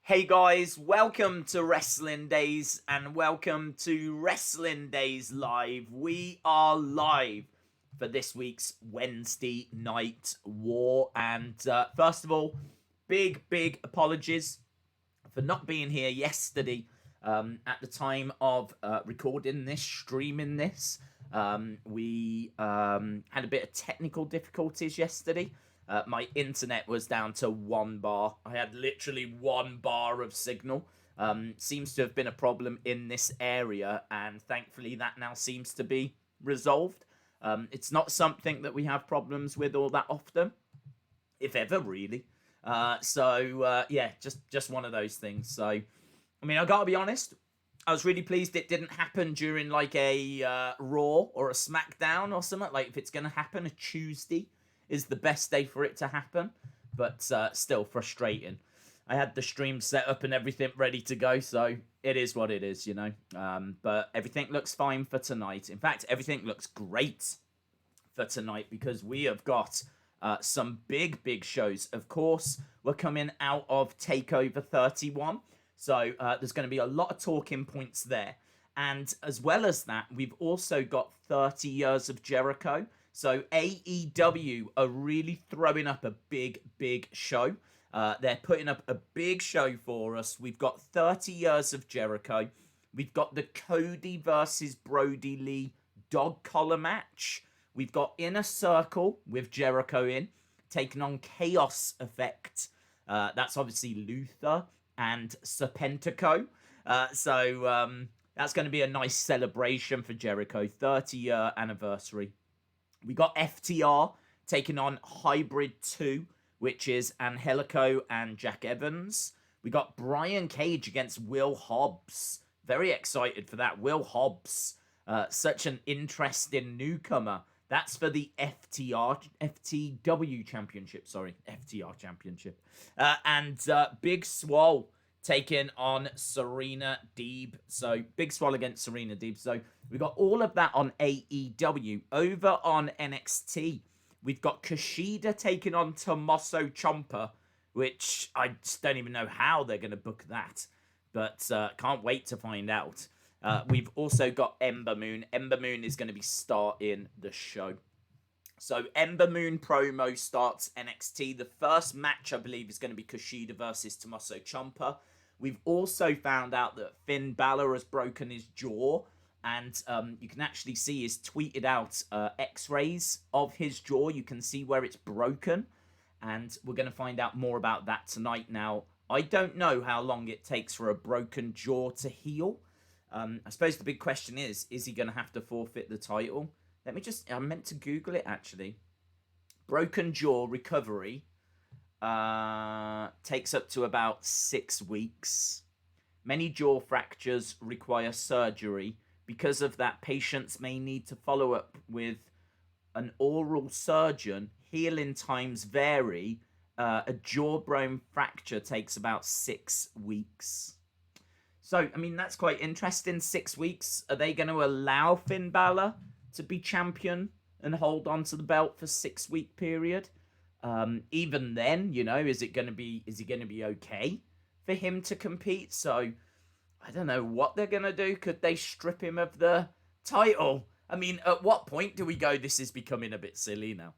Hey guys, welcome to Wrestling Days and welcome to Wrestling Days Live. We are live for this week's Wednesday Night War. And first of all, big apologies for not being here yesterday at the time of recording this, streaming this. We had a bit of technical difficulties yesterday. My internet was down to 1 bar. I had literally 1 bar of signal. Seems to have been a problem in this area, and thankfully that now seems to be resolved. It's not something that we have problems with all that often, if ever, really. Yeah, just one of those things. So, I mean, I gotta be honest, I was really pleased it didn't happen during like a Raw or a SmackDown or something. Like, if it's gonna happen, a Tuesday is the best day for it to happen, but still frustrating. I had the stream set up and everything ready to go, so it is what it is, you know. But everything looks fine for tonight. In fact, everything looks great for tonight because we have got some big shows. Of course, we're coming out of Takeover 31, so there's going to be a lot of talking points there. And as well as that, we've also got 30 years of Jericho. So AEW are really throwing up a big show. They're putting up a big show for us. We've got 30 years of Jericho. We've got the Cody versus Brodie Lee dog collar match. We've got Inner Circle with Jericho in, taking on Chaos Effect. That's obviously Luther and Serpentico. That's going to be a nice celebration for Jericho. 30-year anniversary. We got FTR taking on Hybrid 2, which is Angelico and Jack Evans. We got Brian Cage against Will Hobbs. Very excited for that. Will Hobbs, such an interesting newcomer. That's for the FTW Championship. Sorry, FTR Championship. And Big Swole taking on Serena Deeb. So, Big Swole against Serena Deeb. So, we got all of that on AEW. Over on NXT, we've got Kushida taking on Tommaso Ciampa, which I just don't even know how they're going to book that. But can't wait to find out. We've also got Ember Moon. Ember Moon is going to be starting the show. So, Ember Moon promo starts NXT. The first match, I believe, is going to be Kushida versus Tommaso Ciampa. We've also found out that Finn Balor has broken his jaw, and you can actually see he's tweeted out x-rays of his jaw. You can see where it's broken, and we're going to find out more about that tonight. Now, I don't know how long it takes for a broken jaw to heal. I suppose the big question is he going to have to forfeit the title? I meant to Google it, actually. Broken jaw recovery takes up to about 6 weeks. Many jaw fractures require surgery. Because of that, patients may need to follow up with an oral surgeon. Healing times vary. A jawbone fracture takes about 6 weeks. So, I mean, that's quite interesting. 6 weeks. Are they going to allow Finn Balor to be champion and hold on to the belt for 6 week period? Even then, you know, is he going to be okay for him to compete? So I don't know what they're going to do. Could they strip him of the title? I mean, at what point do we go, this is becoming a bit silly now?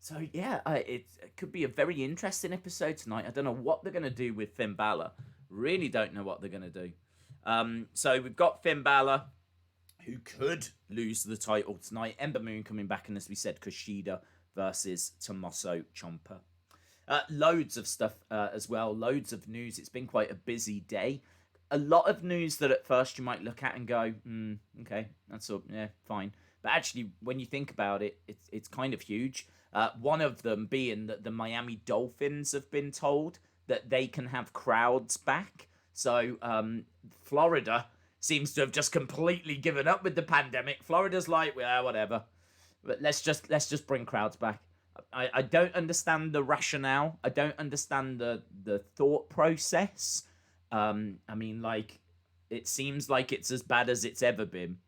It could be a very interesting episode tonight. I don't know what they're going to do with Finn Balor. Really don't know what they're going to do. So we've got Finn Balor, who could lose the title tonight. Ember Moon coming back, and as we said, Kushida versus Tommaso Ciampa. Loads of stuff as well. Loads of news. It's been quite a busy day. A lot of news that at first you might look at and go, okay, that's all, yeah, fine. But actually, when you think about it, it's kind of huge. One of them being that the Miami Dolphins have been told that they can have crowds back. So Florida seems to have just completely given up with the pandemic. Florida's like, well, whatever. But let's just bring crowds back. I don't understand the rationale. I don't understand the thought process. I mean, like, it seems like it's as bad as it's ever been.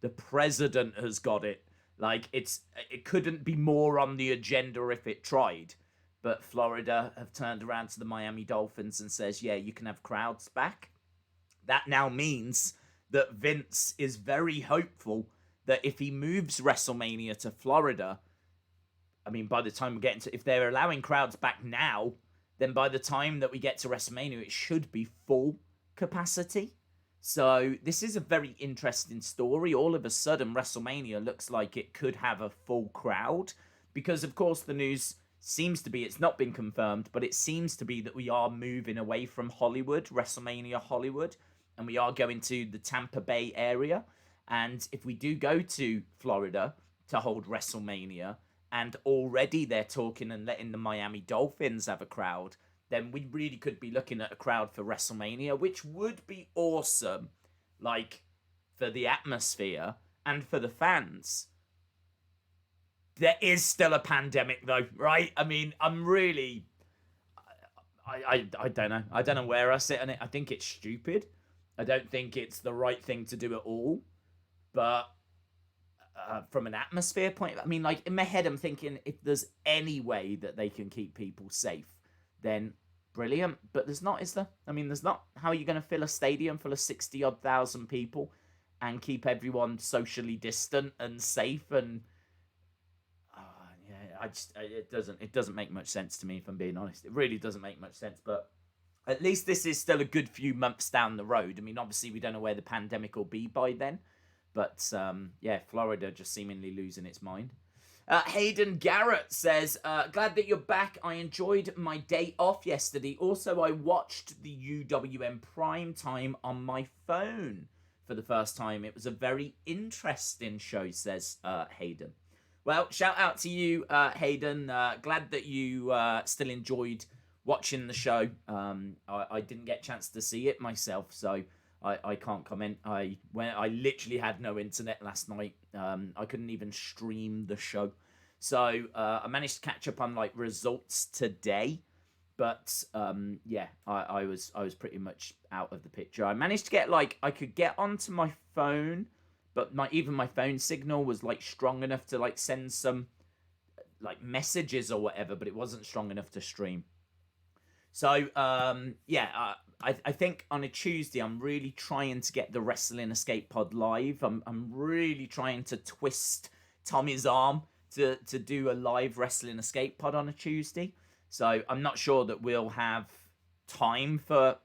The president has got it. Like, it couldn't be more on the agenda if it tried. but Florida have turned around to the Miami Dolphins and says, yeah, you can have crowds back. That now means that Vince is very hopeful that if he moves WrestleMania to Florida, I mean, by the time we get into, if they're allowing crowds back now, then by the time that we get to WrestleMania, it should be full capacity. So this is a very interesting story. All of a sudden, WrestleMania looks like it could have a full crowd because, of course, the news seems to be, it's not been confirmed, but it seems to be that we are moving away from Hollywood, WrestleMania Hollywood, and we are going to the Tampa Bay area. And if we do go to Florida to hold WrestleMania, and already they're talking and letting the Miami Dolphins have a crowd, then we really could be looking at a crowd for WrestleMania, which would be awesome, like, for the atmosphere and for the fans. There is still a pandemic, though, right? I mean, I'm really... I don't know. I don't know where I sit on it. I think it's stupid. I don't think it's the right thing to do at all. But from an atmosphere point, I mean, like, in my head, I'm thinking if there's any way that they can keep people safe, then brilliant. But there's not, is there? I mean, there's not. How are you going to fill a stadium full of 60-odd thousand people and keep everyone socially distant and safe? And it doesn't make much sense to me, if I'm being honest. It really doesn't make much sense. But at least this is still a good few months down the road. I mean, obviously, we don't know where the pandemic will be by then. But, yeah, Florida just seemingly losing its mind. Hayden Garrett says, glad that you're back. I enjoyed my day off yesterday. Also, I watched the UWM Prime Time on my phone for the first time. It was a very interesting show, says Hayden. Well, shout out to you, Hayden. Glad that you still enjoyed watching the show. I didn't get a chance to see it myself, so... I can't comment. I literally had no internet last night. I couldn't even stream the show. So I managed to catch up on like results today. But yeah, I was pretty much out of the picture. I managed to get I could get onto my phone, but even my phone signal was like strong enough to like send some like messages or whatever, but it wasn't strong enough to stream. So yeah, I think on a Tuesday, I'm really trying to get the Wrestling Escape Pod live. I'm really trying to twist Tommy's arm to do a live Wrestling Escape Pod on a Tuesday. So I'm not sure that we'll have time for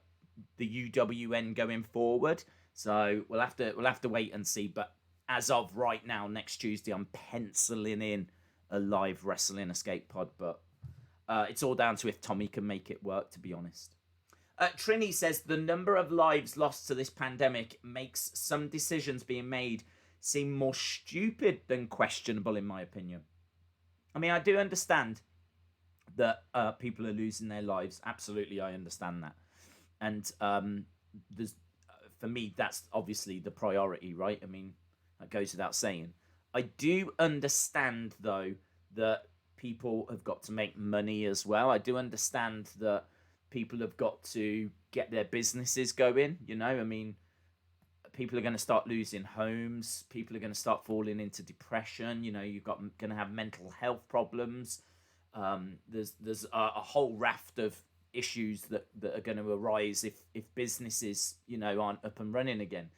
the UWN going forward. So we'll have to wait and see. But as of right now, next Tuesday, I'm penciling in a live Wrestling Escape Pod. But it's all down to if Tommy can make it work, to be honest. Trini says, the number of lives lost to this pandemic makes some decisions being made seem more stupid than questionable, in my opinion. I mean, I do understand that people are losing their lives. Absolutely, I understand that. And there's, for me, that's obviously the priority, right? I mean, that goes without saying. I do understand, though, that people have got to make money as well. I do understand that people have got to get their businesses going, you know? I mean, people are going to start losing homes. People are going to start falling into depression. You know, you've got going to have mental health problems. There's a whole raft of issues that are going to arise if businesses, you know, aren't up and running again.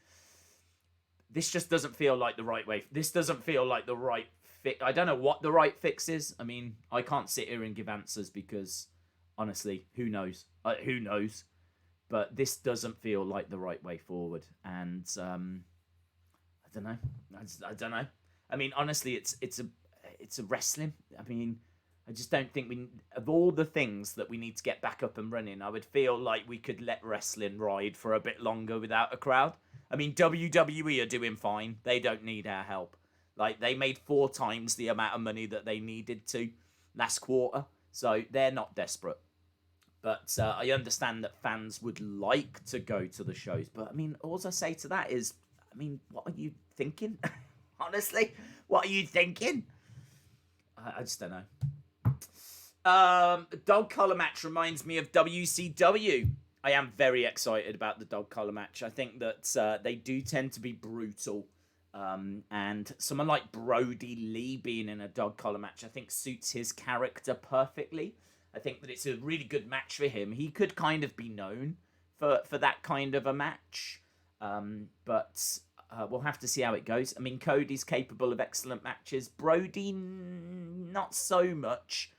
This just doesn't feel like the right way. This doesn't feel like the right fix. I don't know what the right fix is. I mean, I can't sit here and give answers because... honestly, who knows? Who knows? But this doesn't feel like the right way forward. And I don't know. I don't know. I mean, honestly, it's a wrestling. I mean, I just don't think of all the things that we need to get back up and running, I would feel like we could let wrestling ride for a bit longer without a crowd. I mean, WWE are doing fine. They don't need our help. Like, they made 4 times the amount of money that they needed to last quarter. So they're not desperate. But I understand that fans would like to go to the shows. But, I mean, all I say to that is, I mean, what are you thinking? Honestly, what are you thinking? I just don't know. Dog collar match reminds me of WCW. I am very excited about the dog collar match. I think that they do tend to be brutal. And someone like Brodie Lee being in a dog collar match, I think suits his character perfectly. I think that it's a really good match for him. He could kind of be known for that kind of a match, but we'll have to see how it goes. I mean, Cody's capable of excellent matches. Brodie, not so much.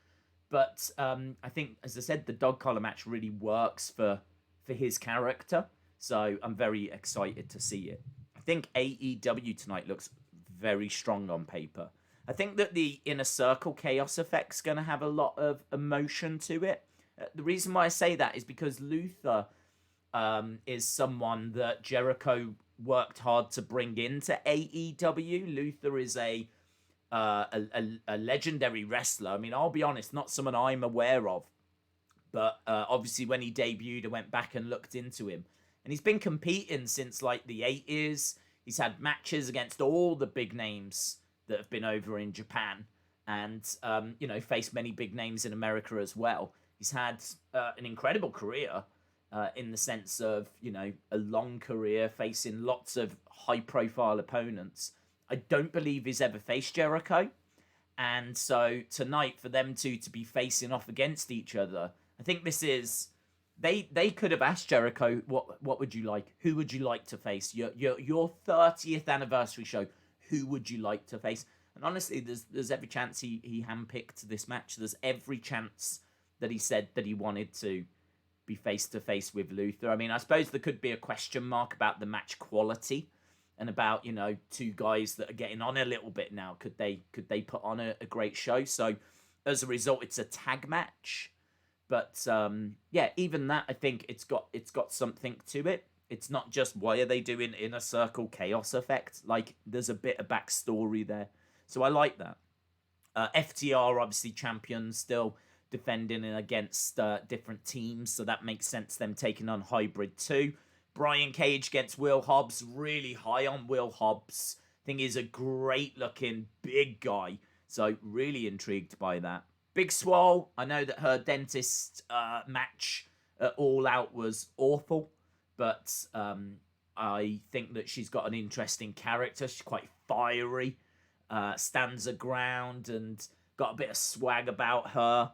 But I think, as I said, the dog collar match really works for his character. So I'm very excited to see it. I think AEW tonight looks very strong on paper. I think that the Inner Circle Chaos Effect's going to have a lot of emotion to it. The reason why I say that is because Luther is someone that Jericho worked hard to bring into AEW. Luther is a legendary wrestler. I mean, I'll be honest, not someone I'm aware of. But obviously when he debuted, I went back and looked into him. And he's been competing since like the 80s. He's had matches against all the big names that have been over in Japan. And, faced many big names in America as well. He's had an incredible career in the sense of, a long career facing lots of high-profile opponents. I don't believe he's ever faced Jericho. And so tonight, for them two to be facing off against each other, I think this is... They could have asked Jericho, what would you like? Who would you like to face? Your 30th anniversary show, who would you like to face? And honestly, there's every chance he handpicked this match. There's every chance that he said that he wanted to be face-to-face with Luther. I mean, I suppose there could be a question mark about the match quality and about, two guys that are getting on a little bit now. Could they put on a great show? So as a result, it's a tag match. But even that, I think it's got something to it. It's not just why are they doing Inner Circle Chaos Effect. Like, there's a bit of backstory there. So I like that. FTR, obviously champions, still defending against different teams. So that makes sense, them taking on Hybrid 2. Brian Cage against Will Hobbs. Really high on Will Hobbs. I think he's a great-looking big guy. So really intrigued by that. Big Swole, I know that her dentist match at All Out was awful, but I think that she's got an interesting character. She's quite fiery, stands her ground, and got a bit of swag about her.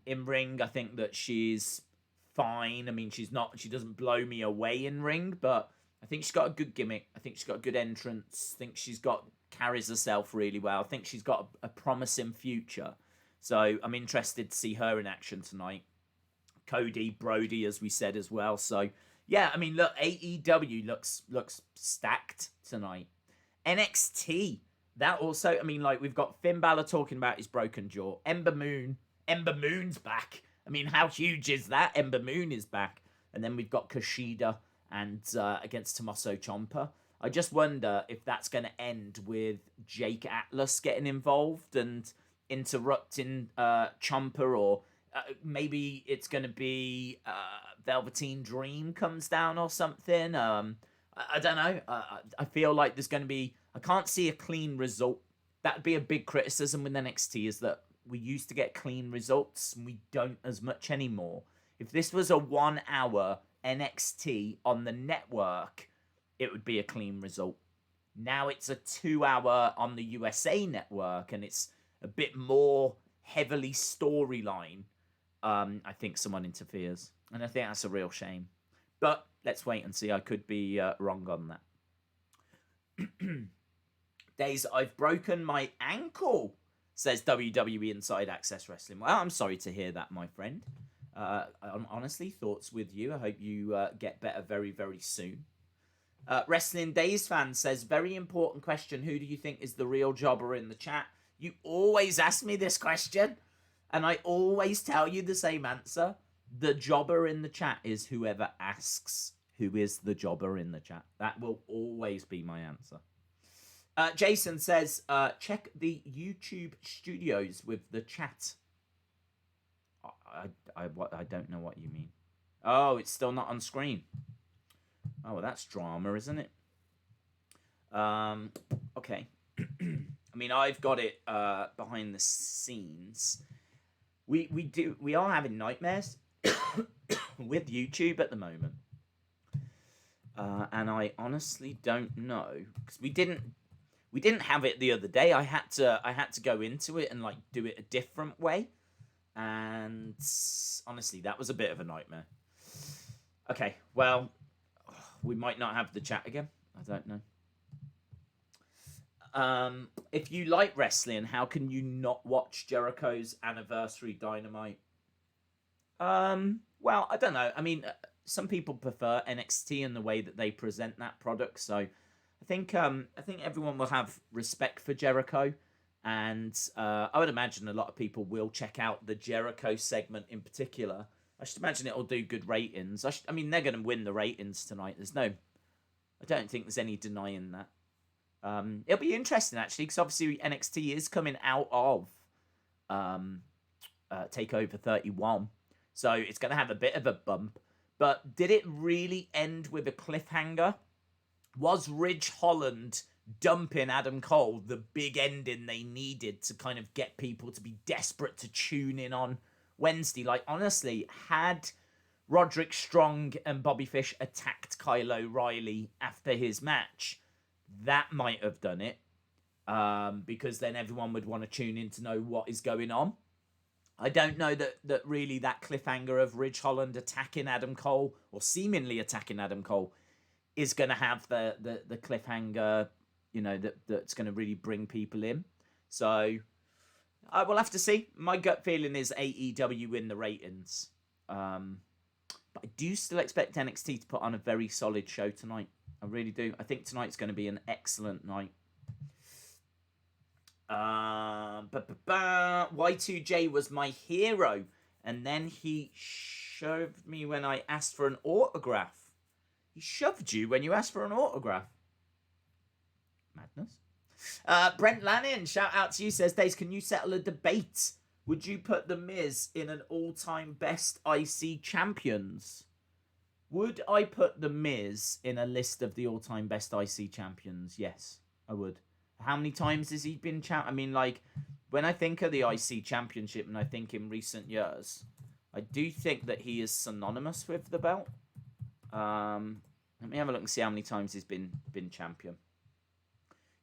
In ring, I think that she's fine. I mean, she doesn't blow me away in ring, but I think she's got a good gimmick. I think she's got a good entrance. I think carries herself really well. I think she's got a promising future. So I'm interested to see her in action tonight. Cody, Brodie, as we said as well. So yeah, I mean, look, AEW looks stacked tonight. NXT, that also, I mean, like, we've got Finn Balor talking about his broken jaw. Ember Moon's back. I mean, how huge is that? Ember Moon is back. And then we've got Kushida and against Tommaso Ciampa. I just wonder if that's going to end with Jake Atlas getting involved and interrupting Ciampa, or maybe it's going to be Velveteen Dream comes down or something. I don't know. I feel like there's going to be... I can't see a clean result. That'd be a big criticism with NXT, is that we used to get clean results and we don't as much anymore. If this was a 1 hour NXT on the network, it would be a clean result. Now it's a 2 hour on the USA network and it's a bit more heavily storyline. I think someone interferes. And I think that's a real shame. But let's wait and see. I could be wrong on that. Days, I've broken my ankle, says WWE Inside Access Wrestling. Well, I'm sorry to hear that, my friend. Honestly, thoughts with you. I hope you get better very, very soon. Wrestling Days fan says, very important question. Who do you think is the real jobber in the chat? You always ask me this question, and I always tell you the same answer. The jobber in the chat is whoever asks who is the jobber in the chat. That will always be my answer. Jason says, check the YouTube studios with the chat. I don't know what you mean. Oh, it's still not on screen. Oh, well, that's drama, isn't it? Okay. I mean, I've got it behind the scenes. We are having nightmares with YouTube at the moment. And I honestly don't know, because we didn't have it the other day. I had to go into it and like do it a different way. And honestly, that was a bit of a nightmare. Okay, well, we might not have the chat again. I don't know. If you like wrestling, how can you not watch Jericho's anniversary Dynamite? Well, I don't know. I mean, some people prefer NXT and the way that they present that product. So, I think everyone will have respect for Jericho, and I would imagine a lot of people will check out the Jericho segment in particular. I should imagine it'll do good ratings. I mean, they're going to win the ratings tonight. I don't think there's any denying that. It'll be interesting actually, because obviously NXT is coming out of Takeover 31, so it's going to have a bit of a bump. But did it really end with a cliffhanger? Was Ridge Holland dumping Adam Cole the big ending they needed to kind of get people to be desperate to tune in on Wednesday? Like, honestly, had Roderick Strong and Bobby Fish attacked Kyle O'Reilly after his match, that might have done it, because then everyone would want to tune in to know what is going on. I don't know that really that cliffhanger of Ridge Holland attacking Adam Cole, or seemingly attacking Adam Cole, is going to have the cliffhanger, that's going to really bring people in. So I will have to see. My gut feeling is AEW win the ratings. But I do still expect NXT to put on a very solid show tonight. I really do. I think tonight's going to be an excellent night. Y2J was my hero, and then he shoved me when I asked for an autograph. He shoved you when you asked for an autograph. Madness. Brent Lannin, shout out to you, says, Days, can you settle a debate? Would you put The Miz in an all-time best IC champions? Would I put The Miz in a list of the all-time best IC champions? Yes, I would. How many times has he been champ? I mean, like, when I think of the IC championship and I think in recent years, I do think that he is synonymous with the belt. Let me have a look and see how many times he's been champion.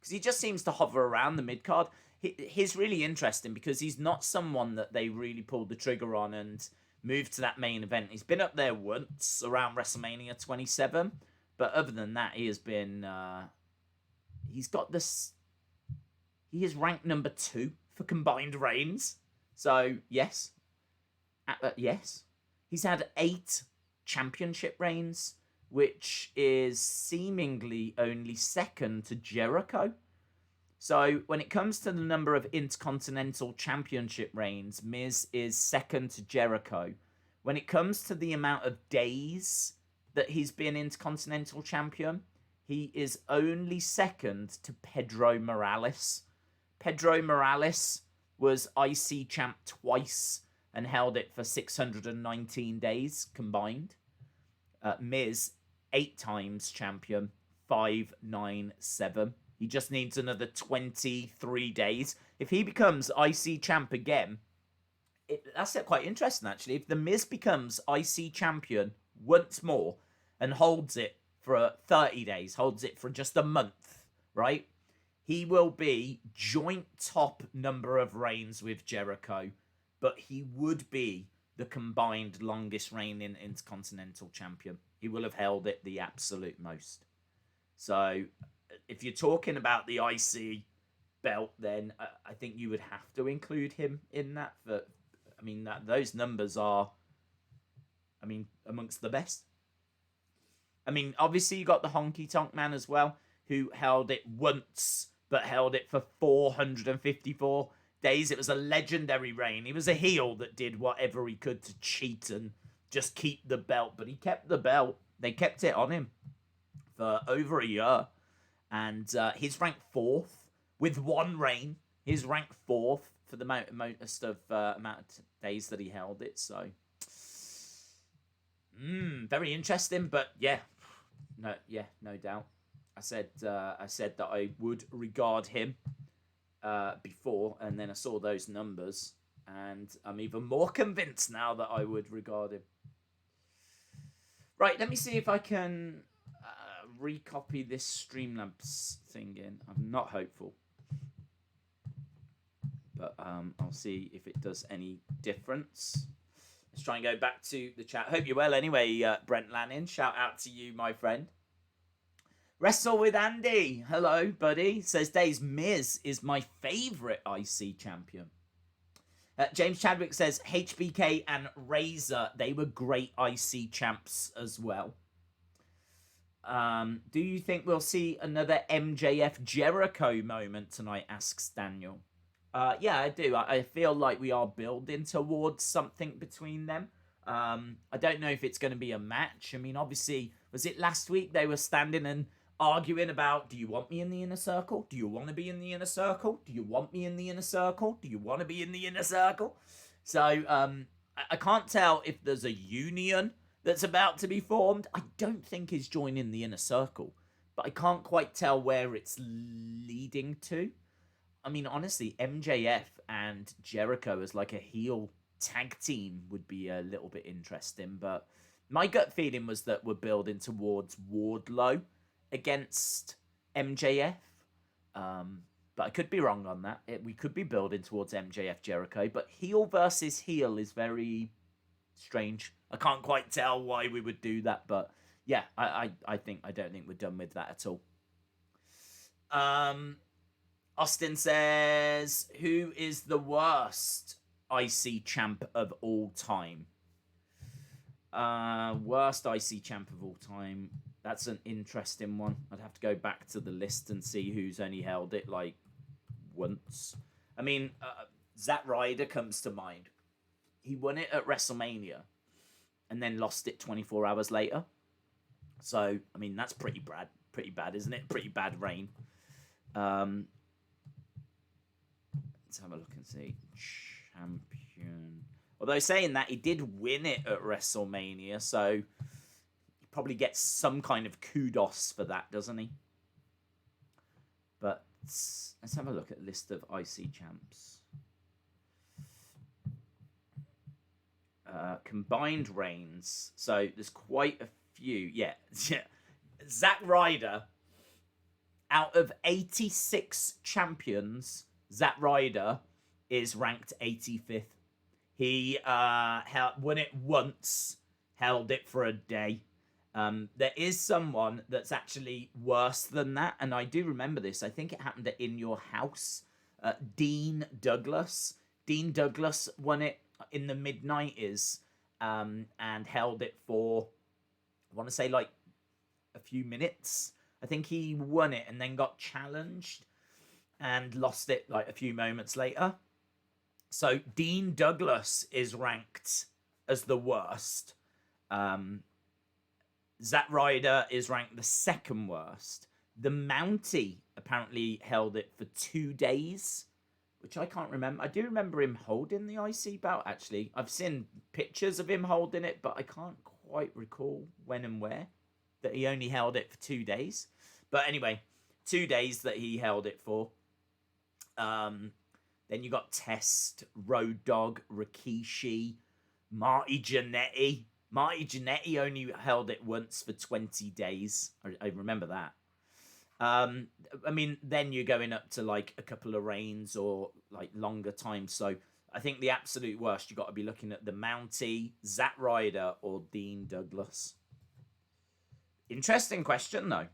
Because he just seems to hover around the mid-card. He's really interesting because he's not someone that they really pulled the trigger on and moved to that main event. He's been up there once around WrestleMania 27, but other than that, he has been. He's got this. He is ranked number 2 for combined reigns. So yes, yes, he's had 8 championship reigns, which is seemingly only second to Jericho. So when it comes to the number of Intercontinental Championship reigns, Miz is second to Jericho. When it comes to the amount of days that he's been Intercontinental Champion, he is only second to Pedro Morales. Pedro Morales was IC champ twice and held it for 619 days combined. Miz, 8 times champion, 597. He just needs another 23 days. If he becomes IC champ again, that's quite interesting, actually. If The Miz becomes IC champion once more and holds it for 30 days, holds it for just a month, right? He will be joint top number of reigns with Jericho, but he would be the combined longest reigning Intercontinental Champion. He will have held it the absolute most. So if you're talking about the IC belt, then I think you would have to include him in that. Those numbers are, amongst the best. Obviously you got the Honky Tonk Man as well, who held it once, but held it for 454 days. It was a legendary reign. He was a heel that did whatever he could to cheat and just keep the belt, but he kept the belt. They kept it on him for over a year. And he's ranked 4th with 1 reign. He's ranked 4th for the amount of days that he held it. So, very interesting. But no doubt. I said that I would regard him before, and then I saw those numbers, and I'm even more convinced now that I would regard him. Right, let me see if I can recopy this Streamlabs thing in. I'm not hopeful, but I'll see if it does any difference. Let's try and go back to the chat. Hope you're well anyway, Brent Lanning. Shout out to you, my friend. Wrestle with Andy. Hello, buddy. Says Days Miz is my favourite IC champion. James Chadwick says HBK and Razor, they were great IC champs as well. Do you think we'll see another MJF Jericho moment tonight, asks Daniel. Yeah, I do. I feel like we are building towards something between them. I don't know if it's going to be a match. I mean, obviously, was it last week they were standing and arguing about, do you want me in the inner circle? Do you want to be in the inner circle? Do you want me in the inner circle? Do you want to be in the inner circle? So, I can't tell if there's a union that's about to be formed. I don't think he's joining the inner circle, but I can't quite tell where it's leading to. I mean, honestly, MJF and Jericho as like a heel tag team would be a little bit interesting, but my gut feeling was that we're building towards Wardlow against MJF, but I could be wrong on that. We could be building towards MJF Jericho, but heel versus heel is very strange. I can't quite tell why we would do that, but yeah, I don't think we're done with that at all. Austin says, who is the worst IC champ of all time? Worst IC champ of all time. That's an interesting one. I'd have to go back to the list and see who's only held it like once. I mean, Zack Ryder comes to mind. He won it at WrestleMania and then lost it 24 hours later. So, I mean, that's pretty bad, isn't it? Pretty bad reign. Let's have a look and see. Champion. Although saying that, he did win it at WrestleMania, so he probably gets some kind of kudos for that, doesn't he? But let's have a look at the list of IC champs. Combined reigns. So there's quite a few. Yeah. Zack Ryder, out of 86 champions, Zack Ryder is ranked 85th. He won it once, held it for a day. There is someone that's actually worse than that, and I do remember this. I think it happened at In Your House. Dean Douglas. Dean Douglas won it in the mid-90s and held it for, I want to say, like a few minutes. I think he won it and then got challenged and lost it like a few moments later. So Dean Douglas is ranked as the worst. Zack Ryder is ranked the second worst. The Mountie apparently held it for 2 days, which I can't remember. I do remember him holding the IC belt, actually. I've seen pictures of him holding it, but I can't quite recall when and where that he only held it for 2 days. But anyway, 2 days that he held it for. Then you got Test, Road Dogg, Rikishi, Marty Jannetty. Marty Jannetty only held it once for 20 days. I remember that. I mean, then you're going up to like a couple of reigns or like longer time. So I think the absolute worst, you got to be looking at the Mountie, Zack Ryder, or Dean Douglas. Interesting question, though.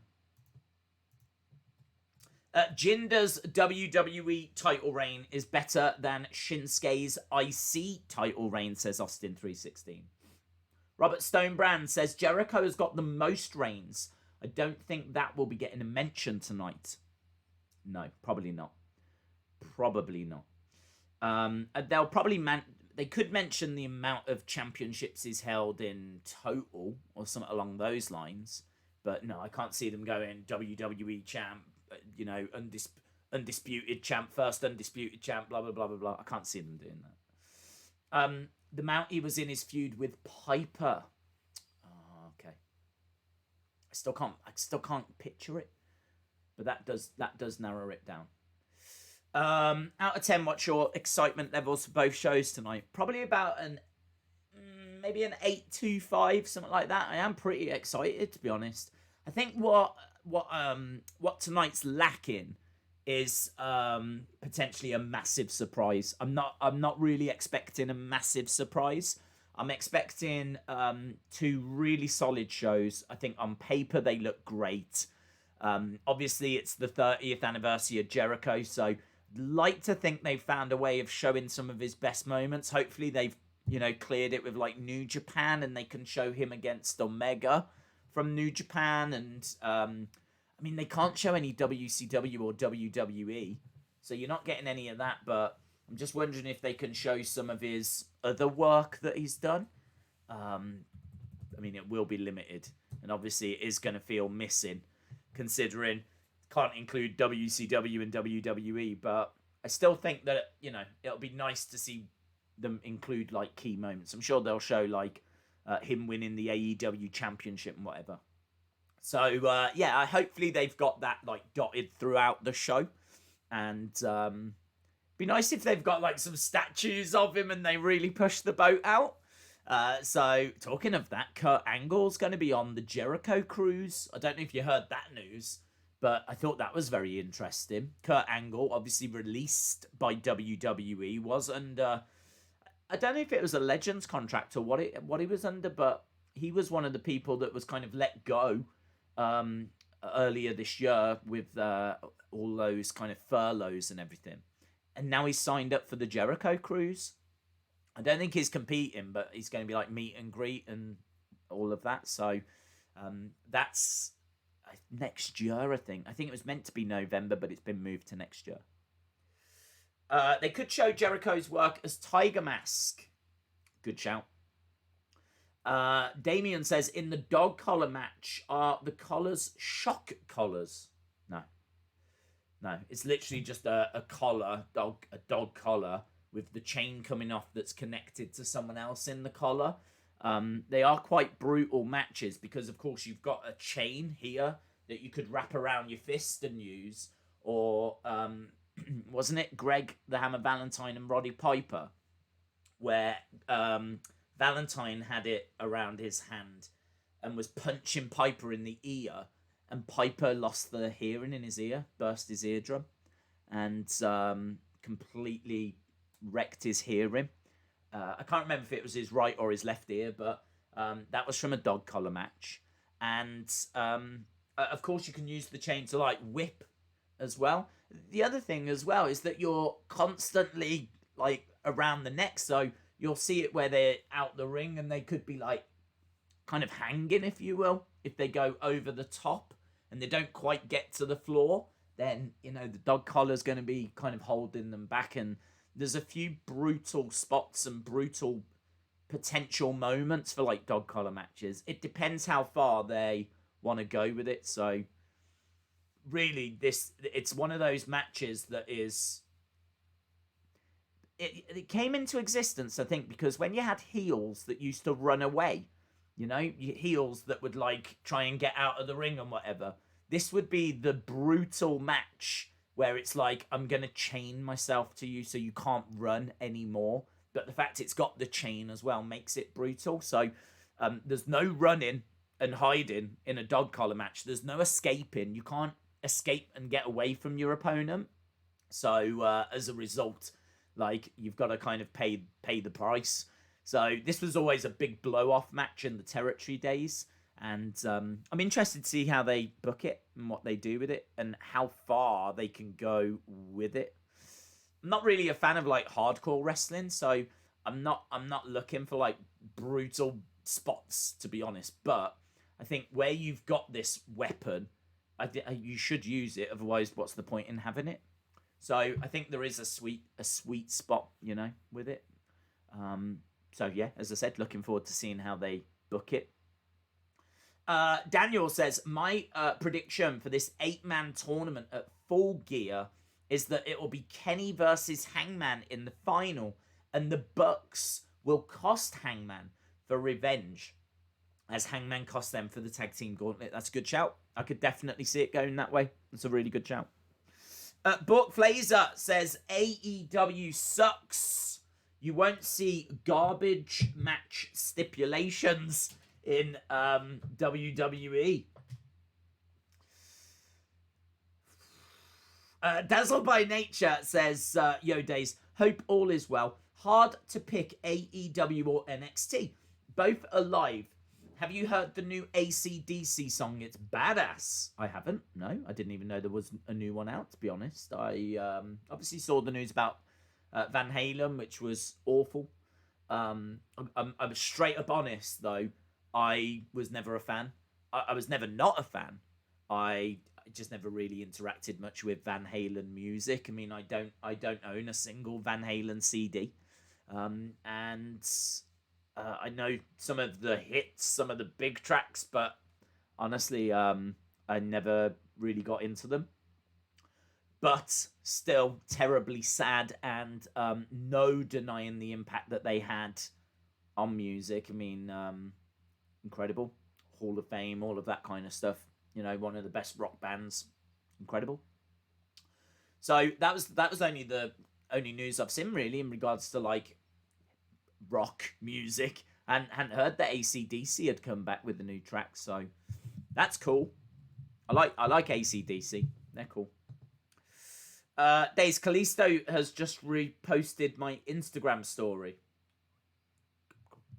Jinder's WWE title reign is better than Shinsuke's IC title reign, says Austin316. Robert Stonebrand says Jericho has got the most reigns. I don't think that will be getting a mention tonight. No, probably not. Probably not. They'll probably they could mention the amount of championships he's held in total or something along those lines. But no, I can't see them going WWE champ, undisputed champ, first undisputed champ, blah, blah, blah, blah, blah. I can't see them doing that. The Mountie was in his feud with Piper. Oh, okay. I still can't picture it, but that does narrow it down. Out of 10, what's your excitement levels for both shows tonight? Probably about maybe an 8.25, something like that. I am pretty excited, to be honest. I think what tonight's lacking is potentially a massive surprise. I'm not really expecting a massive surprise. I'm expecting two really solid shows. I think on paper they look great. Obviously, it's the 30th anniversary of Jericho, so like to think they've found a way of showing some of his best moments. Hopefully, they've cleared it with like New Japan, and they can show him against Omega from New Japan. And I mean, they can't show any WCW or WWE, so you're not getting any of that. But I'm just wondering if they can show some of his other work that he's done. I mean, it will be limited, and obviously, it is going to feel missing, considering can't include WCW and WWE. But I still think that it'll be nice to see them include like key moments. I'm sure they'll show like him winning the AEW championship and whatever. So yeah, hopefully they've got that like dotted throughout the show, and be nice if they've got like some statues of him and they really push the boat out. So talking of that, Kurt Angle's going to be on the Jericho cruise. I don't know if you heard that news, but I thought that was very interesting. Kurt Angle, obviously released by WWE, was under, I don't know if it was a Legends contract or what he was under, but he was one of the people that was kind of let go earlier this year with all those kind of furloughs and everything. And now he's signed up for the Jericho cruise. I don't think he's competing, but he's going to be like meet and greet and all of that. So that's next year, I think. I think it was meant to be November, but it's been moved to next year. They could show Jericho's work as Tiger Mask. Good shout. Damien says, in the dog collar match, are the collars shock collars? No, it's literally just a collar, a dog collar with the chain coming off that's connected to someone else in the collar. They are quite brutal matches because, of course, you've got a chain here that you could wrap around your fist and use. Or wasn't it Greg the Hammer Valentine and Roddy Piper, where Valentine had it around his hand and was punching Piper in the ear, and Piper lost the hearing in his ear, burst his eardrum, and completely wrecked his hearing. I can't remember if it was his right or his left ear, but that was from a dog collar match. And of course, you can use the chain to like whip as well. The other thing as well is that you're constantly like around the neck, so you'll see it where they're out the ring and they could be like kind of hanging, if you will. If they go over the top and they don't quite get to the floor, then the dog collar's going to be kind of holding them back. And there's a few brutal spots and brutal potential moments for like dog collar matches. It depends how far they want to go with it. So really, it's one of those matches that is... It came into existence, I think, because when you had heels that used to run away, heels that would like try and get out of the ring and whatever, this would be the brutal match where it's like, I'm going to chain myself to you so you can't run anymore. But the fact it's got the chain as well makes it brutal. So there's no running and hiding in a dog collar match. There's no escaping. You can't escape and get away from your opponent. So as a result, like, you've got to kind of pay the price. So this was always a big blow-off match in the territory days. And I'm interested to see how they book it and what they do with it and how far they can go with it. I'm not really a fan of like hardcore wrestling, so I'm not looking for like brutal spots, to be honest. But I think where you've got this weapon, you should use it. Otherwise, what's the point in having it? So I think there is a sweet spot, with it. So yeah, as I said, looking forward to seeing how they book it. Daniel says, my prediction for this 8-man tournament at Full Gear is that it will be Kenny versus Hangman in the final, and the Bucks will cost Hangman for revenge, as Hangman cost them for the tag team gauntlet. That's a good shout. I could definitely see it going that way. It's a really good shout. Bork Flazer says, AEW sucks. You won't see garbage match stipulations in WWE. Dazzle by Nature says, Yo Days, hope all is well. Hard to pick AEW or NXT. Both are live. Have you heard the new AC/DC song? It's badass. I haven't. No, I didn't even know there was a new one out, to be honest. I obviously saw the news about Van Halen, which was awful. I'm straight up honest, though. I was never a fan. I was never not a fan. I just never really interacted much with Van Halen music. I mean, I don't own a single Van Halen CD, and I know some of the hits, some of the big tracks, but honestly, I never really got into them. But still, terribly sad, and no denying the impact that they had on music. I mean, incredible, Hall of Fame, all of that kind of stuff. You know, one of the best rock bands. Incredible. So that was only the only news I've seen really in regards to like rock music, and hadn't heard that AC/DC had come back with the new track. So that's cool. I like AC/DC. They're cool. Days Callisto has just reposted my Instagram story.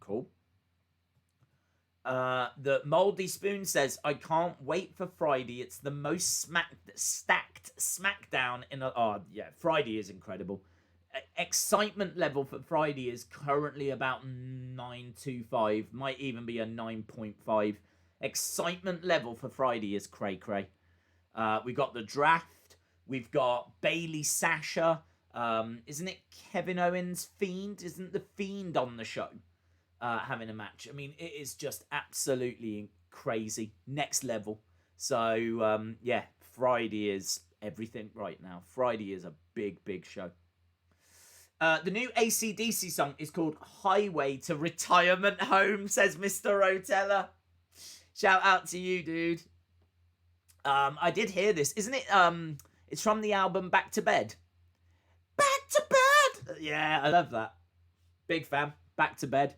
Cool. The Moldy Spoon says, I can't wait for Friday. It's the most stacked SmackDown in a... Oh, yeah, Friday is incredible. Excitement level for Friday is currently about 9.25. Might even be a 9.5. Excitement level for Friday is cray-cray. We got the draft. We've got Bailey Sasha. Isn't it Kevin Owens Fiend? Isn't the Fiend on the show? Having a match. I mean, it is just absolutely crazy. Next level. So, yeah, Friday is everything right now. Friday is a big, big show. The new AC/DC song is called Highway to Retirement Home, says Mr. Rotella. Shout out to you, dude. I did hear this. Isn't it, it's from the album Back to Bed. Back to Bed! Yeah, I love that. Big fan. Back to Bed.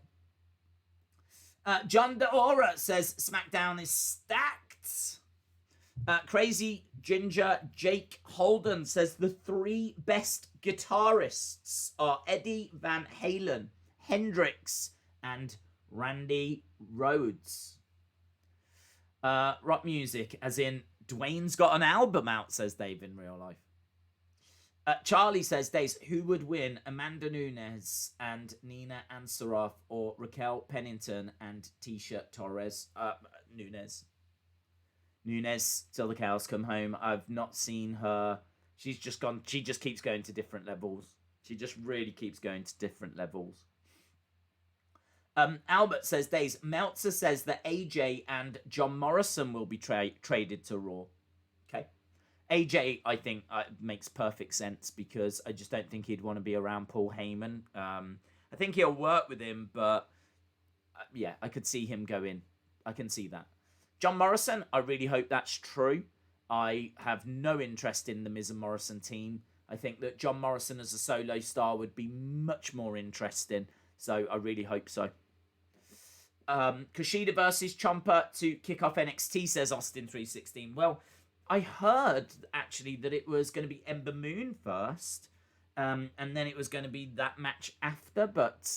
John DeAura says SmackDown is stacked. Crazy Ginger Jake Holden says the three best guitarists are Eddie Van Halen, Hendrix, and Randy Rhoads. Rock music, as in Dwayne's got an album out, says Dave in real life. Charlie says, Days, who would win Amanda Nunes and Nina Ansaroff, or Raquel Pennington and Tisha Torres? Nunes till the cows come home. I've not seen her. She's just gone. She just keeps going to different levels. She just really keeps going to different levels. Albert says, Days, Meltzer says that AJ and John Morrison will be traded to Raw. Okay. AJ, I think, makes perfect sense because I just don't think he'd want to be around Paul Heyman. I think he'll work with him, but yeah, I could see him go in. I can see that. John Morrison, I really hope that's true. I have no interest in the Miz and Morrison team. I think that John Morrison as a solo star would be much more interesting. So I really hope so. Kushida versus Ciampa to kick off NXT, says Austin316. Well, I heard actually that it was going to be Ember Moon first, and then it was going to be that match after, but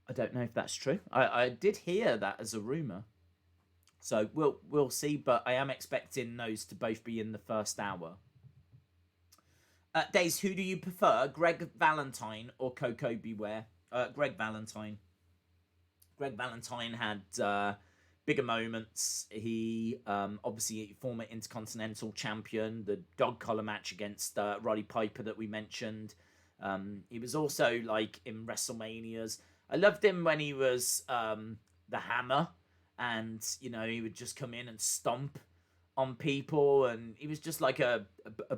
I don't know if that's true. I did hear that as a rumor, so we'll see. But I am expecting those to both be in the first hour. Days, who do you prefer, Greg Valentine or Coco Beware? Greg Valentine. Greg Valentine had bigger moments. He obviously former Intercontinental Champion, the dog collar match against Roddy Piper that we mentioned. He was also like in WrestleManias. I loved him when he was the Hammer, and you know he would just come in and stomp on people, and he was just like a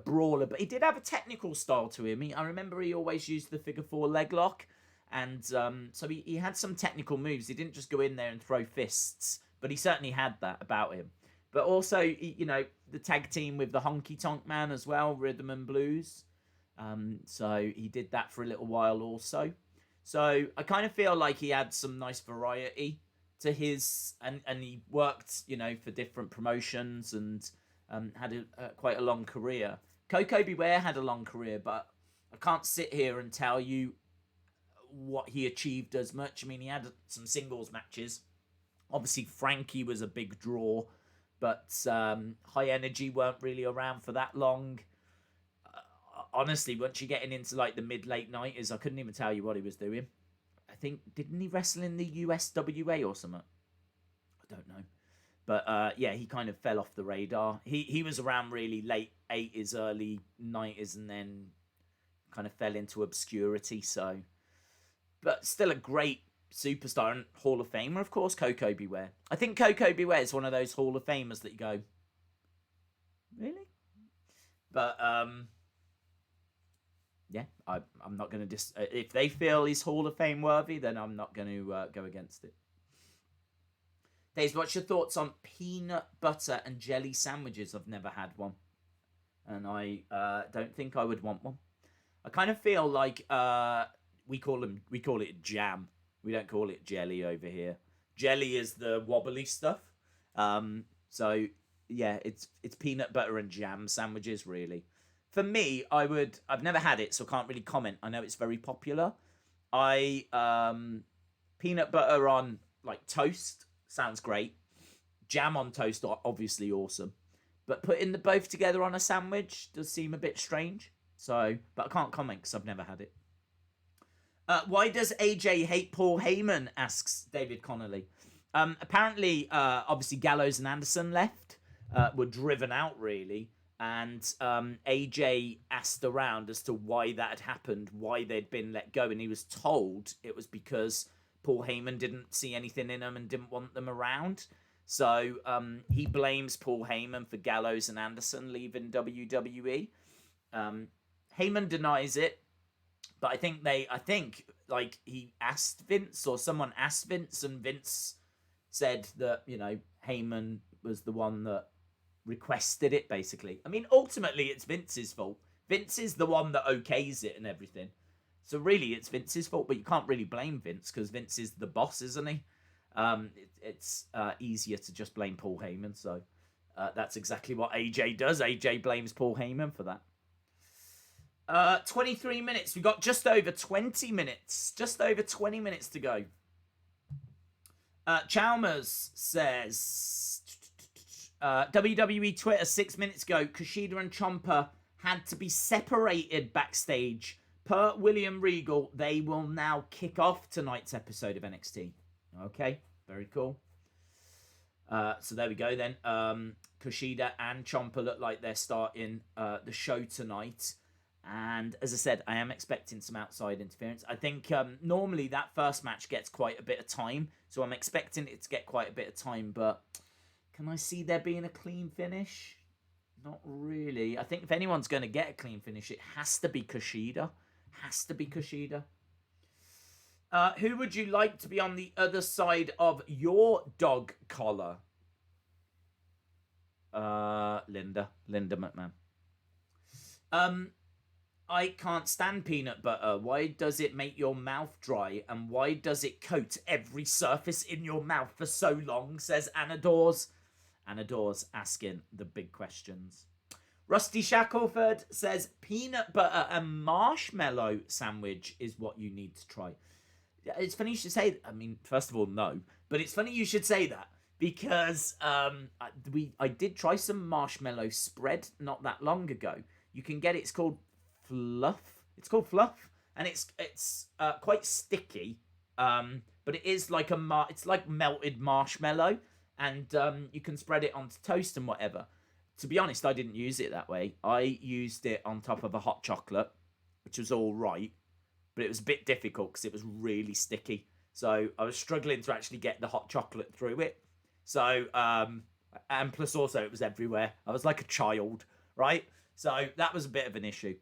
brawler. But he did have a technical style to him. I remember he always used the figure 4 leg lock, and so he had some technical moves. He didn't just go in there and throw fists, but he certainly had that about him. But also, you know, the tag team with the Honky Tonk Man as well, Rhythm and Blues. So he did that for a little while also. So I kind of feel like he had some nice variety to his, and he worked, you know, for different promotions, and had quite a long career. Koko B. Ware had a long career, but I can't sit here and tell you what he achieved as much. I mean, he had some singles matches. Obviously, Frankie was a big draw, but High Energy weren't really around for that long. Honestly, once you're getting into like the mid-late 90s, I couldn't even tell you what he was doing. I think, didn't he wrestle in the USWA or something? I don't know. But yeah, he kind of fell off the radar. He was around really late 80s, early 90s, and then kind of fell into obscurity. So, but still a great superstar and Hall of Famer, of course, Koko B. Ware. I think Koko B. Ware is one of those Hall of Famers that you go, really? But yeah, I'm not going to if they feel he's Hall of Fame worthy, then I'm not going to go against it. Days, what's your thoughts on peanut butter and jelly sandwiches? I've never had one, and I don't think I would want one. I kind of feel like we call it jam. We don't call it jelly over here. Jelly is the wobbly stuff. So yeah, it's peanut butter and jam sandwiches really. For me, I've never had it, so I can't really comment. I know it's very popular. Peanut butter on like toast sounds great. Jam on toast are obviously awesome. But putting the both together on a sandwich does seem a bit strange. So, but I can't comment because I've never had it. Why does AJ hate Paul Heyman? Asks David Connolly. Apparently, obviously Gallows and Anderson left, were driven out really. And AJ asked around as to why that had happened, why they'd been let go. And he was told it was because Paul Heyman didn't see anything in them and didn't want them around. So he blames Paul Heyman for Gallows and Anderson leaving WWE. Heyman denies it. But I think like he asked Vince or someone asked Vince and Vince said that, you know, Heyman was the one that requested it basically. I mean, ultimately it's Vince's fault. Vince is the one that okays it and everything. So really it's Vince's fault, but you can't really blame Vince because Vince is the boss, isn't he? It's easier to just blame Paul Heyman. So that's exactly what AJ does. AJ blames Paul Heyman for that. 23 minutes. We've got just over 20 minutes. Just over 20 minutes to go. Chalmers says, WWE Twitter 6 minutes ago, Kushida and Ciampa had to be separated backstage. Per William Regal, they will now kick off tonight's episode of NXT. Okay, very cool. So there we go then. Kushida and Ciampa look like they're starting the show tonight. And as I said, I am expecting some outside interference. I think normally that first match gets quite a bit of time. So I'm expecting it to get quite a bit of time. But can I see there being a clean finish? Not really. I think if anyone's going to get a clean finish, it has to be Kushida. Has to be Kushida. Who would you like to be on the other side of your dog collar? Linda McMahon. I can't stand peanut butter. Why does it make your mouth dry? And why does it coat every surface in your mouth for so long? Says Anadors. Anadors asking the big questions. Rusty Shackelford says peanut butter and marshmallow sandwich is what you need to try. It's funny you should say that. I mean, first of all, no. But it's funny you should say that because I did try some marshmallow spread not that long ago. You can get it. It's called Fluff. It's called Fluff, and it's quite sticky. But it is like it's like melted marshmallow, and you can spread it onto toast and whatever. To be honest, I didn't use it that way. I used it on top of a hot chocolate, which was all right, but it was a bit difficult because it was really sticky. So I was struggling to actually get the hot chocolate through it. So and plus also it was everywhere. I was like a child, right? So that was a bit of an issue.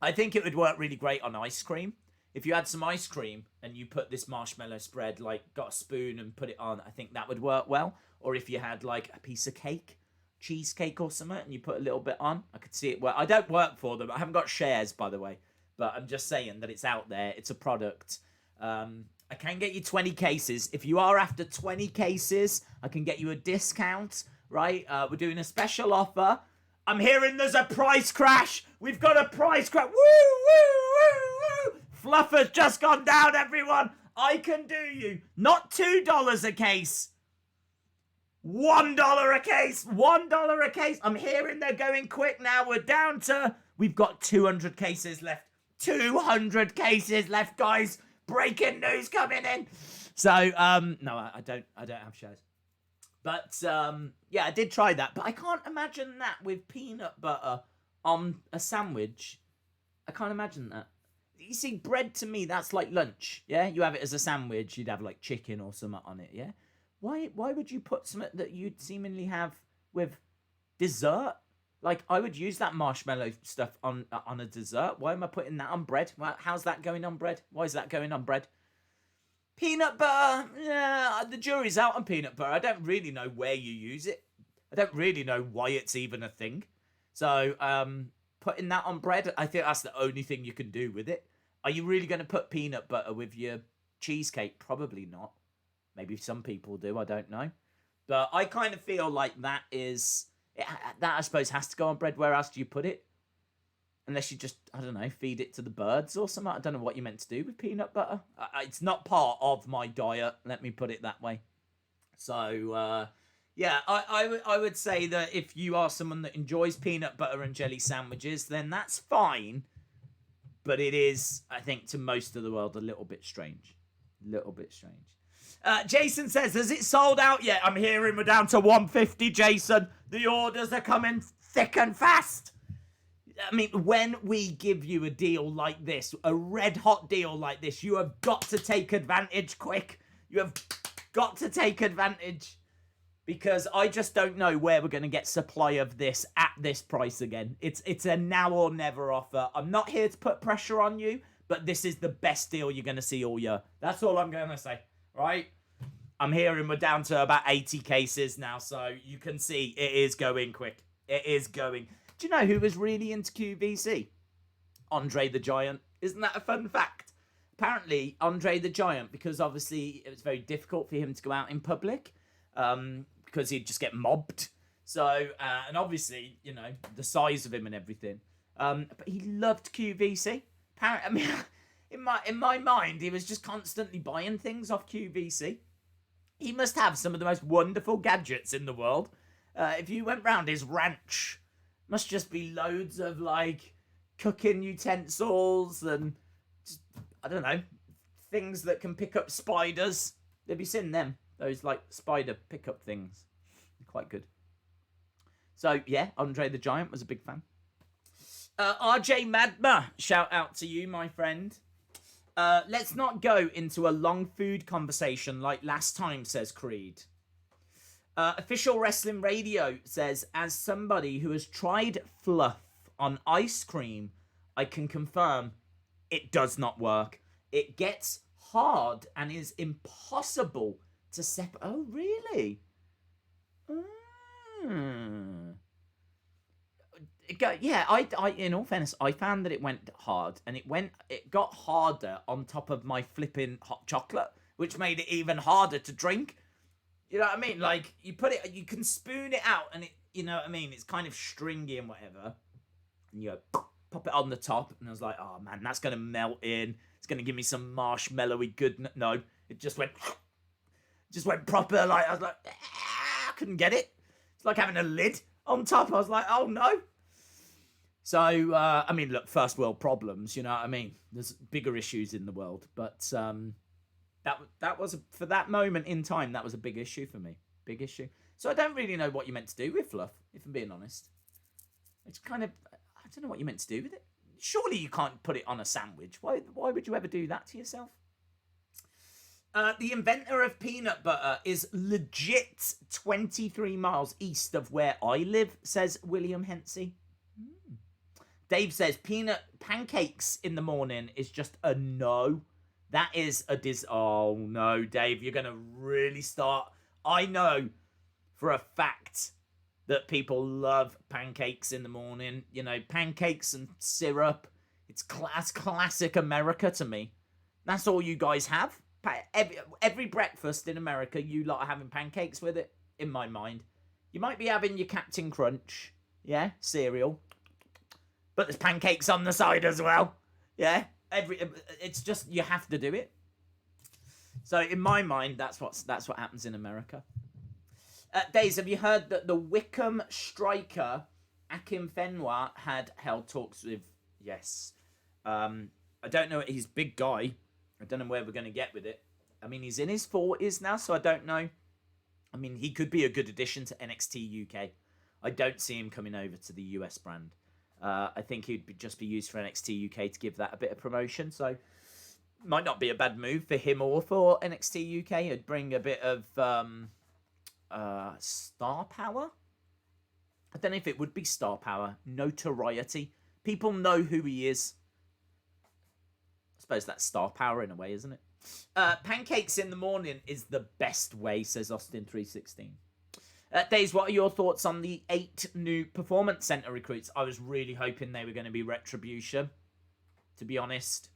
I think it would work really great on ice cream. If you had some ice cream and you put this marshmallow spread, like got a spoon and put it on, I think that would work well. Or if you had like a piece of cake, cheesecake or something, and you put a little bit on, I could see it work. I don't work for them. I haven't got shares, by the way. But I'm just saying that it's out there. It's a product. I can get you 20 cases. If you are after 20 cases, I can get you a discount right? We're doing a special offer. I'm hearing there's a price crash. We've got a price crash. Woo, woo, woo, woo. Fluff has just gone down, everyone. I can do you. Not $2 a case. $1 a case. $1 a case. I'm hearing they're going quick now. We're down to... We've got 200 cases left. 200 cases left, guys. Breaking news coming in. So, no, I don't have shares. But, yeah, I did try that. But I can't imagine that with peanut butter on a sandwich. I can't imagine that. You see, bread to me, that's like lunch, yeah? You have it as a sandwich. You'd have, like, chicken or something on it, yeah? Why would you put something that you'd seemingly have with dessert? Like, I would use that marshmallow stuff on a dessert. Why am I putting that on bread? Well, how's that going on bread? Why is that going on bread? Peanut butter, yeah, the jury's out on peanut butter. I don't really know where you use it. I don't really know why it's even a thing. So, putting that on bread, I think that's the only thing you can do with it. Are you really going to put peanut butter with your cheesecake? Probably not. Maybe some people do, I don't know. But I kind of feel like that I suppose has to go on bread. Where else do you put it? Unless you just, I don't know, feed it to the birds or something. I don't know what you're meant to do with peanut butter. It's not part of my diet, let me put it that way. So, yeah, I would say that if you are someone that enjoys peanut butter and jelly sandwiches, then that's fine. But it is, I think, to most of the world, a little bit strange. Jason says, has it sold out yet? I'm hearing we're down to 150, Jason. The orders are coming thick and fast. I mean, when we give you a deal like this, a red-hot deal like this, you have got to take advantage quick. You have got to take advantage. Because I just don't know where we're going to get supply of this at this price again. It's a now or never offer. I'm not here to put pressure on you, but this is the best deal you're going to see all year. That's all I'm going to say, right? I'm hearing we're down to about 80 cases now, so you can see it is going quick. It is going. Do you know who was really into QVC? Andre the Giant. Isn't that a fun fact? Apparently, Andre the Giant, because obviously it was very difficult for him to go out in public, because he'd just get mobbed. So, and obviously, you know, the size of him and everything. But he loved QVC. Apparently, I mean, in my mind, he was just constantly buying things off QVC. He must have some of the most wonderful gadgets in the world. If you went round his ranch, must just be loads of, like, cooking utensils and, just, I don't know, things that can pick up spiders. Have you seen them? Those, like, spider pickup things. They're quite good. So, yeah, Andre the Giant was a big fan. RJ Madma, shout out to you, my friend. Let's not go into a long food conversation like last time, says Creed. Official Wrestling Radio says, as somebody who has tried fluff on ice cream, I can confirm it does not work. It gets hard and is impossible to separate. Oh, really? Yeah, I in all fairness, I found that it went hard, and it got harder on top of my flipping hot chocolate, which made it even harder to drink. You know what I mean? Like, you can spoon it out, and it, you know what I mean? It's kind of stringy and whatever. And you pop it on the top, and I was like, oh man, that's gonna melt in. It's gonna give me some marshmallowy goodness. No, it just went proper. Like, I was like, I couldn't get it. It's like having a lid on top. I was like, oh no. So, I mean, look, first world problems, you know what I mean? There's bigger issues in the world. But that was, for that moment in time, that was a big issue for me. Big issue. So I don't really know what you're meant to do with fluff, if I'm being honest. It's kind of, I don't know what you're meant to do with it. Surely you can't put it on a sandwich. Why would you ever do that to yourself? The inventor of peanut butter is legit 23 miles east of where I live, says William Hensey. Dave says, pancakes in the morning is just a no. That is a oh no, Dave, you're going to really start. I know for a fact that people love pancakes in the morning. You know, pancakes and syrup. It's classic America to me. That's all you guys have. Every breakfast in America, you lot are having pancakes with it, in my mind. You might be having your Captain Crunch, yeah, cereal, but there's pancakes on the side as well, yeah. It's just you have to do it. So in my mind, that's what happens in America. Days, have you heard that the Wickham striker Akim Fenwa had held talks with? Yes. I don't know. He's a big guy. I don't know where we're going to get with it. I mean, he's in his 40s now, so I don't know. I mean, he could be a good addition to NXT UK. I don't see him coming over to the US brand. I think he'd just be used for NXT UK to give that a bit of promotion. So, might not be a bad move for him or for NXT UK. It'd bring a bit of star power. I don't know if it would be star power. Notoriety. People know who he is. I suppose that's star power in a way, isn't it? Pancakes in the morning is the best way, says Austin316. Days, what are your thoughts on the 8 new Performance Center recruits? I was really hoping they were going to be Retribution, to be honest.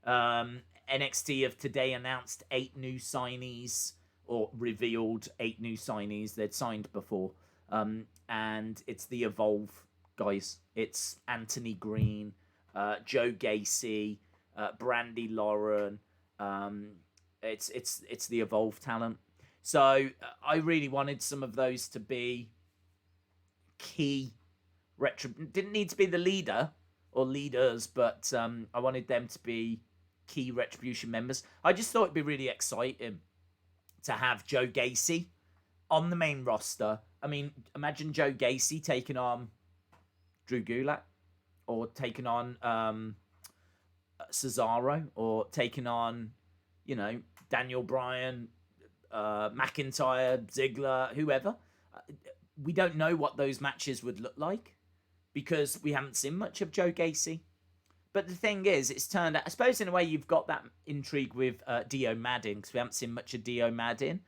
NXT of today announced 8 new signees, or revealed 8 new signees they'd signed before. And it's the Evolve guys. It's Anthony Green, Joe Gacy, Brandy Lauren. It's the Evolve talent. So I really wanted some of those to be key. Didn't need to be the leader or leaders, but I wanted them to be key Retribution members. I just thought it'd be really exciting to have Joe Gacy on the main roster. I mean, imagine Joe Gacy taking on Drew Gulak, or taking on Cesaro, or taking on, Daniel Bryan, McIntyre, Ziggler, whoever. We don't know what those matches would look like because we haven't seen much of Joe Gacy. But the thing is, it's turned out, I suppose in a way you've got that intrigue with Dio Maddin, because we haven't seen much of Dio Maddin.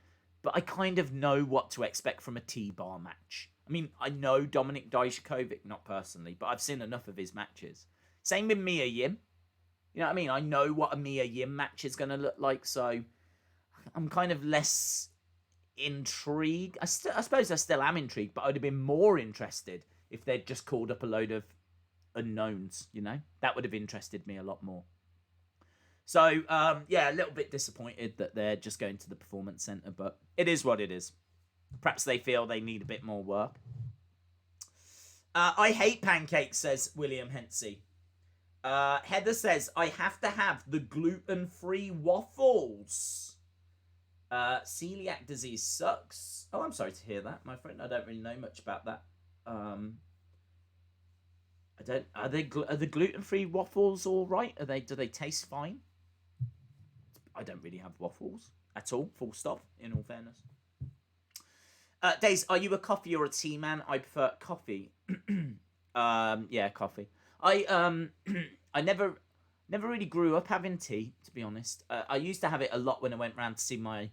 But I kind of know what to expect from a T-bar match. I mean, I know Dominik Dijakovic, not personally, but I've seen enough of his matches. Same with Mia Yim. You know what I mean? I know what a Mia Yim match is going to look like, so I'm kind of less intrigued. I suppose I still am intrigued, but I would have been more interested if they'd just called up a load of unknowns, That would have interested me a lot more. So, a little bit disappointed that they're just going to the Performance Center, but it is what it is. Perhaps they feel they need a bit more work. I hate pancakes, says William Hensey. Heather says, I have to have the gluten-free waffles. Celiac disease sucks. Oh, I'm sorry to hear that, my friend. I don't really know much about that. Are the gluten-free waffles all right? Do they taste fine? I don't really have waffles at all, full stop, in all fairness. Days, are you a coffee or a tea man? I prefer coffee. Coffee. I never really grew up having tea, to be honest. I used to have it a lot when I went round to see my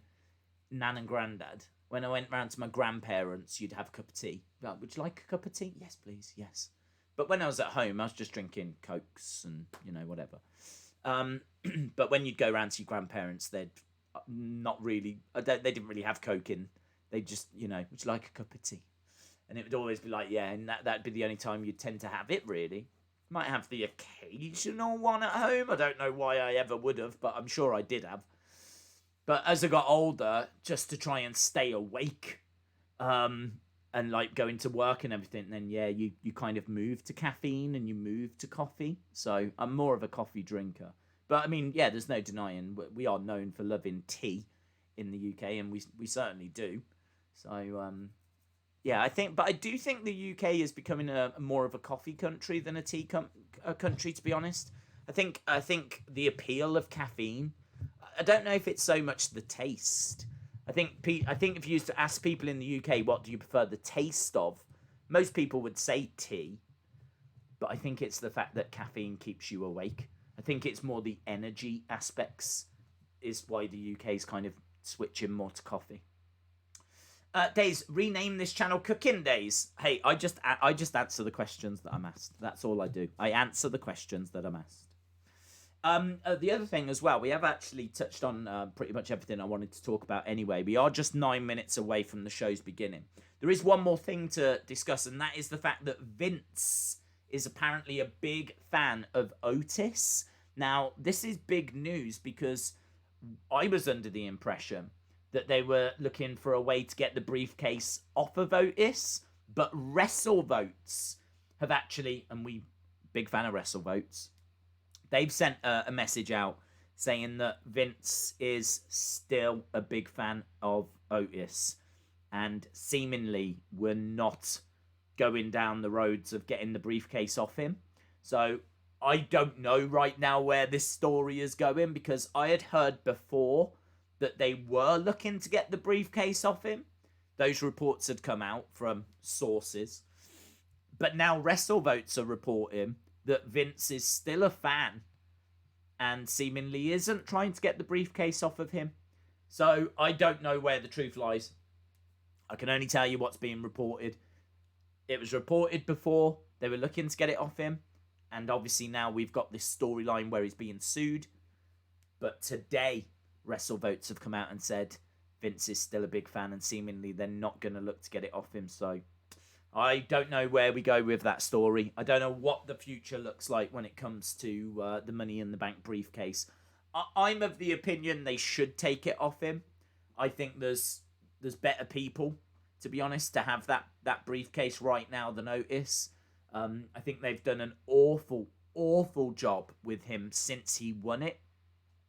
nan and granddad. When I went round to my grandparents, you'd have a cup of tea. Like, would you like a cup of tea? Yes, please. Yes. But when I was at home, I was just drinking Cokes and, whatever. But when you'd go round to your grandparents, they'd not really... They didn't really have Coke in. They'd just, would you like a cup of tea? And it would always be like, yeah, and that'd be the only time you'd tend to have it, really. Might have the occasional one at home. I don't know why I ever would have, but I'm sure I did have. But as I got older, just to try and stay awake, and like going to work and everything, then you kind of move to caffeine and you move to coffee. So I'm more of a coffee drinker. But I mean, there's no denying we are known for loving tea in the UK, and we certainly do. So I do think the UK is becoming a more of a coffee country than a tea country, to be honest. I think the appeal of caffeine, I don't know if it's so much the taste. I think if you used to ask people in the UK, what do you prefer the taste of? Most people would say tea, but I think it's the fact that caffeine keeps you awake. I think it's more the energy aspects is why the UK is kind of switching more to coffee. Days, rename this channel Cooking Days. Hey, I just answer the questions that I'm asked. That's all I do. I answer the questions that I'm asked. The other thing as well, we have actually touched on pretty much everything I wanted to talk about anyway. We are just 9 minutes away from the show's beginning. There is one more thing to discuss, and that is the fact that Vince is apparently a big fan of Otis. Now, this is big news because I was under the impression that they were looking for a way to get the briefcase off of Otis, but WrestleVotes have actually, and we big fan of WrestleVotes, they've sent a message out saying that Vince is still a big fan of Otis and seemingly we're not going down the roads of getting the briefcase off him. So I don't know right now where this story is going, because I had heard before that they were looking to get the briefcase off him. Those reports had come out from sources. But now WrestleVotes are reporting that Vince is still a fan and seemingly isn't trying to get the briefcase off of him. So I don't know where the truth lies. I can only tell you what's being reported. It was reported before they were looking to get it off him, and obviously now we've got this storyline where he's being sued. But today, WrestleVotes have come out and said Vince is still a big fan and seemingly they're not going to look to get it off him. So I don't know where we go with that story. I don't know what the future looks like when it comes to the Money in the Bank briefcase. I'm of the opinion they should take it off him. I think there's better people, to be honest, to have that briefcase right now than Otis. I think they've done an awful job with him since he won it.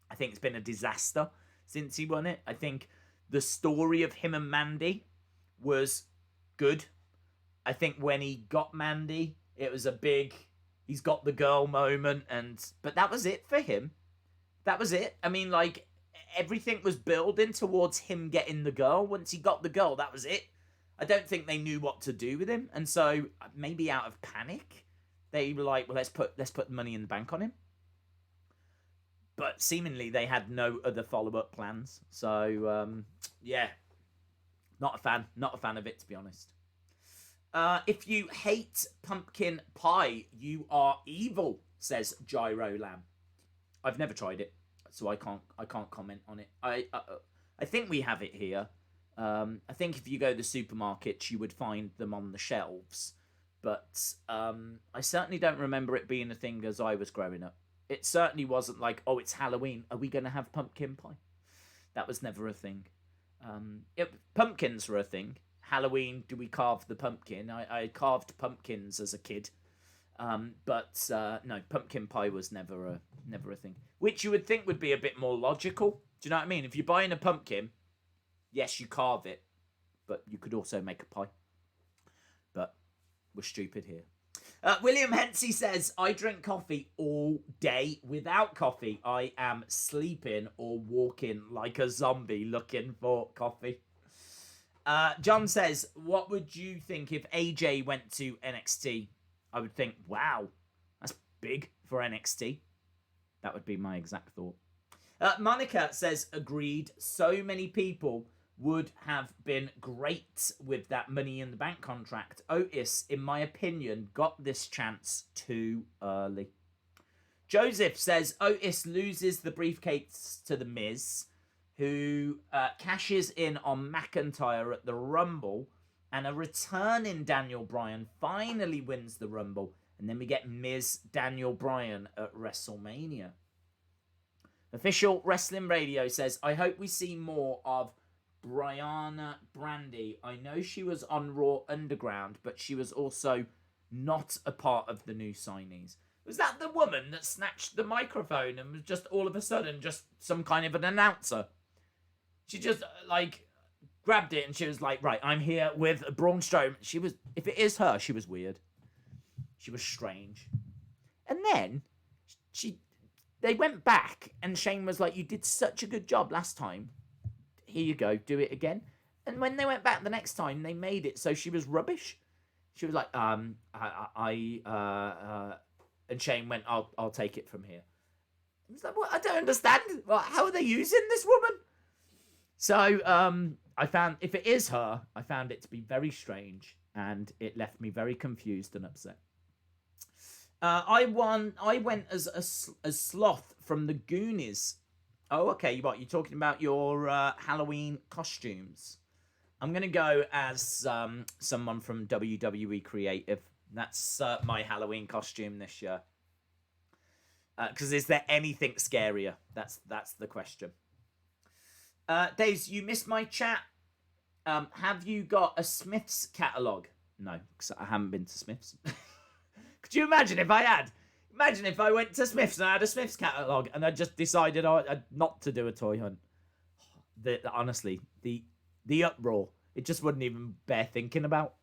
I think it's been a disaster since he won it. I think the story of him and Mandy was good. I think when he got Mandy, it was a big, he's got the girl moment, but that was it for him. That was it. I mean, like, everything was building towards him getting the girl. Once he got the girl, that was it. I don't think they knew what to do with him, and so maybe out of panic, they were like, "Well, let's put the Money in the Bank on him." But seemingly they had no other follow-up plans. So yeah, not a fan of it, to be honest. If you hate pumpkin pie, you are evil, says Gyro Lamb. I've never tried it, so I can't comment on it. I think we have it here. I think if you go to the supermarkets, you would find them on the shelves. But I certainly don't remember it being a thing as I was growing up. It certainly wasn't like, oh, it's Halloween, are we going to have pumpkin pie? That was never a thing. Pumpkins were a thing. Halloween, do we carve the pumpkin? I carved pumpkins as a kid. But no, pumpkin pie was never a thing. Which you would think would be a bit more logical. Do you know what I mean? If you're buying a pumpkin, yes, you carve it, but you could also make a pie. But we're stupid here. William Hensey says, I drink coffee all day. Without coffee, I am sleeping or walking like a zombie looking for coffee. John says, what would you think if AJ went to NXT? I would think, wow, that's big for NXT. That would be my exact thought. Monica says, agreed. So many people would have been great with that Money in the Bank contract. Otis, in my opinion, got this chance too early. Joseph says, Otis loses the briefcase to The Miz, who cashes in on McIntyre at the Rumble, and a returning Daniel Bryan finally wins the Rumble. And then we get Miz Daniel Bryan at WrestleMania. Official Wrestling Radio says, I hope we see more of Brianna Brandy. I know she was on Raw Underground, but she was also not a part of the new signees. Was that the woman that snatched the microphone and was just all of a sudden just some kind of an announcer? She just, like, grabbed it and she was like, right, I'm here with Braun Strowman. She was, if it is her, she was weird. She was strange. And then they went back and Shane was like, you did such a good job last time. Here you go, do it again. And when they went back the next time, they made it so she was rubbish. She was like, and Shane went, I'll take it from here. I was like, what? I don't understand. Well, how are they using this woman? So I found, if it is her, I found it to be very strange and it left me very confused and upset. I went as Sloth from the Goonies. Oh, okay. You're talking about your Halloween costumes. I'm going to go as someone from WWE Creative. That's my Halloween costume this year. Because is there anything scarier? That's the question. Daves, you missed my chat. Have you got a Smiths catalogue? No, because I haven't been to Smiths. Could you imagine if I had? Imagine if I went to Smiths and I had a Smiths catalogue and I just decided not to do a toy hunt. Honestly, the uproar. It just wouldn't even bear thinking about.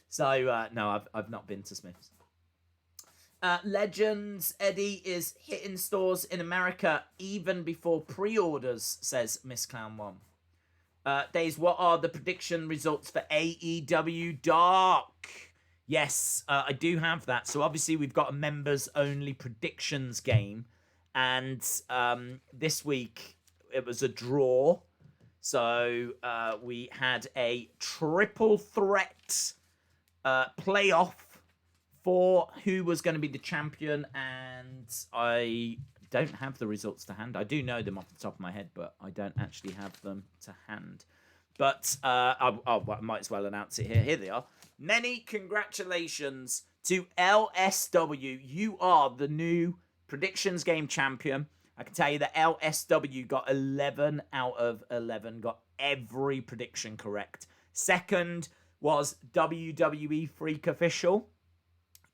So, no, I've not been to Smiths. Legends Eddie is hitting stores in America even before pre-orders, says Miss Clown 1. Days, what are the prediction results for AEW Dark? Yes, I do have that. So obviously we've got a members-only predictions game. And this week it was a draw. So we had a triple threat playoff for who was going to be the champion. And I don't have the results to hand. I do know them off the top of my head, but I don't actually have them to hand. But I might as well announce it here. Here they are. Many congratulations to LSW. You are the new predictions game champion. I can tell you that LSW got 11 out of 11. Got every prediction correct. Second was WWE Freak Official.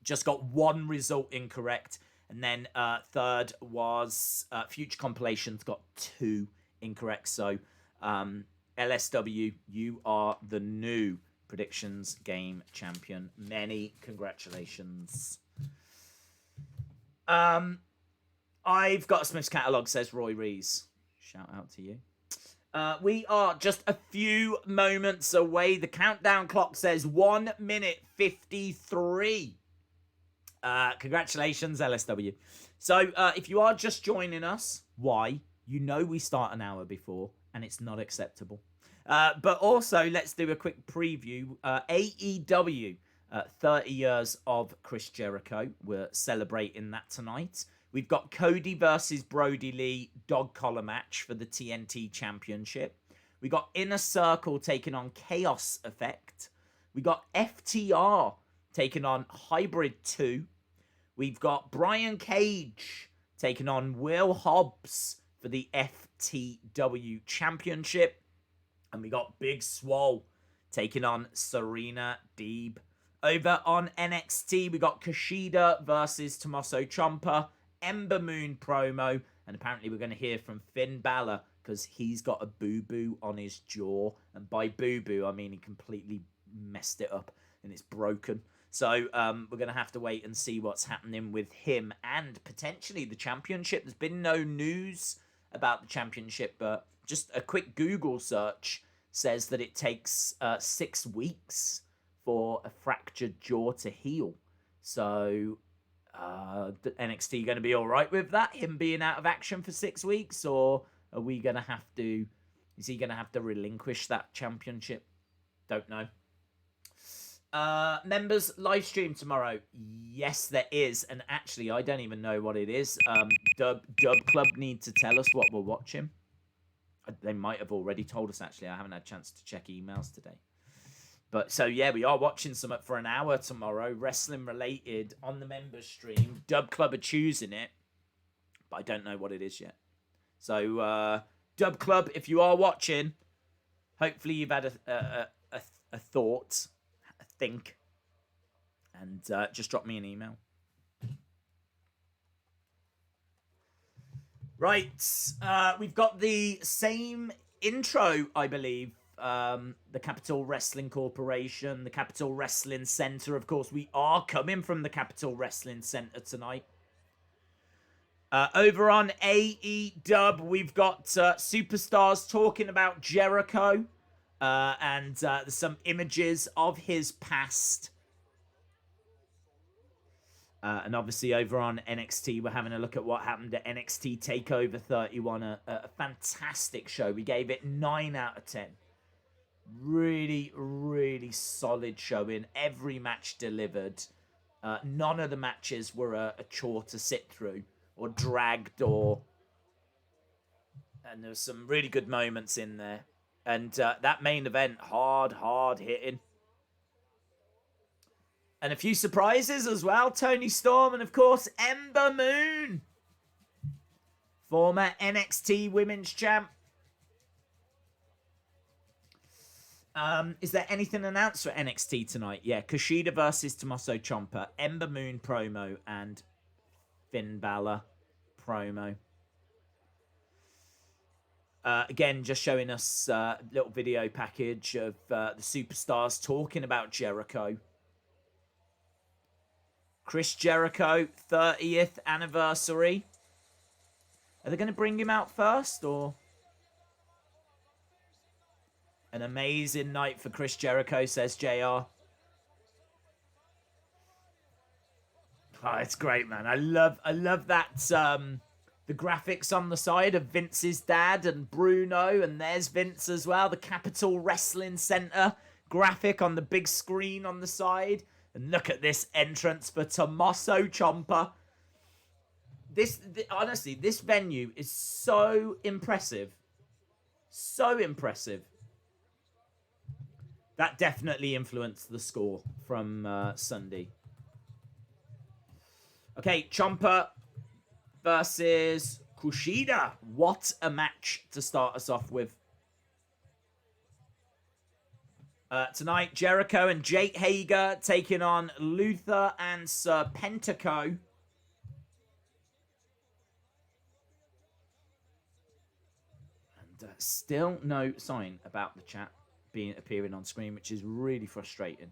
Just got one result incorrect. And then third was Future Compilations. Got 2 incorrect. So LSW, you are the new predictions game champion. Many congratulations. I've got a Smith's catalogue, says Roy Rees. Shout out to you. We are just a few moments away. The countdown clock says 1 minute 53. Congratulations, LSW. So if you are just joining us, why? You know we start an hour before, and it's not acceptable. But also, let's do a quick preview. AEW, 30 years of Chris Jericho. We're celebrating that tonight. We've got Cody versus Brodie Lee dog collar match for the TNT Championship. We got Inner Circle taking on Chaos Effect. We got FTR taking on Hybrid 2. We've got Brian Cage taking on Will Hobbs for the FTW Championship. And we got Big Swole taking on Serena Deeb. Over on NXT, we got Kushida versus Tommaso Ciampa, Ember Moon promo, and apparently we're going to hear from Finn Balor because he's got a boo-boo on his jaw. And by boo-boo, I mean he completely messed it up and it's broken. So we're going to have to wait and see what's happening with him and potentially the championship. There's been no news about the championship, but just a quick Google search says that it takes 6 weeks for a fractured jaw to heal. So the NXT going to be all right with that? Him being out of action for 6 weeks? Or are we going to have to... Is he going to have to relinquish that championship? Don't know. Members live stream tomorrow. Yes, there is. And actually, I don't even know what it is. Dub Club need to tell us what we're watching. They might have already told us, actually. I haven't had a chance to check emails today. But so, yeah, we are watching something for an hour tomorrow. Wrestling related on the members stream. Dub Club are choosing it. But I don't know what it is yet. So, Dub Club, if you are watching, hopefully you've had a thought, a think. And just drop me an email. Right, we've got the same intro, I believe. The Capital Wrestling Corporation, the Capital Wrestling Center. Of course, we are coming from the Capital Wrestling Center tonight. Over on AEW, we've got superstars talking about Jericho. And there's some images of his past. And obviously over on NXT, we're having a look at what happened at NXT Takeover 31. A fantastic show. We gave it 9 out of 10. Really, really solid showing. Every match delivered. None of the matches were a chore to sit through or dragged or And there was some really good moments in there. And that main event, hard hitting. And a few surprises as well. Toni Storm and, of course, Ember Moon. Former NXT Women's Champ. Is there anything announced for NXT tonight? Yeah, Kushida versus Tommaso Ciampa. Ember Moon promo and Finn Balor promo. Again, just showing us a little video package of the superstars talking about Jericho. Chris Jericho, 30th anniversary. Are they going to bring him out first, or? An amazing night for Chris Jericho, says JR. Oh, it's great, man. I love that, the graphics on the side of Vince's dad and Bruno, and there's Vince as well. The Capitol Wrestling Center graphic on the big screen on the side. And look at this entrance for Tommaso Ciampa. Honestly, this venue is so impressive. So impressive. That definitely influenced the score from Sunday. Okay, Ciampa versus Kushida. What a match to start us off with. Tonight, Jericho and Jake Hager taking on Luther and Serpentico. And still no sign about the chat appearing on screen, which is really frustrating.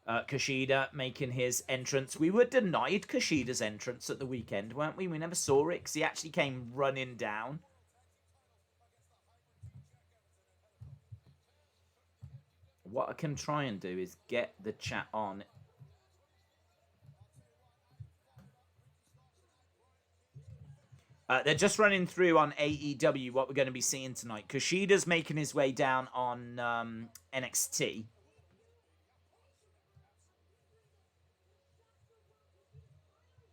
Kushida making his entrance. We were denied Kushida's entrance at the weekend, weren't we? We never saw it because he actually came running down. What I can try and do is get the chat on. They're just running through on AEW what we're going to be seeing tonight. Kushida's making his way down on NXT.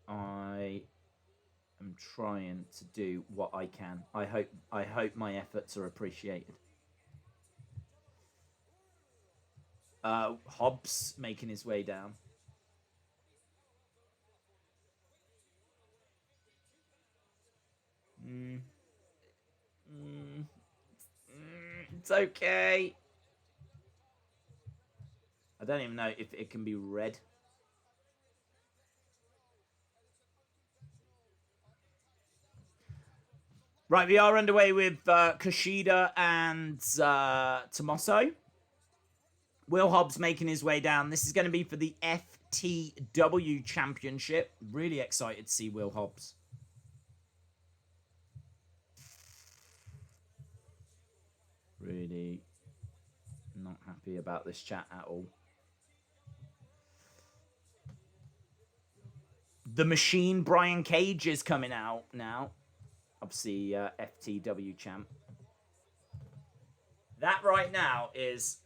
I am trying to do what I can. I hope my efforts are appreciated. Hobbs making his way down. It's okay. I don't even know if it can be read. Right, we are underway with Kushida and Tommaso. Will Hobbs making his way down. This is going to be for the FTW Championship. Really excited to see Will Hobbs. Really not happy about this chat at all. The Machine, Brian Cage, is coming out now. Obviously, FTW champ. That right now is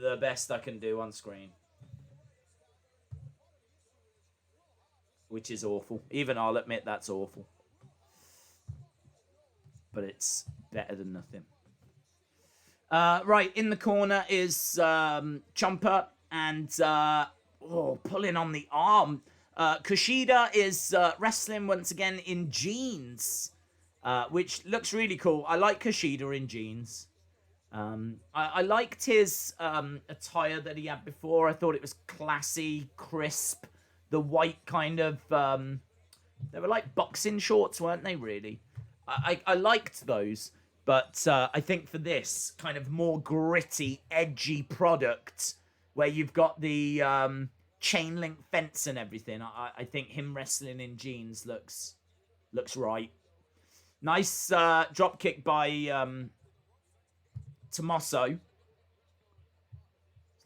the best I can do on screen. Which is awful. Even I'll admit that's awful. But it's better than nothing. Right, in the corner is Ciampa and pulling on the arm. Kushida is wrestling once again in jeans, which looks really cool. I like Kushida in jeans. I liked his attire that he had before. I thought it was classy, crisp. The white kind of... they were like boxing shorts, weren't they, really? I liked those. But I think for this kind of more gritty, edgy product, where you've got the chain link fence and everything, I think him wrestling in jeans looks right. Nice drop kick by Tommaso.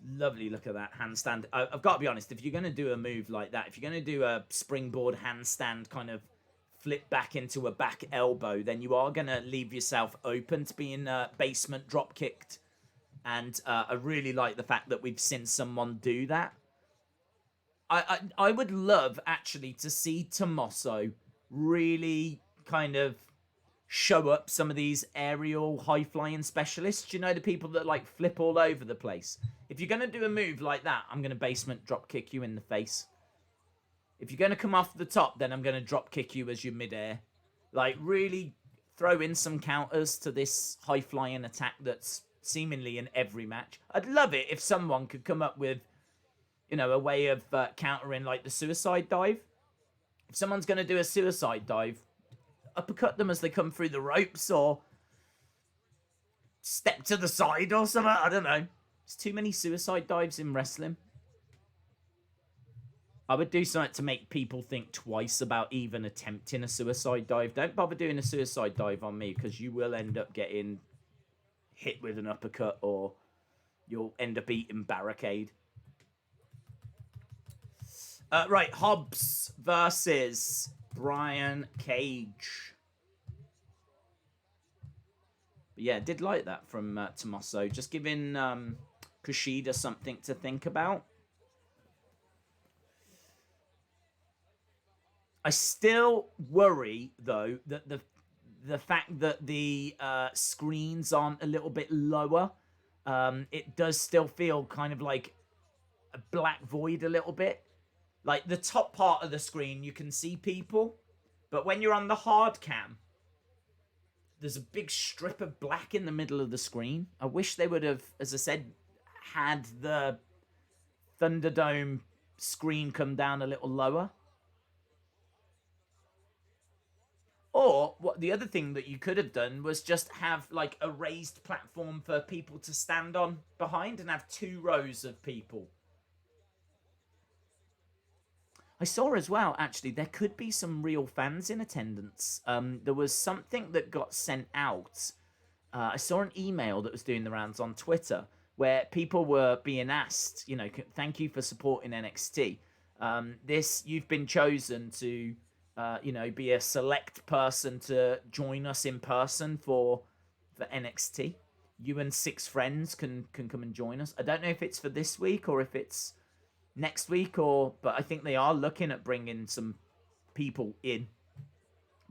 Lovely look at that handstand. I've got to be honest, if you're going to do a move like that, if you're going to do a springboard handstand kind of flip back into a back elbow, then you are going to leave yourself open to being basement drop kicked. And I really like the fact that we've seen someone do that. I would love, actually, to see Tommaso really kind of show up some of these aerial high-flying specialists. You know, the people that like flip all over the place. If you're going to do a move like that, I'm going to basement drop kick you in the face. If you're going to come off the top, then I'm going to drop kick you as you're midair. Like, really throw in some counters to this high-flying attack that's seemingly in every match. I'd love it if someone could come up with, you know, a way of countering, like, the suicide dive. If someone's going to do a suicide dive, uppercut them as they come through the ropes, or step to the side or something. I don't know. There's too many suicide dives in wrestling. I would do something to make people think twice about even attempting a suicide dive. Don't bother doing a suicide dive on me, because you will end up getting hit with an uppercut, or you'll end up eating barricade. Right, Hobbs versus Brian Cage. But yeah, did like that from Tommaso. Just giving Kushida something to think about. I still worry, though, that the fact that the screens aren't a little bit lower, it does still feel kind of like a black void a little bit. Like, the top part of the screen, you can see people, but when you're on the hard cam, there's a big strip of black in the middle of the screen. I wish they would have, as I said, had the Thunderdome screen come down a little lower. Or what the other thing that you could have done was just have like a raised platform for people to stand on behind and have 2 rows of people. I saw as well, actually, there could be some real fans in attendance. There was something that got sent out. I saw an email that was doing the rounds on Twitter where people were being asked, you know, thank you for supporting NXT. You've been chosen to, you know, be a select person to join us in person for NXT. You and 6 friends can come and join us. I don't know if it's for this week or if it's next week, but I think they are looking at bringing some people in.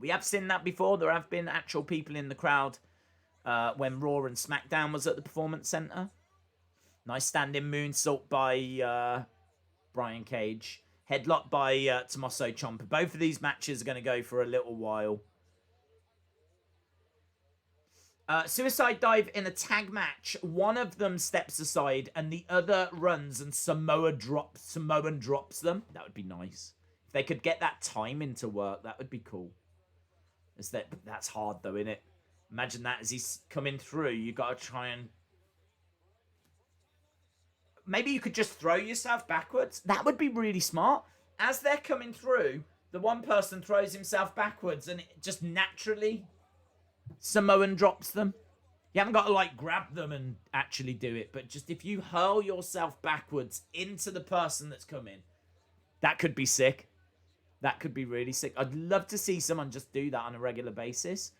We have seen that before. There have been actual people in the crowd when Raw and SmackDown was at the Performance Center. Nice standing moonsault by Brian Cage. Headlock by Tommaso Ciampa. Both of these matches are going to go for a little while. Suicide dive in a tag match. One of them steps aside and the other runs and Samoan drops them. That would be nice. If they could get that timing to work, that would be cool. That's hard though, isn't it? Imagine that as he's coming through. You got to try and... Maybe you could just throw yourself backwards. That would be really smart. As they're coming through, the one person throws himself backwards and it just naturally Samoan drops them. You haven't got to like grab them and actually do it, but just if you hurl yourself backwards into the person that's coming, that could be sick. That could be really sick. I'd love to see someone just do that on a regular basis.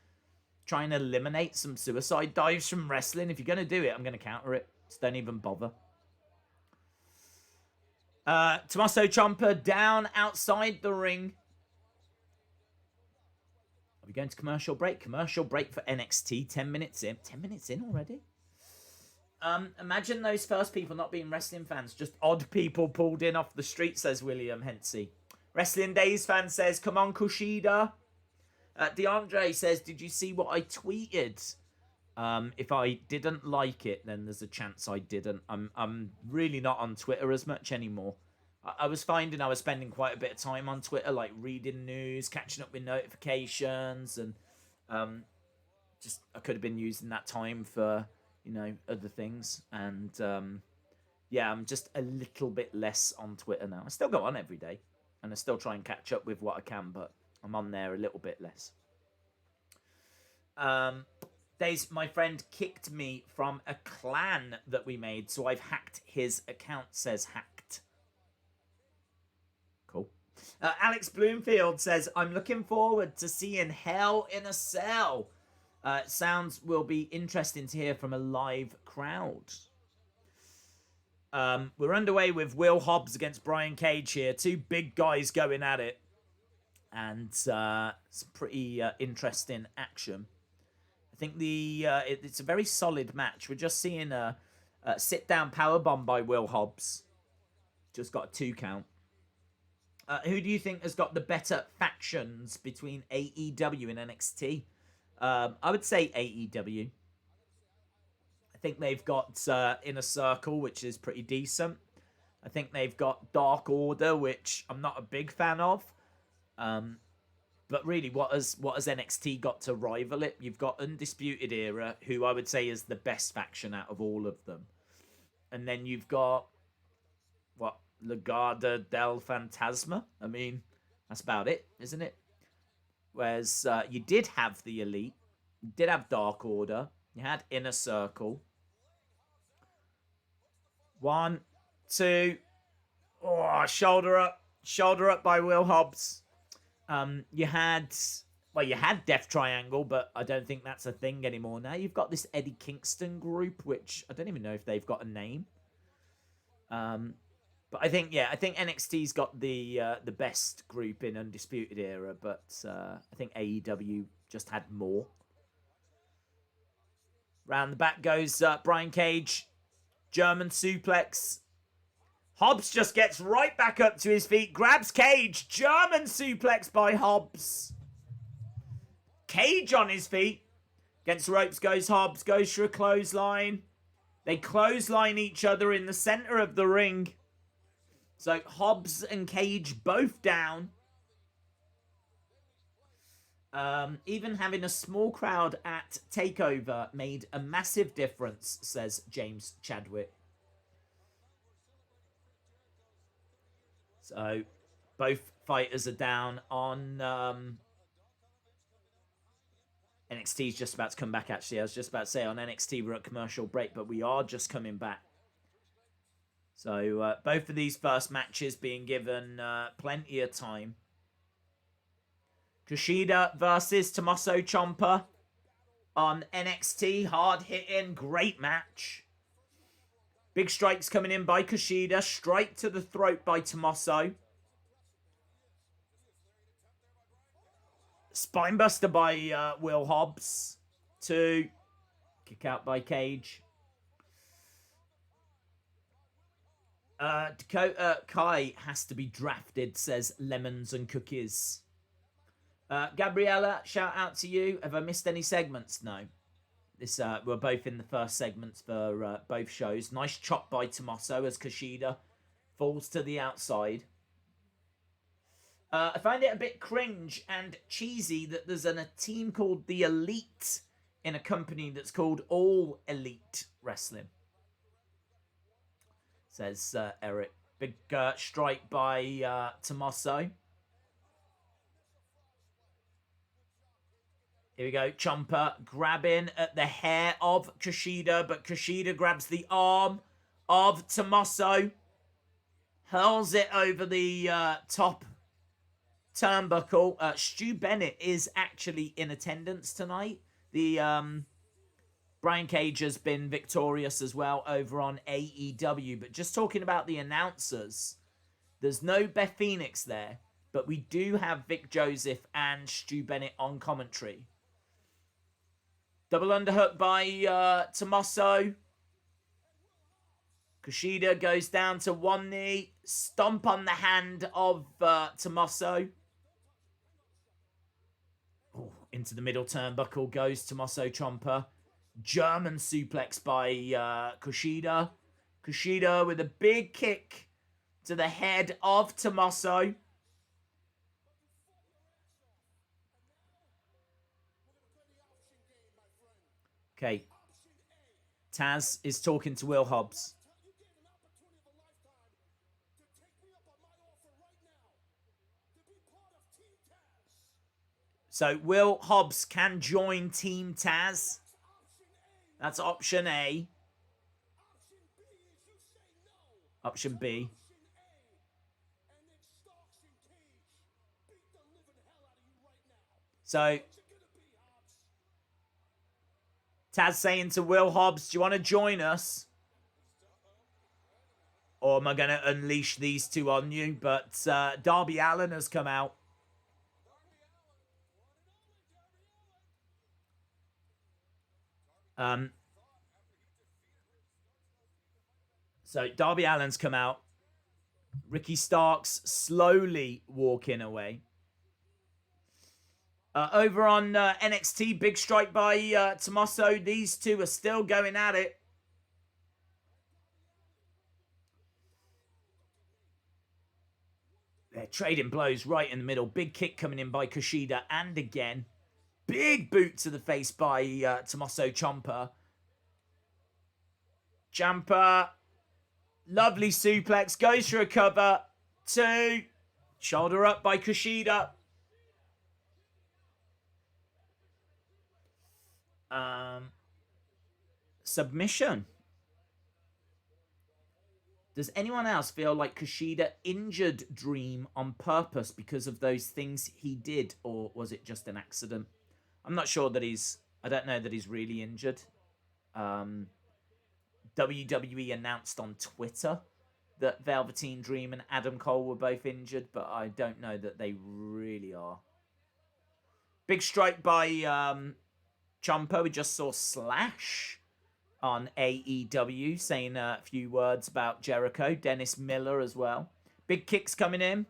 Try and eliminate some suicide dives from wrestling. If you're going to do it, I'm going to counter it. Just don't even bother. Tommaso Ciampa down outside the ring. Are we going to commercial break? Commercial break for NXT. 10 minutes in. 10 minutes in already? Imagine those first people not being wrestling fans. Just odd people pulled in off the street, says William Hensey. Wrestling Days fan says, come on, Kushida. DeAndre says, did you see what I tweeted? If I didn't like it, then there's a chance I didn't. I'm really not on Twitter as much anymore. I was finding I was spending quite a bit of time on Twitter, like reading news, catching up with notifications, and just I could have been using that time for, you know, other things. And yeah, I'm just a little bit less on Twitter now. I still go on every day, and I still try and catch up with what I can, but I'm on there a little bit less. Days, my friend kicked me from a clan that we made, so I've hacked his account, says hacked. Cool. Alex Bloomfield says, I'm looking forward to seeing Hell in a Cell. Sounds will be interesting to hear from a live crowd. We're underway with Will Hobbs against Brian Cage here. 2 big guys going at it. and some pretty interesting action. I think it's a very solid match. We're just seeing a sit-down powerbomb by Will Hobbs. Just got a 2 count. Who do you think has got the better factions between AEW and NXT? I would say AEW. I think they've got Inner Circle, which is pretty decent. I think they've got Dark Order, which I'm not a big fan of. But really, what has NXT got to rival it? You've got Undisputed Era, who I would say is the best faction out of all of them. And then you've got, Legado del Fantasma? I mean, that's about it, isn't it? Whereas you did have the Elite. You did have Dark Order. You had Inner Circle. 1, 2. Oh, shoulder up. Shoulder up by Will Hobbs. You had Death Triangle, but I don't think that's a thing anymore. Now you've got this Eddie Kingston group, which I don't even know if they've got a name. But I think NXT's got the best group in Undisputed Era, but I think AEW just had more. Round the back goes Brian Cage. German suplex. Hobbs just gets right back up to his feet, grabs Cage. German suplex by Hobbs. Cage on his feet. Against the ropes goes Hobbs, goes for a clothesline. They clothesline each other in the center of the ring. So Hobbs and Cage both down. Even having a small crowd at TakeOver made a massive difference, says James Chadwick. So both fighters are down on... NXT's just about to come back, actually. I was just about to say, on NXT, we're at commercial break, but we are just coming back. So both of these first matches being given plenty of time. Kushida versus Tommaso Ciampa on NXT. Hard-hitting, great match. Big strikes coming in by Kushida. Strike to the throat by Tommaso. Spinebuster by Will Hobbs. 2. Kick out by Cage. Dakota Kai has to be drafted, says Lemons and Cookies. Gabriella, shout out to you. Have I missed any segments? No. We're both in the first segments for both shows. Nice chop by Tommaso as Kushida falls to the outside. I find it a bit cringe and cheesy that there's a team called The Elite in a company that's called All Elite Wrestling. Says Eric. Big strike by Tommaso. Here we go. Ciampa grabbing at the hair of Kushida, but Kushida grabs the arm of Tommaso. Hurls it over the top turnbuckle. Stu Bennett is actually in attendance tonight. The Brian Cage has been victorious as well over on AEW. But just talking about the announcers, there's no Beth Phoenix there, but we do have Vic Joseph and Stu Bennett on commentary. Double underhook by Tommaso. Kushida goes down to one knee. Stomp on the hand of Tommaso. Oh, into the middle turnbuckle goes Tommaso Ciampa. German suplex by Kushida. Kushida with a big kick to the head of Tommaso. Okay. Taz is talking to Will Hobbs. So Will Hobbs can join Team Taz. That's option A. Option B. So Taz saying to Will Hobbs, do you want to join us? Or am I going to unleash these two on you? But Darby Allin has come out. Um, so Darby Allin's come out. Ricky Starks slowly walking away. Over on NXT, big strike by Tommaso. These two are still going at it. They're trading blows right in the middle. Big kick coming in by Kushida. And again, big boot to the face by Tommaso Ciampa. Ciampa, lovely suplex. Goes for a cover. 2. Shoulder up by Kushida. Submission. Does anyone else feel like Kushida injured Dream on purpose because of those things he did, or was it just an accident? I'm not sure that I don't know that he's really injured. WWE announced on Twitter that Velveteen Dream and Adam Cole were both injured, but I don't know that they really are. Big strike by Ciampa. We just saw Slash on AEW saying a few words about Jericho. Dennis Miller as well. Big kicks coming in.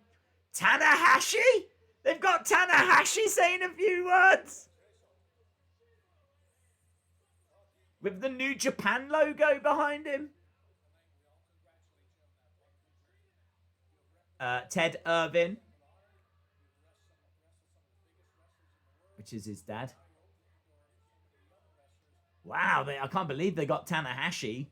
Tanahashi? They've got Tanahashi saying a few words. With the New Japan logo behind him. Ted Irvin. Which is his dad. Wow, I can't believe they got Tanahashi.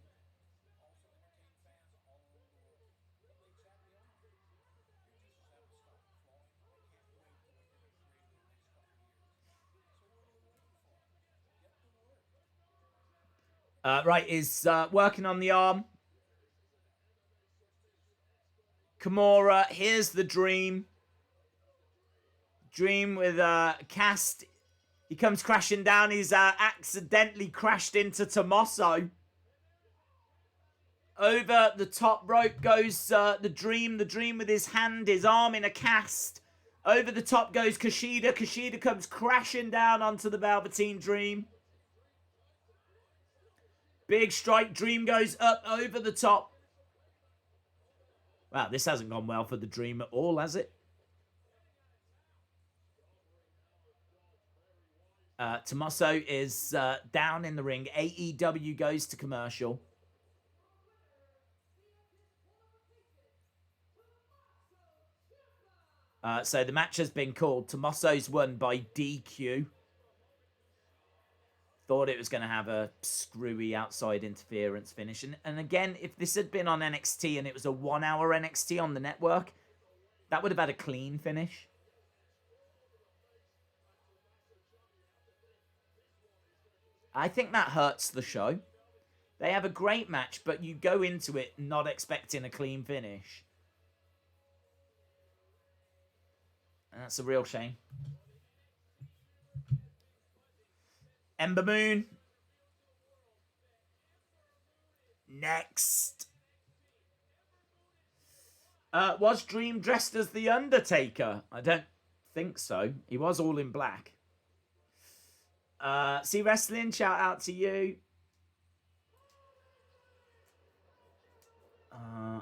Right, is working on the arm. Kimura, here's the Dream. Dream with a cast. He comes crashing down. He's accidentally crashed into Tommaso. Over the top rope goes the Dream. The Dream with his hand, his arm in a cast. Over the top goes Kushida. Kushida comes crashing down onto the Velveteen Dream. Big strike. Dream goes up over the top. Wow, this hasn't gone well for the Dream at all, has it? Tommaso is down in the ring. AEW goes to commercial. So the match has been called. Tommaso's won by DQ. Thought it was going to have a screwy outside interference finish. And again, if this had been on NXT and it was a 1-hour NXT on the network, that would have had a clean finish. I think that hurts the show. They have a great match, but you go into it not expecting a clean finish. And that's a real shame. Ember Moon. Next. Was Dream dressed as The Undertaker? I don't think so. He was all in black. See Wrestling, shout out to you.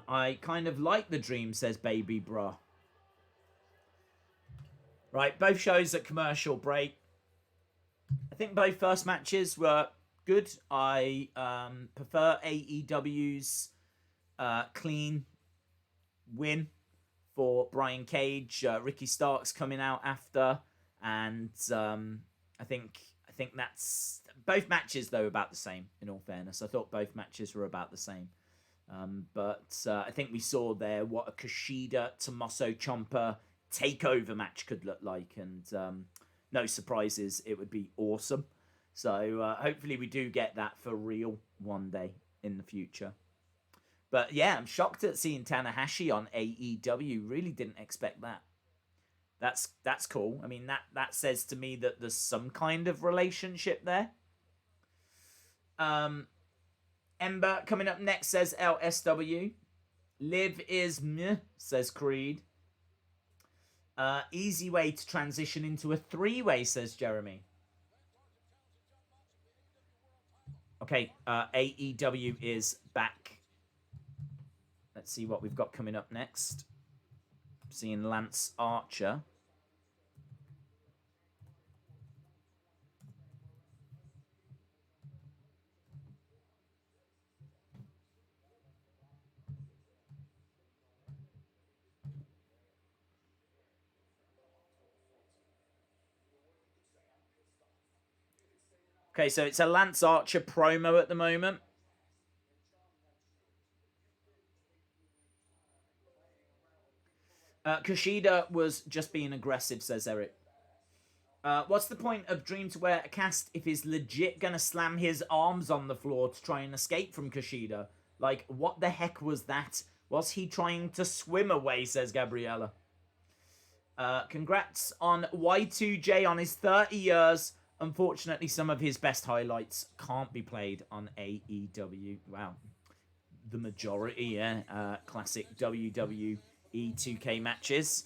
I kind of like the Dream, says Baby Bra. Right, both shows at commercial break. I think both first matches were good. I prefer AEW's clean win for Brian Cage. Ricky Starks coming out after, and I think that's both matches though about the same. In all fairness, I thought both matches were about the same. But I think we saw there what a Kushida Tommaso Ciampa takeover match could look like, and no surprises, it would be awesome. So hopefully we do get that for real one day in the future. But yeah, I'm shocked at seeing Tanahashi on AEW. Really didn't expect that. That's cool. I mean, that says to me that there's some kind of relationship there. Ember coming up next, says LSW. Liv is meh, says Creed. Easy way to transition into a 3-way, says Jeremy. Okay, AEW is back. Let's see what we've got coming up next. Seeing Lance Archer. Okay, so it's a Lance Archer promo at the moment. Kushida was just being aggressive, says Eric. What's the point of Dream to wear a cast if he's legit gonna slam his arms on the floor to try and escape from Kushida? Like, what the heck was that? Was he trying to swim away, says Gabriella. Congrats on Y2J on his 30 years. Unfortunately, some of his best highlights can't be played on AEW. Wow. The majority, yeah. Classic WWE 2K matches.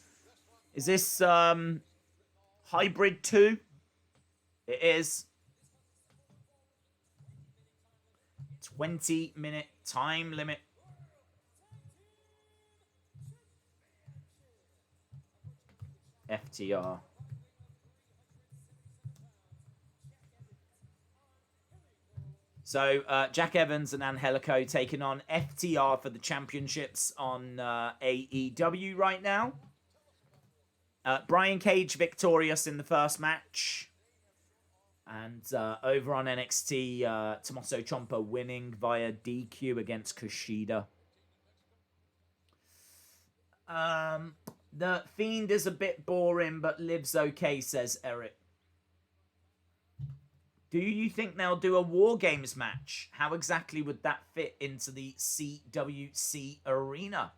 Is this Hybrid 2? It is. 20-minute time limit. FTR. So, Jack Evans and Angelico taking on FTR for the championships on AEW right now. Brian Cage victorious in the first match. And over on NXT, Tommaso Ciampa winning via DQ against Kushida. The Fiend is a bit boring, but lives okay, says Eric. Do you think they'll do a War Games match? How exactly would that fit into the CWC arena?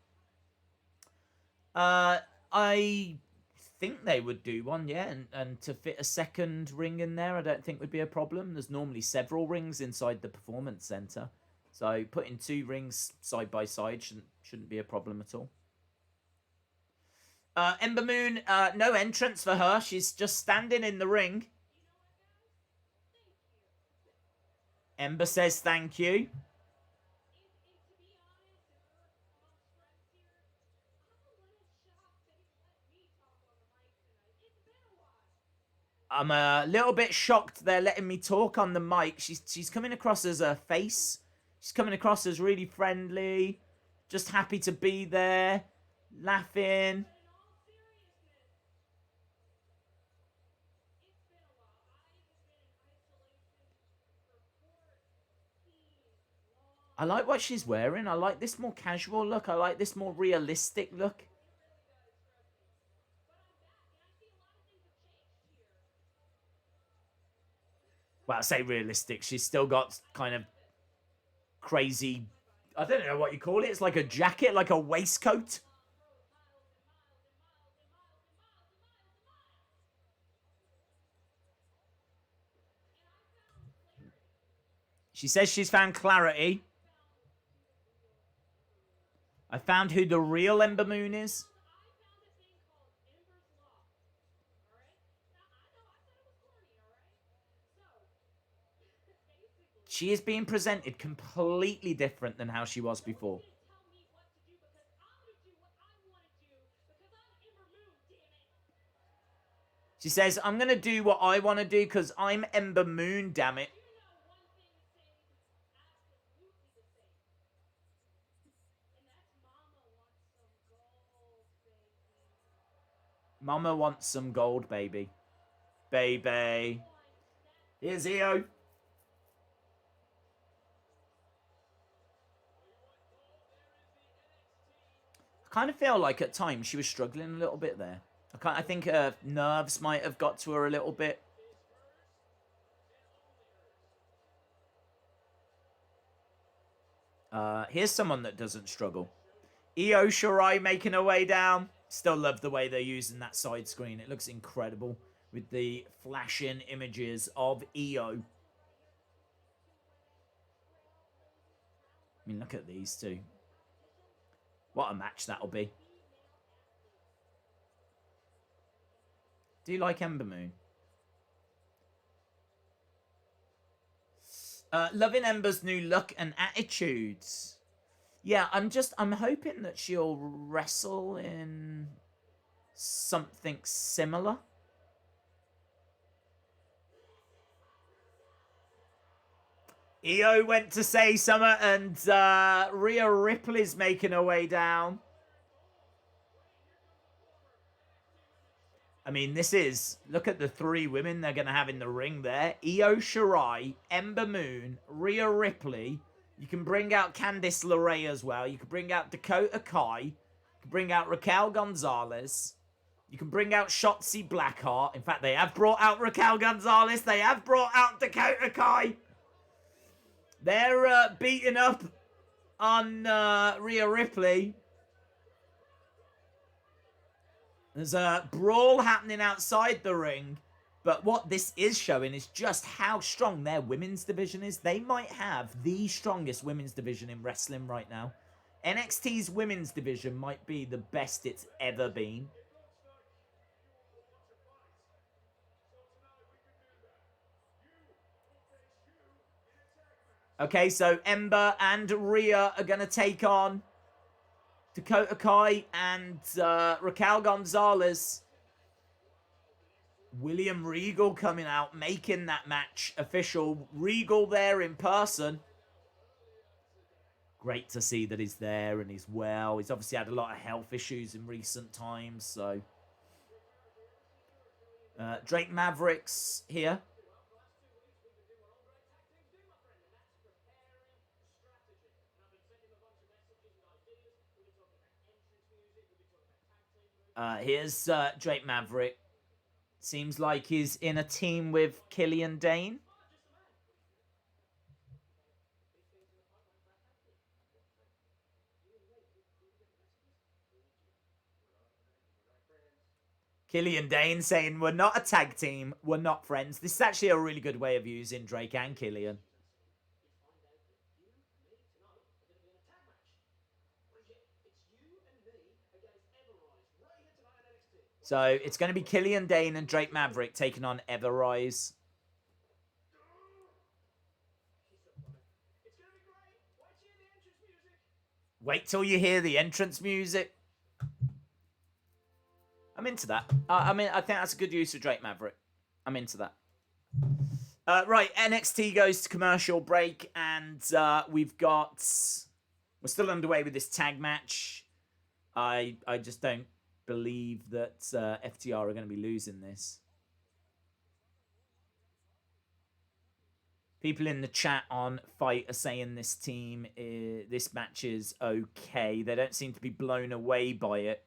I think they would do one, yeah, and to fit a second ring in there, I don't think would be a problem. There's normally several rings inside the Performance Center, so putting 2 rings side by side shouldn't be a problem at all. Ember Moon, no entrance for her. She's just standing in the ring. Ember says thank you. I'm a little bit shocked they're letting me talk on the mic. She's coming across as a face. She's coming across as really friendly, just happy to be there, laughing. I like what she's wearing. I like this more casual look. I like this more realistic look. Well, I say realistic. She's still got kind of crazy... I don't know what you call it. It's like a jacket, like a waistcoat. She says she's found clarity. I found who the real Ember Moon is. She is being presented completely different than how she was before. She says, I'm going to do what I want to do because I'm Ember Moon, damn it. Mama wants some gold, baby. Baby. Here's EO. I kind of feel like at times she was struggling a little bit there. I think her nerves might have got to her a little bit. Here's someone that doesn't struggle. Io Shirai making her way down. Still love the way they're using that side screen. It looks incredible with the flashing images of Io. I mean, look at these two. What a match that'll be. Do you like Ember Moon? Loving Ember's new look and attitudes. Yeah, I'm hoping that she'll wrestle in something similar. Io went to say something, and Rhea Ripley's making her way down. I mean, look at the 3 women they're going to have in the ring there. Io Shirai, Ember Moon, Rhea Ripley. You can bring out Candice LeRae as well. You can bring out Dakota Kai. You can bring out Raquel Gonzalez. You can bring out Shotzi Blackheart. In fact, they have brought out Raquel Gonzalez. They have brought out Dakota Kai. They're beating up on Rhea Ripley. There's a brawl happening outside the ring. But what this is showing is just how strong their women's division is. They might have the strongest women's division in wrestling right now. NXT's women's division might be the best it's ever been. Okay, so Ember and Rhea are going to take on Dakota Kai and Raquel Gonzalez. William Regal coming out, making that match official. Regal there in person. Great to see that he's there and he's well. He's obviously had a lot of health issues in recent times, so... Drake Maverick's here. Here's Drake Maverick. Seems like he's in a team with Killian Dane. Killian Dane saying, we're not a tag team, we're not friends. This is actually a really good way of using Drake and Killian. So it's going to be Killian Dane and Drake Maverick taking on Everrise. Wait till you hear the entrance music. I'm into that. I mean, I think that's a good use of Drake Maverick. I'm into that. Right, NXT goes to commercial break, and we're still underway with this tag match. I just don't believe that FTR are going to be losing this. People in the chat on Fight are saying this match is okay. They don't seem to be blown away by it.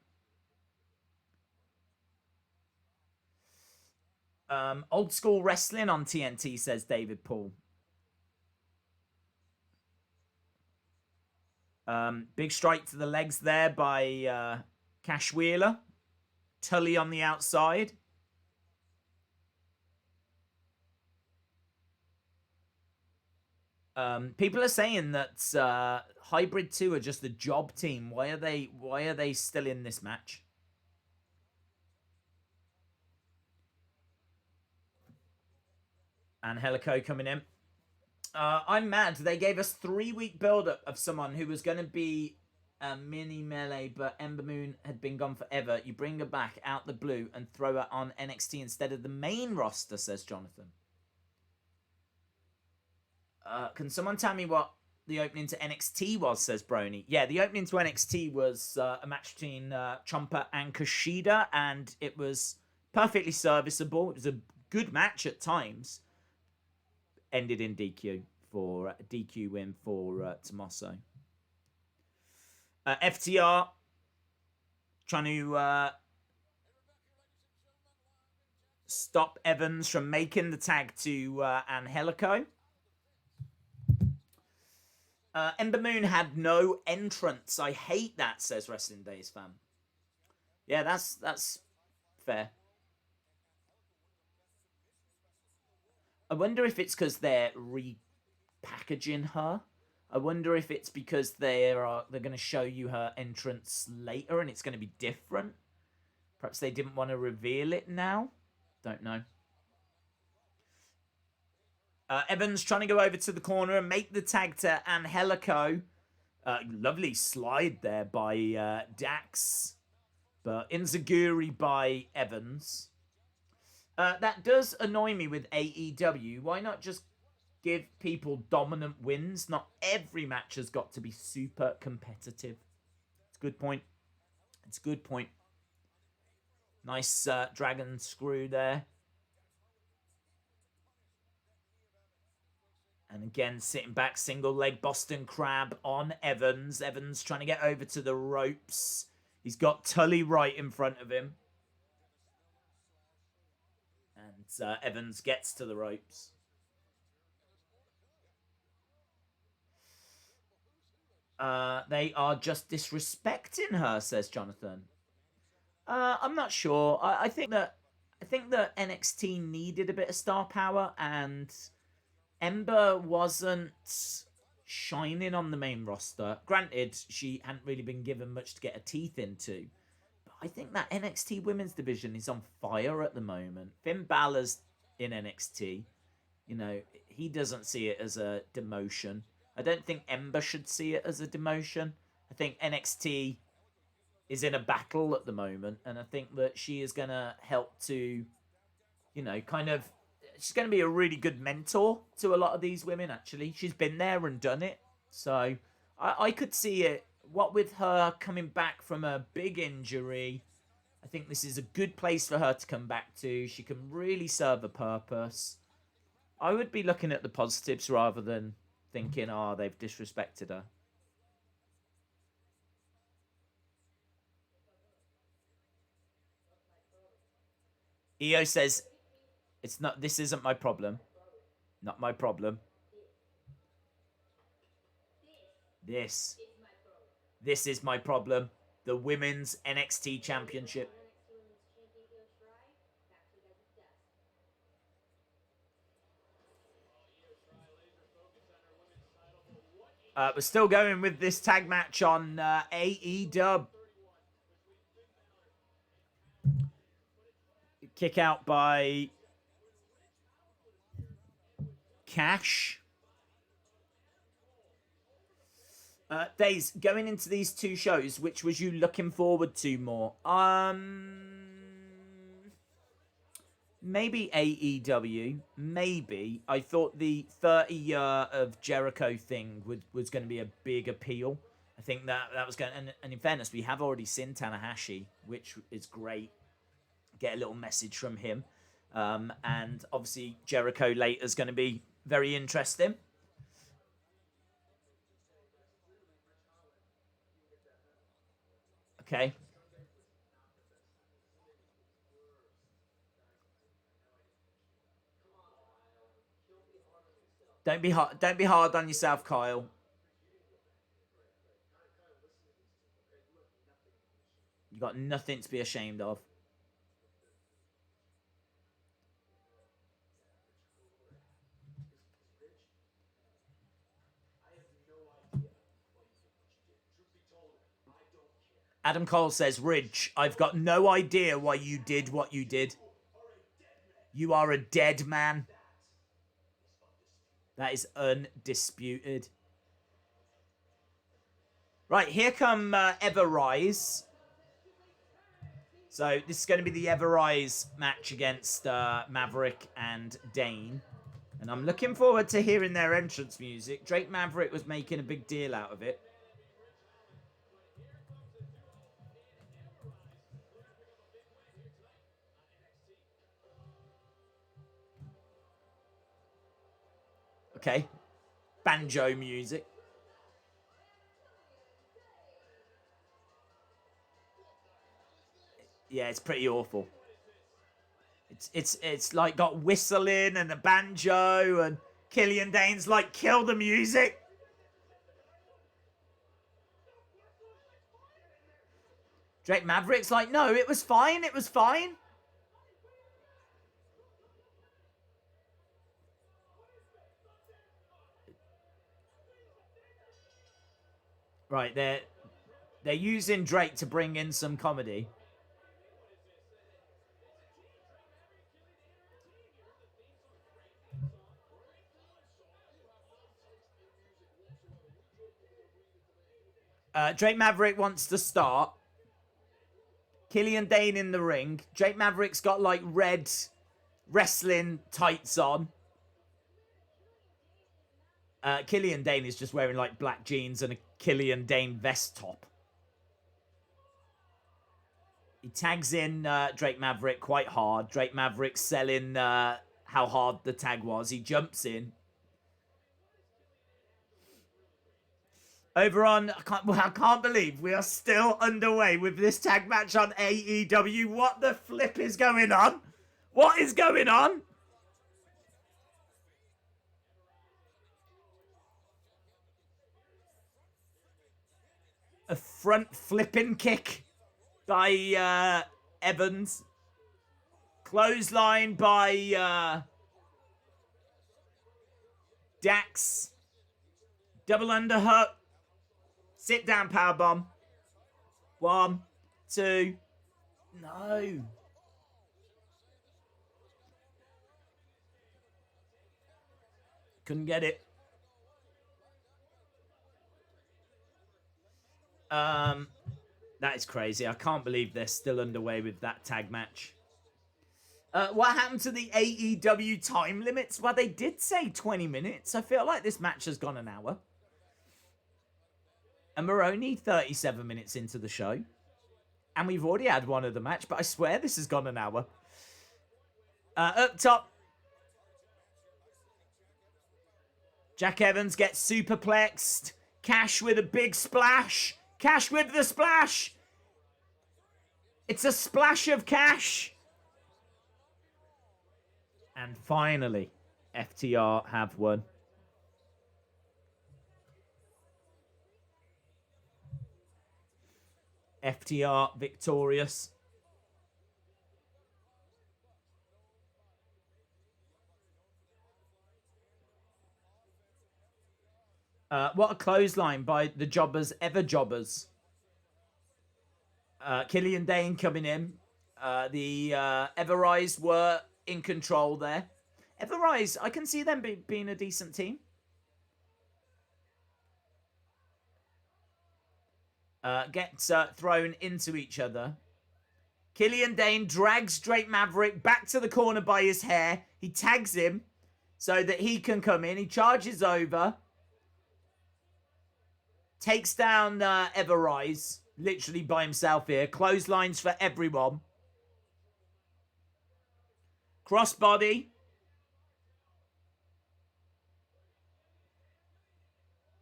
Old school wrestling on TNT, says David Paul. Big strike to the legs there by Cash Wheeler. Tully on the outside. People are saying that Hybrid 2 are just a job team. Why are they still in this match? Angelico coming in. I'm mad. They gave us 3-week build-up of someone who was going to be a mini melee, but Ember Moon had been gone forever. You bring her back out the blue and throw her on NXT instead of the main roster, says Jonathan. Can someone tell me what the opening to NXT was, says Brodie. Yeah, the opening to NXT was a match between Ciampa and Kushida, and it was perfectly serviceable. It was a good match at times. Ended in DQ for a DQ win for Tommaso. FTR trying to stop Evans from making the tag to Angelico. Ember Moon had no entrance. I hate that, says Wrestling Days fan. Yeah, that's fair. I wonder if it's because they're repackaging her. I wonder if it's because they're going to show you her entrance later and it's going to be different. Perhaps they didn't want to reveal it now. Don't know. Evans trying to go over to the corner and make the tag to Angelico. Lovely slide there by Dax. But Inzaguri by Evans. That does annoy me with AEW. Why not just give people dominant wins? Not every match has got to be super competitive. It's a good point. It's a good point. Nice dragon screw there. And again, sitting back, single leg Boston Crab on Evans. Evans trying to get over to the ropes. He's got Tully right in front of him. And Evans gets to the ropes. They are just disrespecting her, says Jonathan. I'm not sure. I think that NXT needed a bit of star power, and Ember wasn't shining on the main roster. Granted, she hadn't really been given much to get her teeth into. But I think that NXT women's division is on fire at the moment. Finn Balor's in NXT. You know, he doesn't see it as a demotion. I don't think Ember should see it as a demotion. I think NXT is in a battle at the moment, and I think that she is going to help to, you know, kind of... She's going to be a really good mentor to a lot of these women, actually. She's been there and done it. So I could see it. What with her coming back from a big injury, I think this is a good place for her to come back to. She can really serve a purpose. I would be looking at the positives rather than thinking, oh, they've disrespected her. EO says, this isn't my problem. Not my problem. This is my problem. The Women's NXT Championship. We're still going with this tag match on AEW. Kick out by Cash. Days, going into these two shows, which was you looking forward to more? Maybe AEW. Maybe. I thought the 30-year of Jericho thing was going to be a big appeal. I think that was going to... And in fairness, we have already seen Tanahashi, which is great. Get a little message from him. And obviously, Jericho later is going to be very interesting. Okay. Don't be hard on yourself, Kyle. You got nothing to be ashamed of. Adam Cole says, Ridge, I've got no idea why you did what you did. You are a dead man. That is undisputed. Right, here come Ever Rise. So this is going to be the Ever Rise match against Maverick and Dane. And I'm looking forward to hearing their entrance music. Drake Maverick was making a big deal out of it. Okay. Banjo music. Yeah, it's pretty awful. It's like got whistling and a banjo, and Killian Dane's like, kill the music. Drake Maverick's like, no, it was fine, it was fine. Right, they're using Drake to bring in some comedy. Drake Maverick wants to start. Killian Dane in the ring. Drake Maverick's got like red wrestling tights on. Killian Dane is just wearing like black jeans and a Killian Dane vest top. He tags in Drake Maverick quite hard. Drake Maverick selling how hard the tag was. He jumps in. Over on, I can't believe we are still underway with this tag match on AEW. What the flip is going on? What is going on? A front flipping kick by Evans. Clothesline by Dax. Double underhook. Sit down powerbomb. 1, 2. No. Couldn't get it. That is crazy. I can't believe they're still underway with that tag match. What happened to the AEW time limits? Well, they did say 20 minutes. I feel like this match has gone an hour. And we're only 37 minutes into the show. And we've already had one of the match, but I swear this has gone an hour. Up top. Jack Evans gets superplexed. Cash with a big splash. Cash with the splash. It's a splash of cash. And finally, FTR have won. FTR victorious. What a clothesline by the jobbers, ever jobbers. Killian Dane coming in. The Everrise were in control there. Everrise, I can see them being a decent team. Gets thrown into each other. Killian Dane drags Drake Maverick back to the corner by his hair. He tags him so that he can come in. He charges over. Takes down Everrise, literally by himself here. Clotheslines for everyone. Crossbody.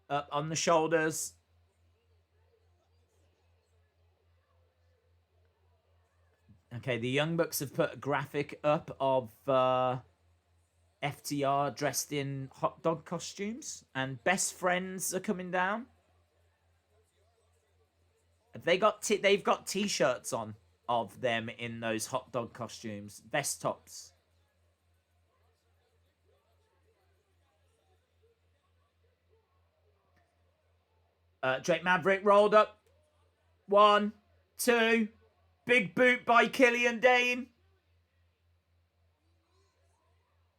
Up on the shoulders. Okay, the Young Bucks have put a graphic up of FTR dressed in hot dog costumes. And best friends are coming down. They've got t-shirts on of them in those hot dog costumes. Vest tops. Drake Maverick rolled up. 1, 2. Big boot by Killian Dane.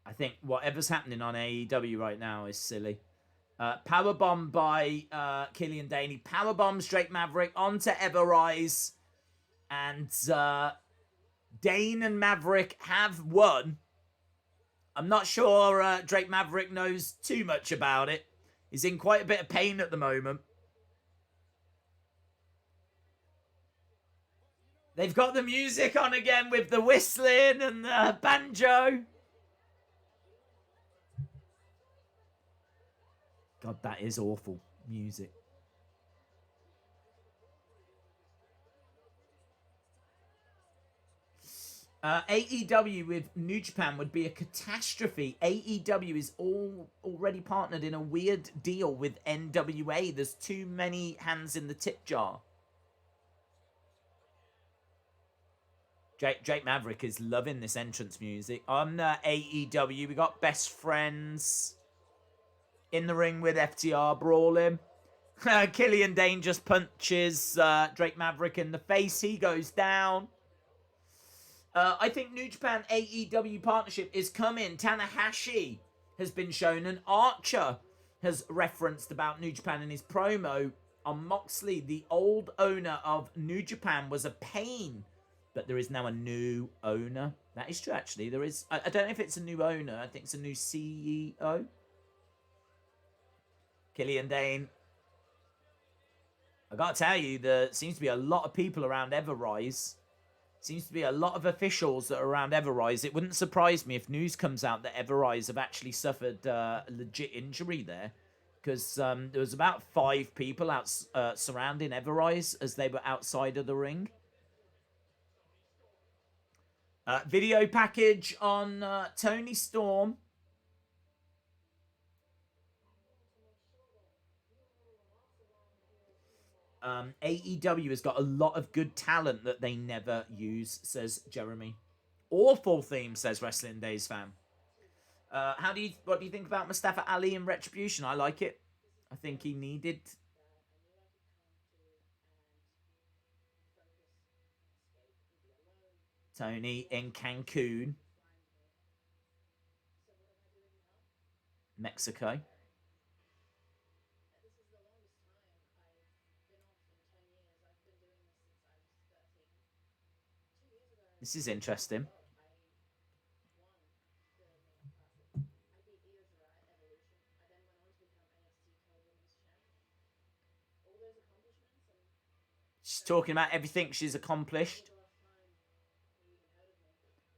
I think whatever's happening on AEW right now is silly. Powerbomb by Killian Dane. He powerbombs Drake Maverick onto Everrise. And Dane and Maverick have won. I'm not sure Drake Maverick knows too much about it. He's in quite a bit of pain at the moment. They've got the music on again with the whistling and the banjo. God, that is awful music. AEW with New Japan would be a catastrophe. AEW is already partnered in a weird deal with NWA. There's too many hands in the tip jar. Drake Maverick is loving this entrance music. On AEW, we got Best Friends in the ring with FTR brawling. Killian Dane just punches Drake Maverick in the face. He goes down. I think New Japan AEW partnership is coming. Tanahashi has been shown, and Archer has referenced about New Japan in his promo on Moxley, the old owner of New Japan was a pain, but there is now a new owner. That is true, actually. There is. I don't know if it's a new owner. I think it's a new CEO. Killian Dane. I gotta tell you, there seems to be a lot of people around Everrise. Seems to be a lot of officials that are around Everrise. It wouldn't surprise me if news comes out that Everrise have actually suffered a legit injury there. Because there was about 5 people out surrounding Everrise as they were outside of the ring. Video package on Tony Storm. AEW has got a lot of good talent that they never use, says Jeremy. Awful theme, says Wrestling Days fan. What do you think about Mustafa Ali and Retribution? I like it. I think he needed. Tony in Cancun, Mexico. This is interesting. She's talking about everything she's accomplished.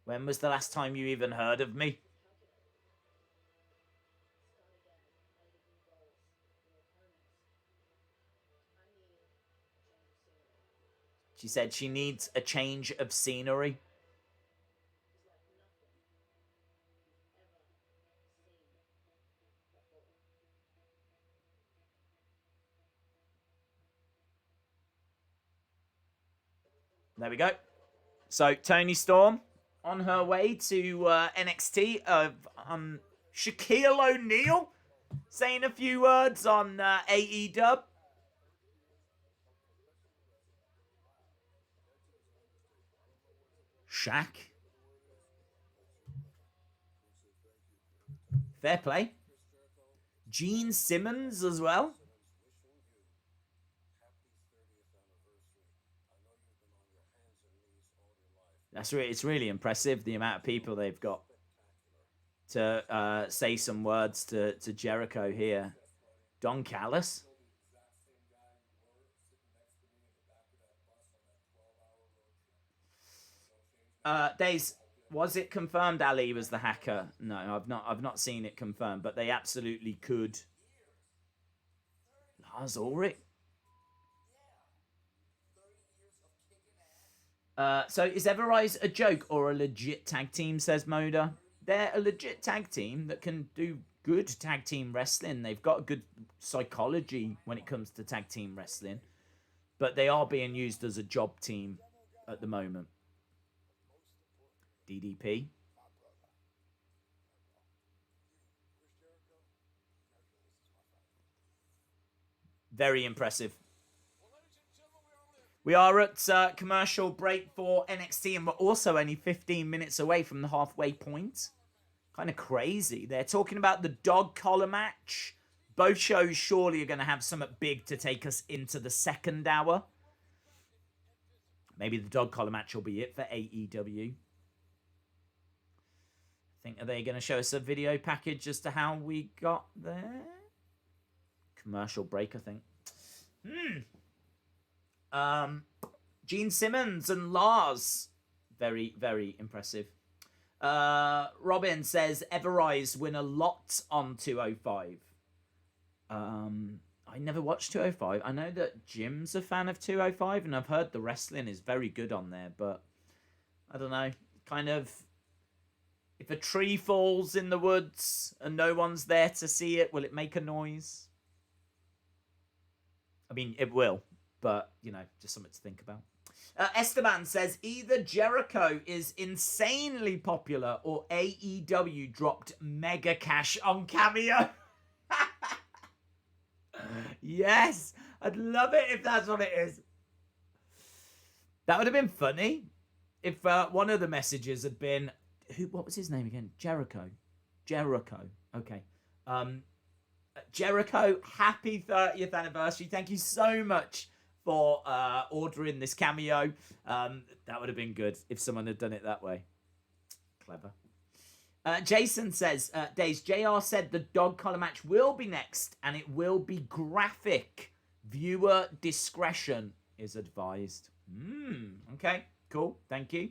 When was the last time you even heard of me? She said she needs a change of scenery. There we go. So, Toni Storm on her way to NXT. Shaquille O'Neal saying a few words on AEW. Shaq. Fair play. Gene Simmons as well. It's really impressive, the amount of people they've got to say some words to Jericho here. Don Callis. Days, was it confirmed Ali was the hacker? No, I've not seen it confirmed, but they absolutely could. Lars Ulrich. So is Everrise a joke or a legit tag team, says Moda? They're a legit tag team that can do good tag team wrestling. They've got good psychology when it comes to tag team wrestling. But they are being used as a job team at the moment. DDP. Very impressive. We are at commercial break for NXT, and we're also only 15 minutes away from the halfway point. Kind of crazy. They're talking about the dog collar match. Both shows surely are going to have something big to take us into the second hour. Maybe the dog collar match will be it for AEW. Are they going to show us a video package as to how we got there? Commercial break, I think. Gene Simmons and Lars. Very, very impressive. Robin says, Everrise win a lot on 205. I never watched 205. I know that Jim's a fan of 205, and I've heard the wrestling is very good on there, but I don't know. Kind of, if a tree falls in the woods and no one's there to see it, will it make a noise? I mean, it will, but, just something to think about. Esteban says, either Jericho is insanely popular or AEW dropped mega cash on Cameo. Yes, I'd love it if that's what it is. That would have been funny if one of the messages had been, what was his name again? Jericho. Okay. Jericho, happy 30th anniversary. Thank you so much for ordering this cameo. That would have been good if someone had done it that way. Clever. Jason says, Days, JR said the dog collar match will be next and it will be graphic. Viewer discretion is advised. Okay, cool. Thank you.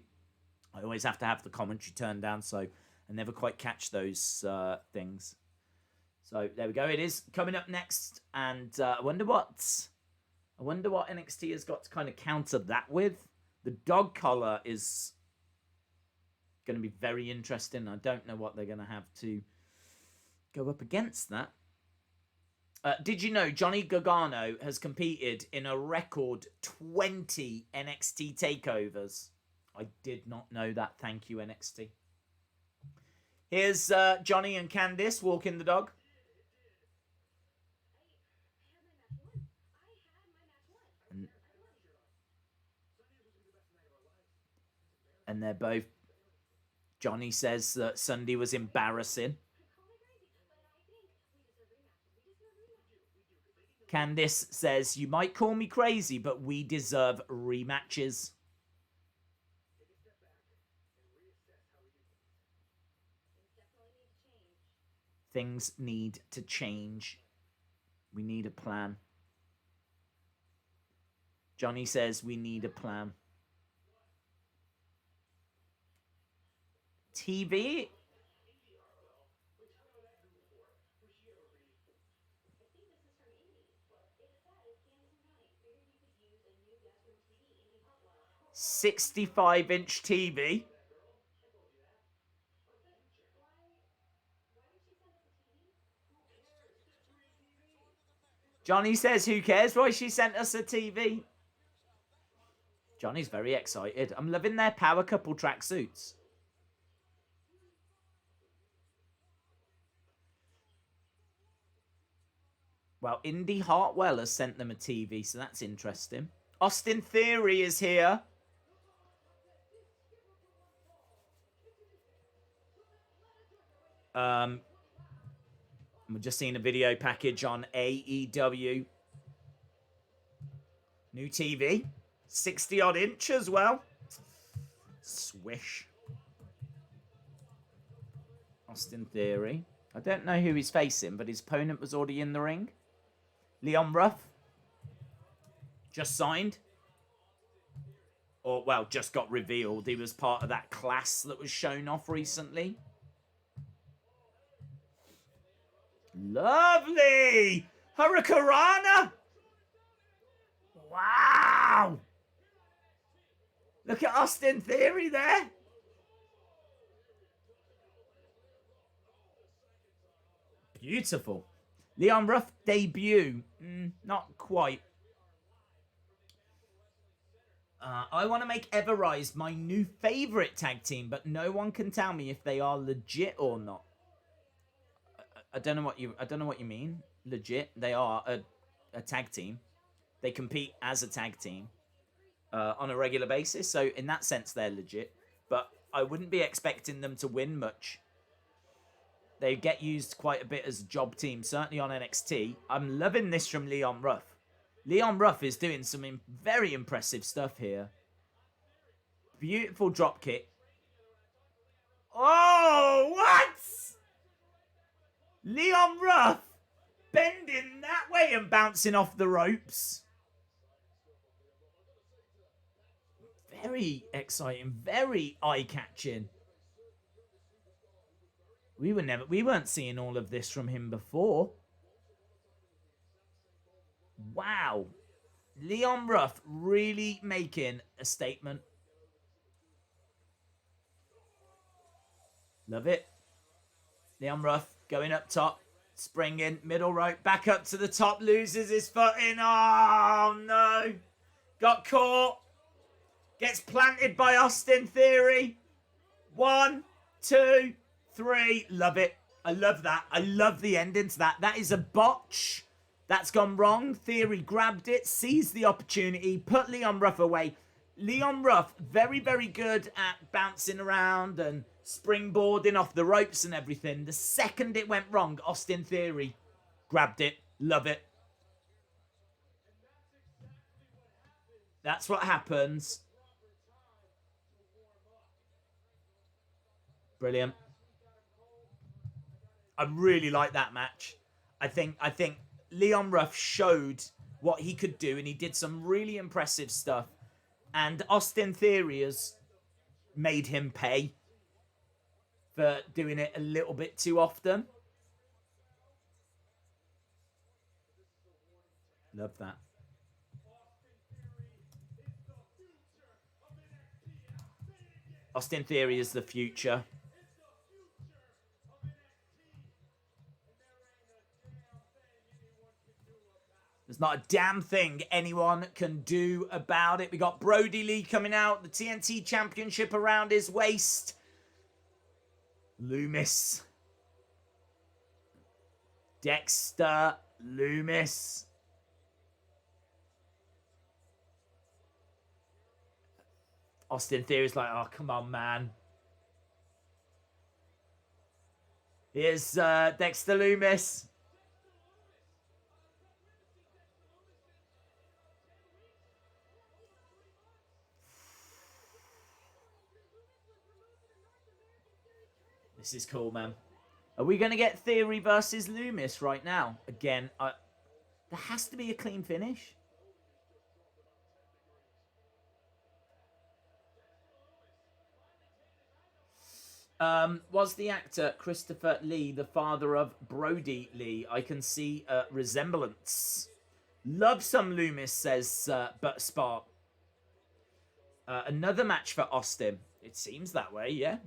I always have to have the commentary turned down, so I never quite catch those things. So there we go. It is coming up next, and I wonder what NXT has got to kind of counter that with. The dog collar is going to be very interesting. I don't know what they're going to have to go up against that. Did you know Johnny Gargano has competed in a record 20 NXT takeovers? I did not know that. Thank you, NXT. Here's Johnny and Candice walking the dog. And they're both... Johnny says that Sunday was embarrassing. Candice says, you might call me crazy, but we deserve rematches. Things need to change. We need a plan. Johnny says we need a plan. TV? $65-inch TV. Johnny says, who cares why she sent us a TV? Johnny's very excited. I'm loving their power couple tracksuits. Well, Indy Hartwell has sent them a TV, so that's interesting. Austin Theory is here. We're just seeing a video package on AEW. New TV. 60-odd inch as well. Swish. Austin Theory. I don't know who he's facing, but his opponent was already in the ring. Leon Ruff. Just signed. Or, well, just got revealed. He was part of that class that was shown off recently. Lovely! Hurricanrana! Wow! Look at Austin Theory there. Beautiful. Leon Ruff debut. Not quite. I want to make Everrise my new favourite tag team, but no one can tell me if they are legit or not. I don't know what you mean. Legit. They are a tag team. They compete as a tag team on a regular basis. So in that sense, they're legit. But I wouldn't be expecting them to win much. They get used quite a bit as a job team, certainly on NXT. I'm loving this from Leon Ruff. Leon Ruff is doing some very impressive stuff here. Beautiful drop kick. Oh, what? Leon Ruff bending that way and bouncing off the ropes. Very exciting, very eye-catching. We weren't seeing all of this from him before. Wow. Leon Ruff really making a statement. Love it. Leon Ruff going up top, springing, middle rope, back up to the top, loses his footing. Oh, no. Got caught. Gets planted by Austin Theory. 1, 2, 3. Love it. I love that. I love the ending to that. That is a botch. That's gone wrong. Theory grabbed it, seized the opportunity, put Leon Ruff away. Leon Ruff, very, very good at bouncing around and springboarding off the ropes and everything. The second it went wrong, Austin Theory Grabbed it. Love it. That's what happens. Brilliant. I really like that match. I think Leon Ruff showed what he could do, and he did some really impressive stuff. And Austin Theory has made him pay for doing it a little bit too often. Love that. Austin Theory is the future. There's not a damn thing anyone can do about it. We got Brodie Lee coming out. The TNT Championship around his waist. Loomis. Dexter Loomis. Austin Theory's like, oh, come on, man. Here's Dexter Loomis. This is cool, man. Are we going to get Theory versus Loomis right now? Again, there has to be a clean finish. Was the actor Christopher Lee the father of Brodie Lee? I can see a resemblance. Love some Loomis, says but Spark. Another match for Austin. It seems that way, yeah.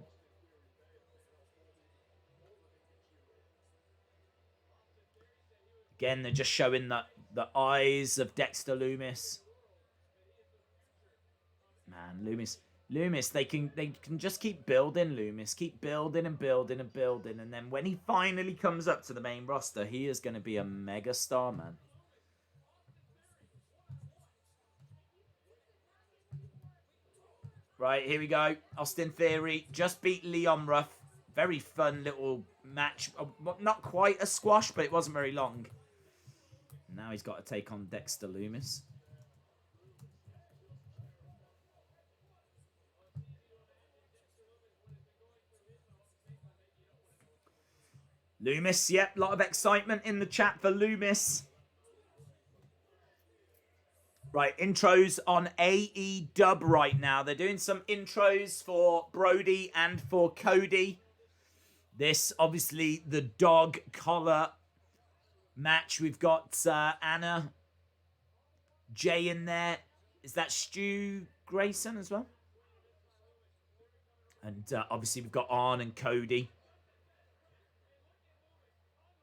Again, they're just showing the eyes of Dexter Loomis. Man, Loomis, they can just keep building Loomis, keep building and building and building, and then when he finally comes up to the main roster, he is going to be a mega star, man. Right, here we go. Austin Theory just beat Leon Ruff. Very fun little match. Not quite a squash, but it wasn't very long. Now he's got to take on Dexter Loomis. Loomis, yep, a lot of excitement in the chat for Loomis. Right, intros on AEW right now. They're doing some intros for Brodie and for Cody. This, obviously, the dog collar match. We've got Anna, Jay in there. Is that Stu Grayson as well? And obviously we've got Arn and Cody.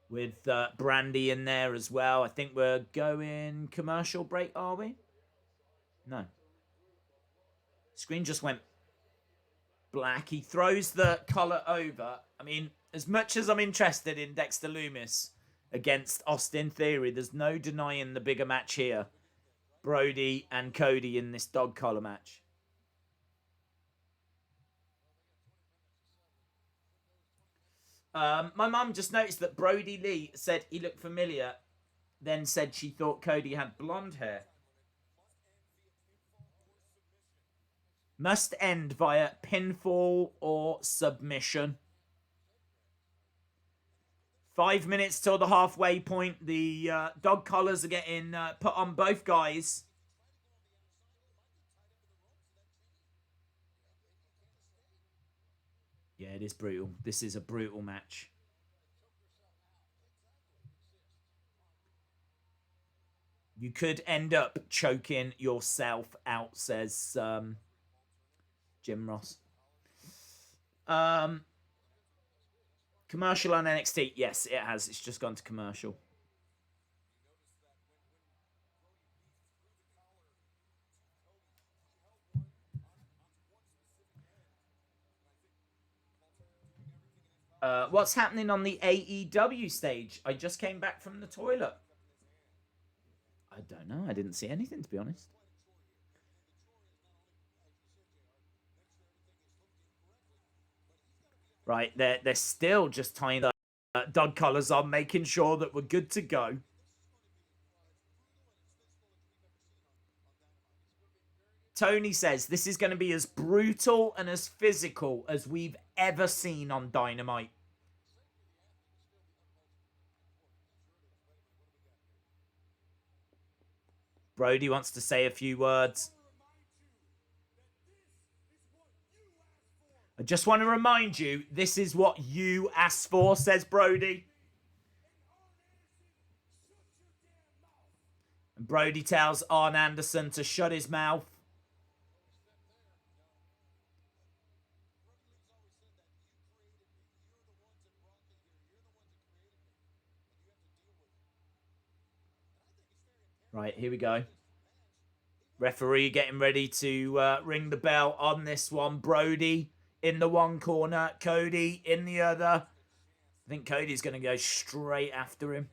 With Brandy in there as well. I think we're going commercial break, are we? No. Screen just went black. He throws the collar over. I mean, as much as I'm interested in Dexter Loomis against Austin Theory, there's no denying the bigger match here. Brodie and Cody in this dog collar match. My mum just noticed that Brodie Lee said he looked familiar, then said she thought Cody had blonde hair. Must end via pinfall or submission. 5 minutes till the halfway point. The dog collars are getting put on both guys. Yeah, it is brutal. This is a brutal match. You could end up choking yourself out, says Jim Ross. Commercial on NXT. Yes, it has. It's just gone to commercial. What's happening on the AEW stage? I just came back from the toilet. I don't know. I didn't see anything, to be honest. Right, they're still just tying the dog collars on, making sure that we're good to go. Tony says this is going to be as brutal and as physical as we've ever seen on Dynamite. Brodie wants to say a few words. I just want to remind you, this is what you asked for, says Brodie. And Brodie tells Arn Anderson to shut his mouth. Right, here we go. Referee getting ready to ring the bell on this one. Brodie in the one corner. Cody in the other. I think Cody's going to go straight after him.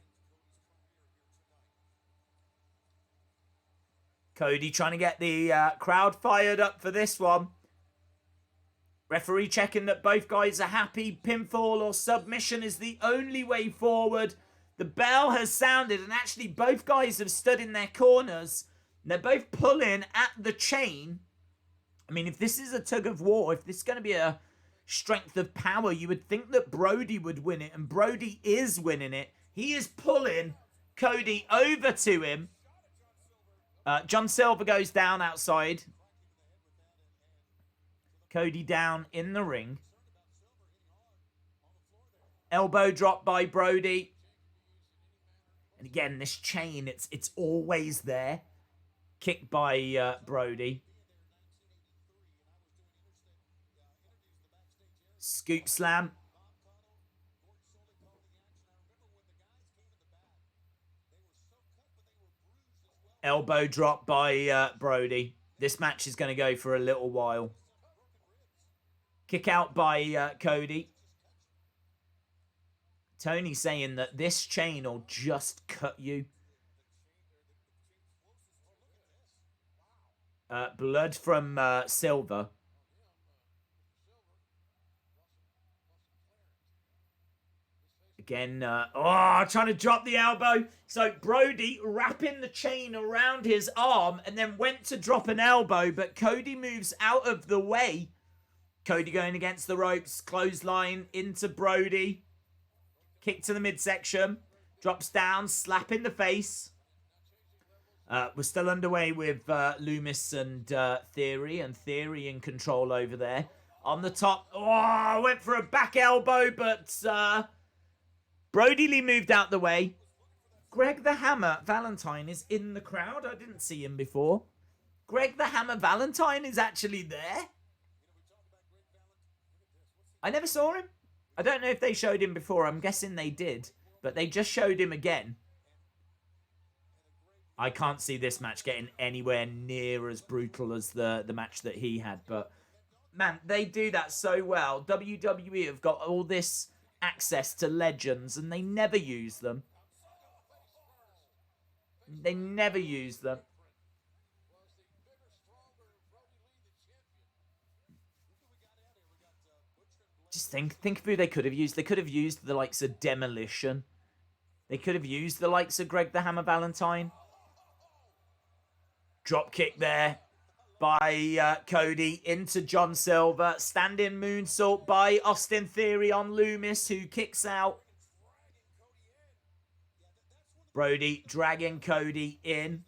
Cody trying to get the crowd fired up for this one. Referee checking that both guys are happy. Pinfall or submission is the only way forward. The bell has sounded, and actually both guys have stood in their corners. And they're both pulling at the chain. I mean, if this is a tug of war, if this is going to be a strength of power, you would think that Brodie would win it. And Brodie is winning it. He is pulling Cody over to him. John Silver goes down outside. Cody down in the ring. Elbow drop by Brodie. And again, this chain, it's always there. Kick by Brodie. Scoop slam. Elbow drop by Brodie. This match is going to go for a little while. Kick out by Cody. Tony saying that this chain will just cut you. Blood from Silver. Again, trying to drop the elbow. So Brodie wrapping the chain around his arm and then went to drop an elbow, but Cody moves out of the way. Cody going against the ropes, clothesline into Brodie. Kick to the midsection. Drops down, slap in the face. We're still underway with Loomis and Theory. And Theory in control over there. On the top. Oh, went for a back elbow, but Brodie Lee moved out the way. Greg the Hammer Valentine is in the crowd. I didn't see him before. Greg the Hammer Valentine is actually there. I never saw him. I don't know if they showed him before. I'm guessing they did. But they just showed him again. I can't see this match getting anywhere near as brutal as the match that he had. But, man, they do that so well. WWE have got all this access to legends, and they never use them. They never use them. Just think of who they could have used. They could have used the likes of Demolition. They could have used the likes of Greg the Hammer Valentine. Drop kick there by Cody into John Silver. Standing moonsault by Austin Theory on Loomis, who kicks out. Brodie dragging Cody in.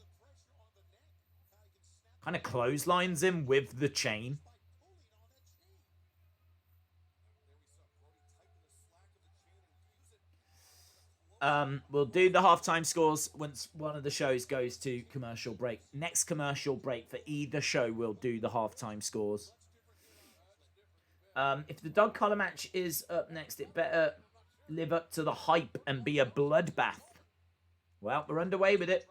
Kind of clotheslines him with the chain. We'll do the halftime scores once one of the shows goes to commercial break. Next commercial break for either show, we'll do the halftime scores. If the dog collar match is up next, it better live up to the hype and be a bloodbath. Well, we're underway with it.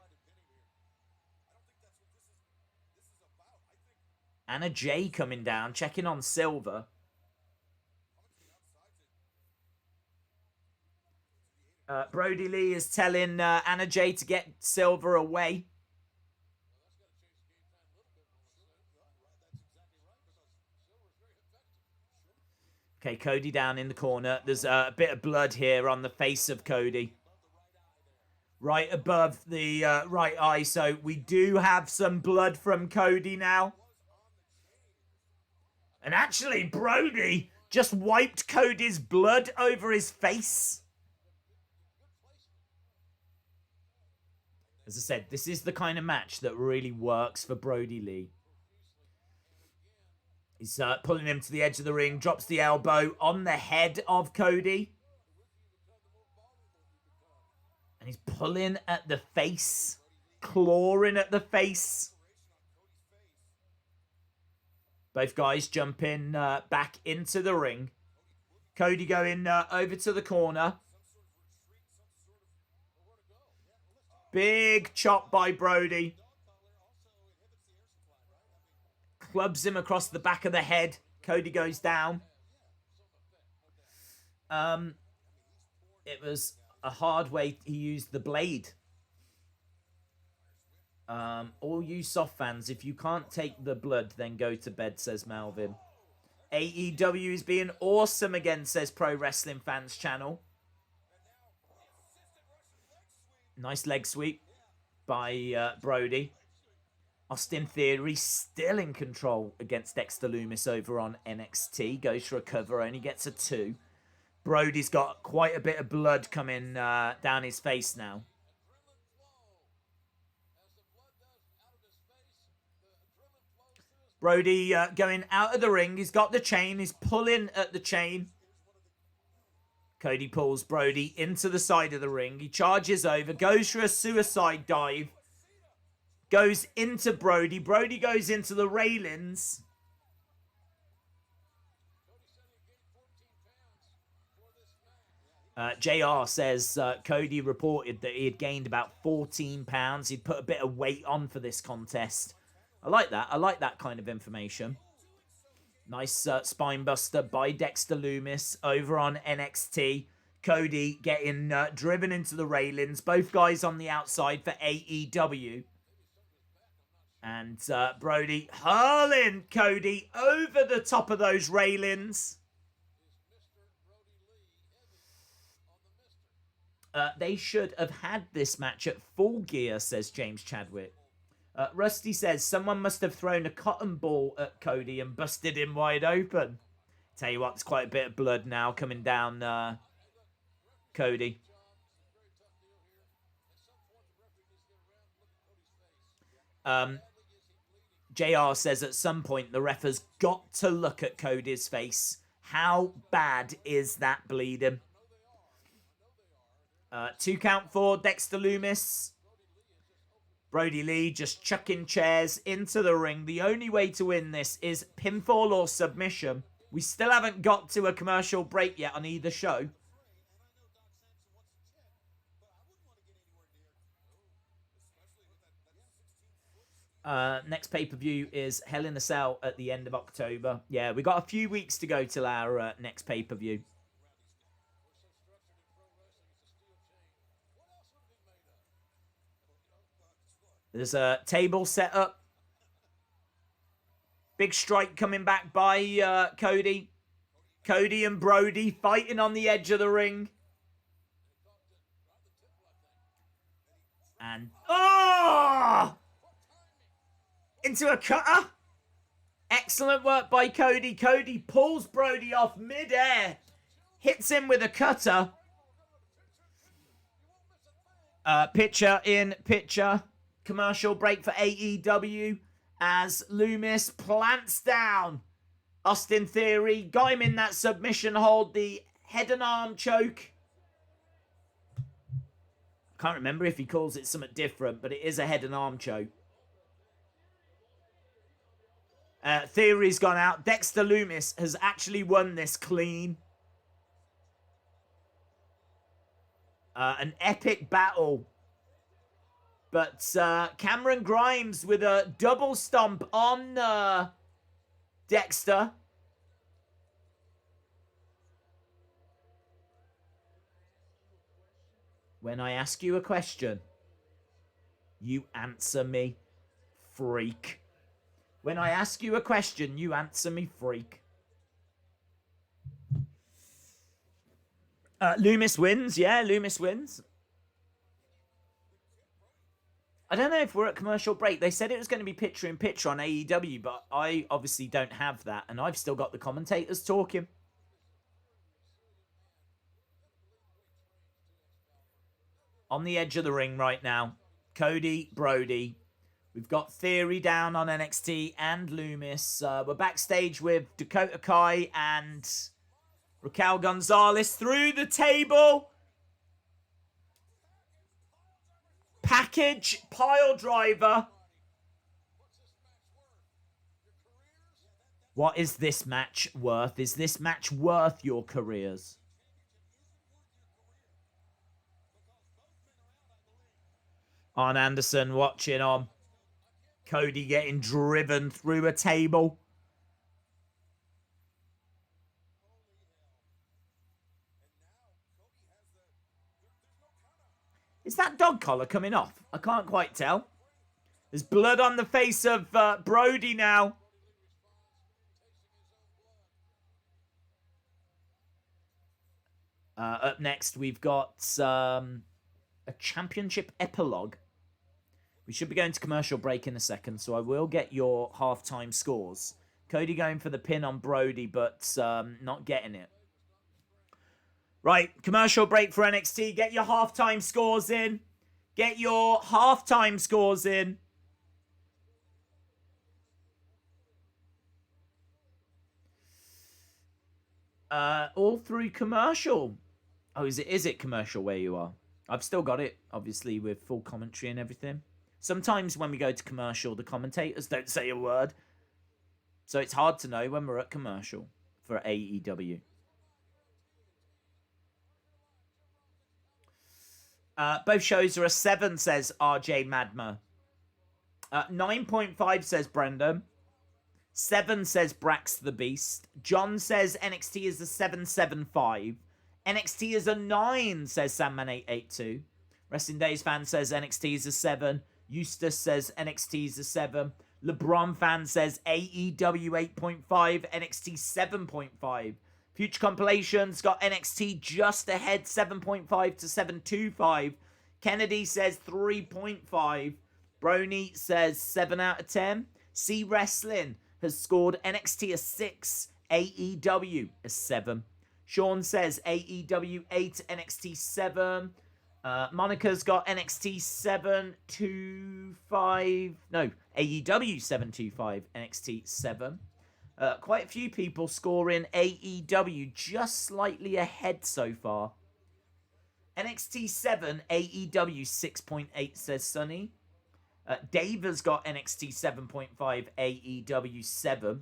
Anna Jay coming down, checking on Silver. Brodie Lee is telling Anna Jay to get Silver away. Okay, Cody down in the corner. There's a bit of blood here on the face of Cody. Right above the right eye. So we do have some blood from Cody now. And actually, Brodie just wiped Cody's blood over his face. As I said, this is the kind of match that really works for Brodie Lee. He's pulling him to the edge of the ring, drops the elbow on the head of Cody. And he's pulling at the face, clawing at the face. Both guys jumping back into the ring. Cody going over to the corner. Big chop by Brodie. Clubs him across the back of the head. Cody goes down. It was a hard way he used the blade. All you soft fans, if you can't take the blood, then go to bed, says Melvin. AEW is being awesome again, says Pro Wrestling Fans Channel. Nice leg sweep by Brodie. Austin Theory still in control against Dexter Lumis over on NXT. Goes for a cover, only gets a 2. Brodie's got quite a bit of blood coming down his face now. Brodie going out of the ring. He's got the chain. He's pulling at the chain. Cody pulls Brodie into the side of the ring. He charges over, goes for a suicide dive. Goes into Brodie. Brodie goes into the railings. JR says Cody reported that he had gained about 14 pounds. He'd put a bit of weight on for this contest. I like that. I like that kind of information. Nice spine buster by Dexter Lumis over on NXT. Cody getting driven into the railings. Both guys on the outside for AEW. And Brodie hurling Cody over the top of those railings. They should have had this match at Full Gear, says James Chadwick. Rusty says, someone must have thrown a cotton ball at Cody and busted him wide open. Tell you what, there's quite a bit of blood now coming down Cody. JR says at some point the ref has got to look at Cody's face. How bad is that bleeding? 2 count for Dexter Lumis. Brodie Lee just chucking chairs into the ring. The only way to win this is pinfall or submission. We still haven't got to a commercial break yet on either show. Next pay-per-view is Hell in a Cell at the end of October. Yeah, we got a few weeks to go till our next pay-per-view. There's a table set up. Big strike coming back by Cody. Cody and Brodie fighting on the edge of the ring. And... oh! Into a cutter. Excellent work by Cody. Cody pulls Brodie off mid-air. Hits him with a cutter. Picture in picture. Commercial break for AEW as Lumis plants down Austin Theory. Got him in that submission hold. The head and arm choke. I can't remember if he calls it something different, but it is a head and arm choke. Theory's gone out. Dexter Lumis has actually won this clean. An epic battle. But Cameron Grimes with a double stomp on Dexter. When I ask you a question, you answer me, freak. When I ask you a question, you answer me, freak. Loomis wins. Yeah, Loomis wins. I don't know if we're at commercial break. They said it was going to be picture-in-picture on AEW, but I obviously don't have that, and I've still got the commentators talking. On the edge of the ring right now, Cody, Brodie. We've got Theory down on NXT and Loomis. We're backstage with Dakota Kai and Raquel Gonzalez through the table. Package pile driver. What is this match worth? Is this match worth your careers? Arn Anderson watching on. Cody getting driven through a table. Is that dog collar coming off? I can't quite tell. There's blood on the face of Brodie now. Up next, we've got a championship epilogue. We should be going to commercial break in a second, so I will get your halftime scores. Cody going for the pin on Brodie, but not getting it. Right, commercial break for NXT. Get your halftime scores in. Get your halftime scores in. All through commercial. Oh, is it commercial where you are? I've still got it, obviously, with full commentary and everything. Sometimes when we go to commercial, the commentators don't say a word. So it's hard to know when we're at commercial for AEW. Both shows are a 7, says RJ Madma. 9.5 says Brandon. 7 says Brax the Beast. John says NXT is a 7.75. NXT is a 9, says Sandman882. Wrestling Days fan says NXT is a 7. Eustace says NXT is a 7. LeBron fan says AEW 8.5, NXT 7.5. Future Compilations got NXT just ahead, 7.5 to 7.25. Kennedy says 3.5. Brony says 7 out of 10. C Wrestling has scored NXT a 6, AEW a 7. Sean says AEW 8, NXT 7. Monica's got NXT 7.25. No, AEW 7.25, NXT 7. Quite a few people scoring AEW just slightly ahead so far. NXT 7, AEW 6.8, says Sunny. Dave has got NXT 7.5, AEW 7.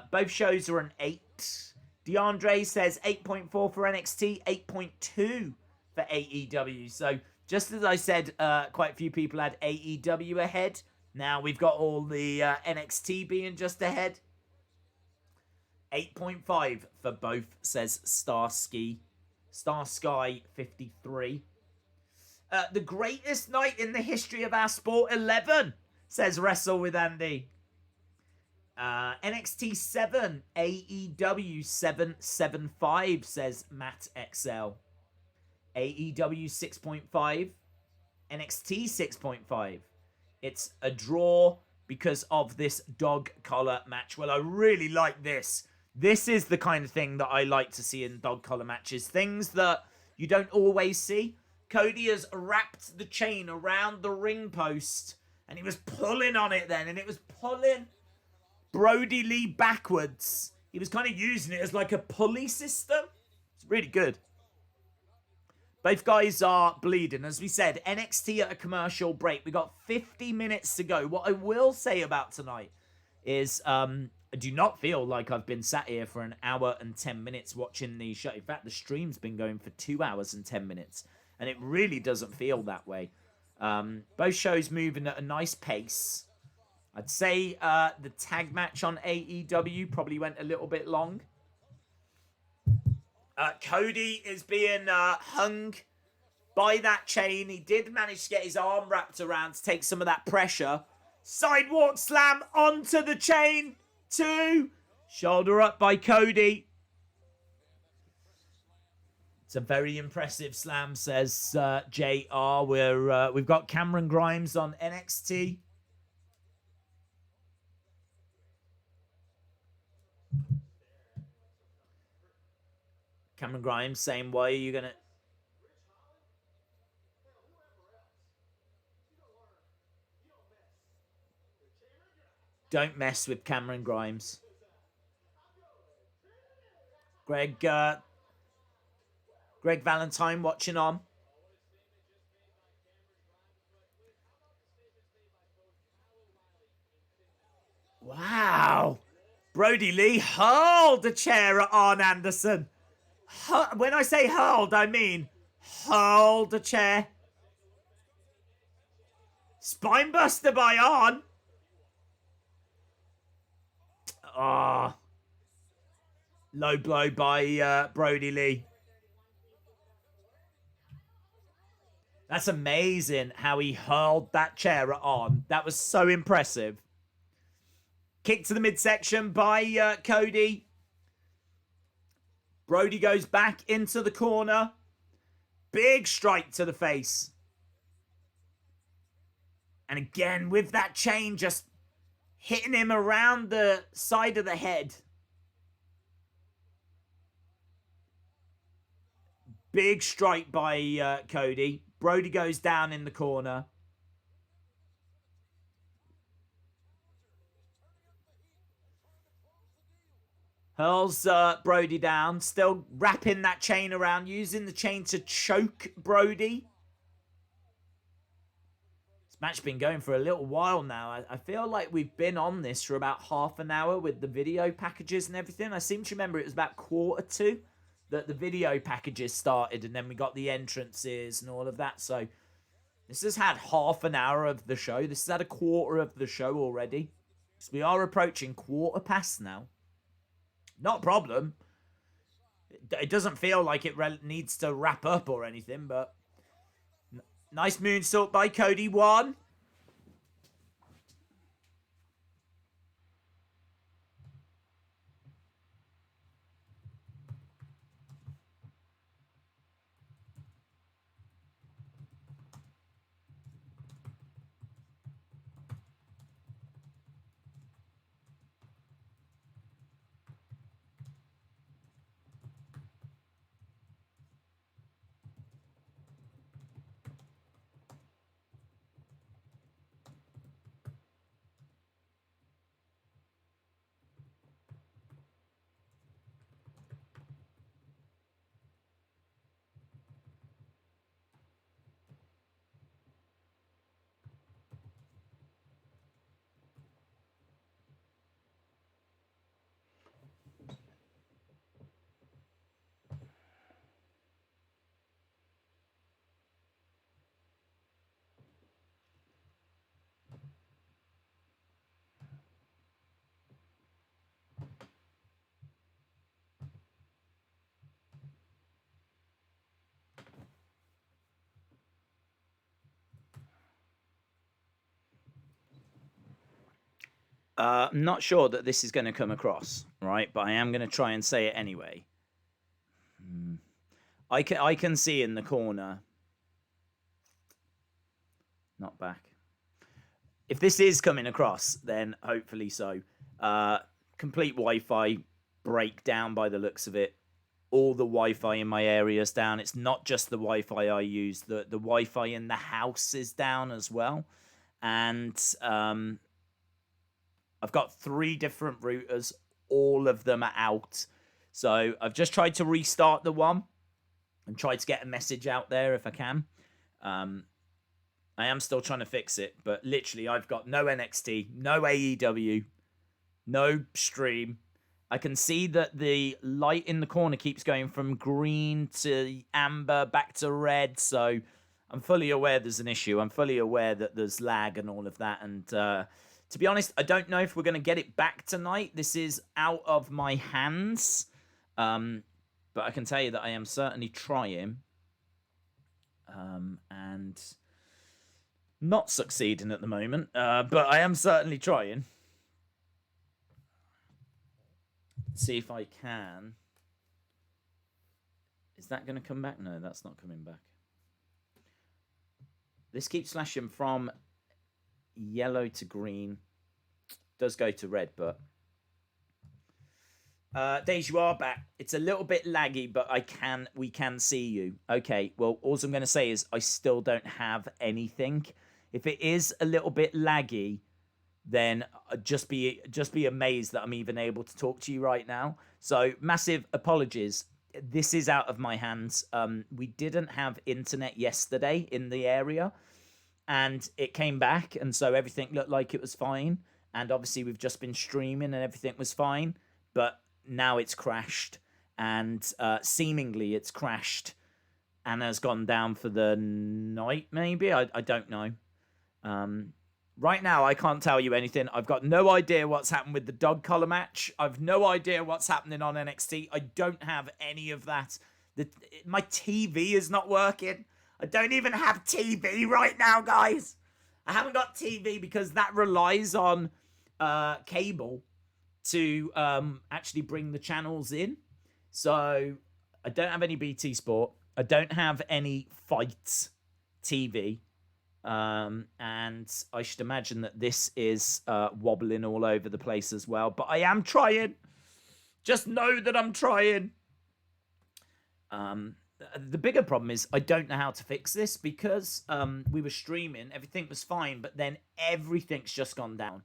Both shows are an 8. DeAndre says 8.4 for NXT, 8.2 for AEW. So, just as I said, quite a few people had AEW ahead. Now we've got all the NXT being just ahead. 8.5 for both, says Starsky. Starsky 53. The greatest night in the history of our sport, 11, says Wrestle with Andy. NXT 7, AEW 7.75, says Matt XL. AEW 6.5, NXT 6.5. It's a draw because of this dog collar match. Well, I really like this. This is the kind of thing that I like to see in dog collar matches. Things that you don't always see. Cody has wrapped the chain around the ring post, and he was pulling on it then, and it was pulling Brodie Lee backwards. He was kind of using it as like a pulley system. It's really good. Both guys are bleeding. As we said, NXT at a commercial break. We got 50 minutes to go. What I will say about tonight is I do not feel like I've been sat here for an hour and 10 minutes watching the show. In fact, the stream's been going for 2 hours and 10 minutes. And it really doesn't feel that way. Both shows moving at a nice pace. I'd say the tag match on AEW probably went a little bit long. Cody is being hung by that chain. He did manage to get his arm wrapped around to take some of that pressure. Sidewalk slam onto the chain. 2. Shoulder up by Cody. It's a very impressive slam, says JR. We've got Cameron Grimes on NXT. Cameron Grimes saying, why are you going to... Don't mess with Cameron Grimes. Greg Valentine watching on. Wow. Brodie Lee hurled the chair at Arn Anderson. When I say hurled, I mean hurled the chair. Spinebuster by Arn. Oh. Low blow by Brodie Lee. That's amazing how he hurled that chair at Arn. That was so impressive. Kick to the midsection by Cody. Brodie goes back into the corner. Big strike to the face. And again, with that chain just hitting him around the side of the head. Big strike by Cody. Brodie goes down in the corner. Hurls Brodie down. Still wrapping that chain around. Using the chain to choke Brodie. This match has been going for a little while now. I feel like we've been on this for about half an hour with the video packages and everything. I seem to remember it was about 1:45 that the video packages started, and then we got the entrances and all of that. So this has had half an hour of the show. This has had a quarter of the show already. So we are approaching 1:15 now. Not a problem. It doesn't feel like it needs to wrap up or anything, but nice moonsault by Cody. 1. I'm not sure that this is going to come across, right? But I am going to try and say it anyway. I can see in the corner. Not back. If this is coming across, then hopefully so. Complete Wi-Fi breakdown by the looks of it. All the Wi-Fi in my area is down. It's not just the Wi-Fi I use. The Wi-Fi in the house is down as well. And I've got 3 different routers. All of them are out. So I've just tried to restart the one and tried to get a message out there if I can. I am still trying to fix it, but literally I've got no NXT, no AEW, no stream. I can see that the light in the corner keeps going from green to amber, back to red. So I'm fully aware there's an issue. I'm fully aware that there's lag and all of that. And to be honest, I don't know if we're going to get it back tonight. This is out of my hands. But I can tell you that I am certainly trying. And not succeeding at the moment. But I am certainly trying. See if I can. Is that going to come back? No, that's not coming back. This keeps flashing from yellow to green. Does go to red, but... Days, you are back. It's a little bit laggy, but we can see you. Okay, well, all I'm going to say is I still don't have anything. If it is a little bit laggy, then just be amazed that I'm even able to talk to you right now. So, massive apologies. This is out of my hands. We didn't have internet yesterday in the area, and it came back, and so everything looked like it was fine. And obviously, we've just been streaming, and everything was fine. But now it's crashed, and seemingly it's crashed and has gone down for the night, maybe? I don't know. Right now, I can't tell you anything. I've got no idea what's happened with the dog collar match. I've no idea what's happening on NXT. I don't have any of that. My TV is not working. I don't even have TV right now, guys. I haven't got TV because that relies on cable to actually bring the channels in. So I don't have any BT Sport. I don't have any Fight TV. And I should imagine that this is wobbling all over the place as well. But I am trying. Just know that I'm trying. The bigger problem is I don't know how to fix this because we were streaming. Everything was fine. But then everything's just gone down.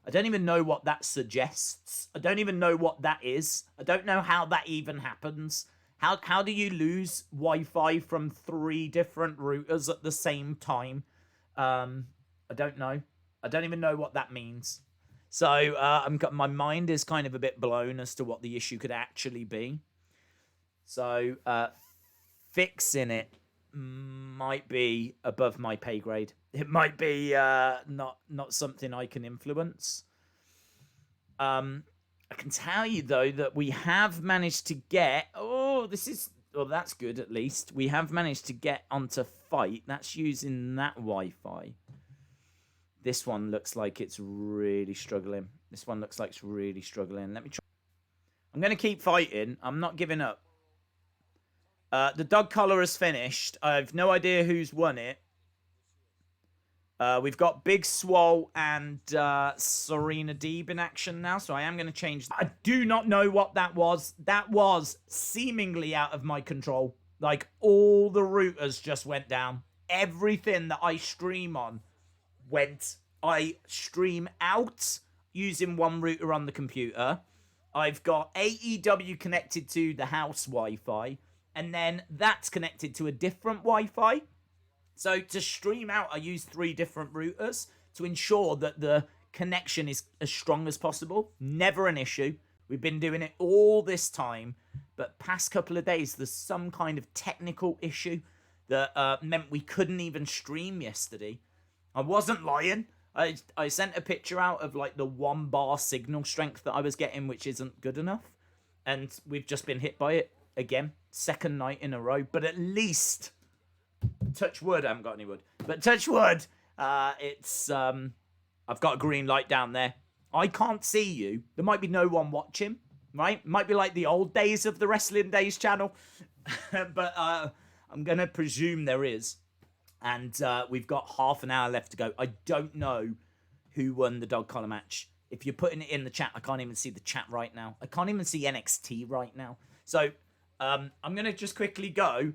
I don't even know what that suggests. I don't even know what that is. I don't know how that even happens. How do you lose Wi-Fi from 3 different routers at the same time? I don't know. I don't even know what that means. So my mind is kind of a bit blown as to what the issue could actually be. So fixing it might be above my pay grade. It might be not something I can influence. I can tell you though that we have managed to get. That's good at least. We have managed to get onto Fight. That's using that Wi-Fi. This one looks like it's really struggling. Let me try. I'm going to keep fighting. I'm not giving up. The dog collar is finished. I have no idea who's won it. We've got Big Swole and Serena Deeb in action now, so I am going to change. I do not know what that was. That was seemingly out of my control. Like, all the routers just went down. Everything that I stream on went. I stream out using one router on the computer. I've got AEW connected to the house Wi-Fi, and then that's connected to a different Wi-Fi. So to stream out, I use 3 different routers to ensure that the connection is as strong as possible. Never an issue. We've been doing it all this time, but past couple of days, there's some kind of technical issue that meant we couldn't even stream yesterday. I wasn't lying. I sent a picture out of like the 1 bar signal strength that I was getting, which isn't good enough. And we've just been hit by it again, 2nd night in a row. But at least, touch wood, I haven't got any wood, but touch wood, it's, I've got a green light down there. I can't see you. There might be no one watching, right? Might be like the old days of the Wrestling Days channel. But I'm going to presume there is. And we've got half an hour left to go. I don't know who won the dog collar match. If you're putting it in the chat, I can't even see the chat right now. I can't even see NXT right now. So I'm going to just quickly go,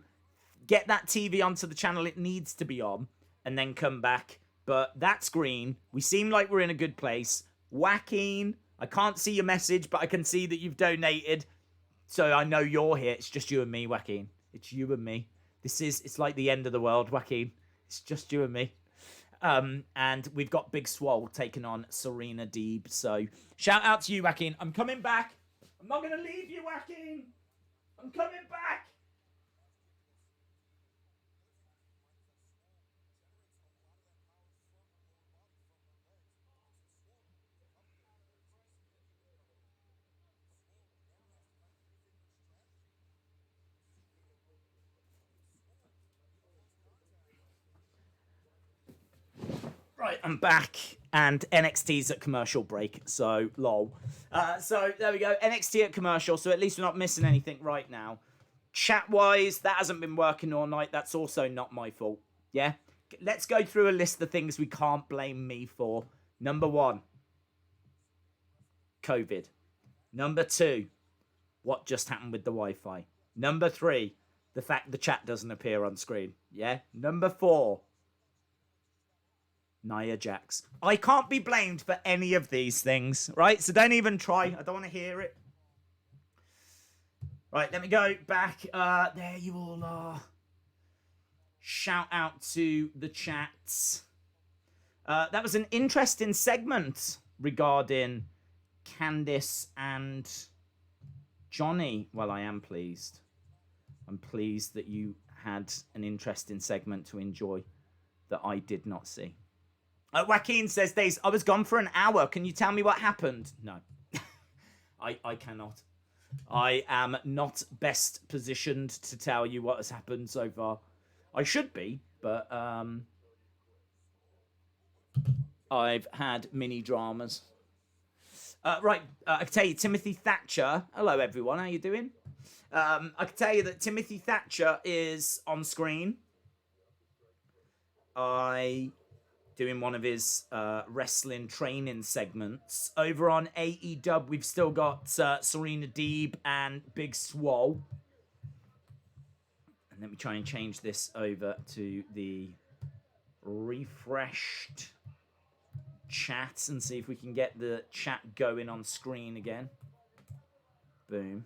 get that TV onto the channel it needs to be on, and then come back. But that's green. We seem like we're in a good place. Joaquin, I can't see your message, but I can see that you've donated. So I know you're here. It's just you and me, Joaquin. It's you and me. It's like the end of the world, Joaquin. It's just you and me. And we've got Big Swole taking on Serena Deeb. So shout out to you, Joaquin. I'm coming back. I'm not going to leave you, Joaquin. I'm coming back. Right, I'm back, and NXT's at commercial break, so lol. So there we go, NXT at commercial, so at least we're not missing anything right now. Chat-wise, that hasn't been working all night. That's also not my fault. Yeah? Let's go through a list of things we can't blame me for. Number 1, COVID. Number 2, what just happened with the Wi-Fi. Number 3, the fact the chat doesn't appear on screen. Yeah? Number 4, Nia Jax. I can't be blamed for any of these things, right? So don't even try. I don't want to hear it. Right, let me go back. There you all are. Shout out to the chats. That was an interesting segment regarding Candice and Johnny. Well, I am pleased. I'm pleased that you had an interesting segment to enjoy that I did not see. Joaquin says, Days, I was gone for an hour. Can you tell me what happened? No. I cannot. I am not best positioned to tell you what has happened so far. I should be, but I've had mini dramas. Right, I can tell you, Timothy Thatcher. Hello, everyone. How you doing? I can tell you that Timothy Thatcher is on screen. Doing one of his wrestling training segments. Over on AEW, we've still got Serena Deeb and Big Swole. And let me try and change this over to the refreshed chat and see if we can get the chat going on screen again. Boom.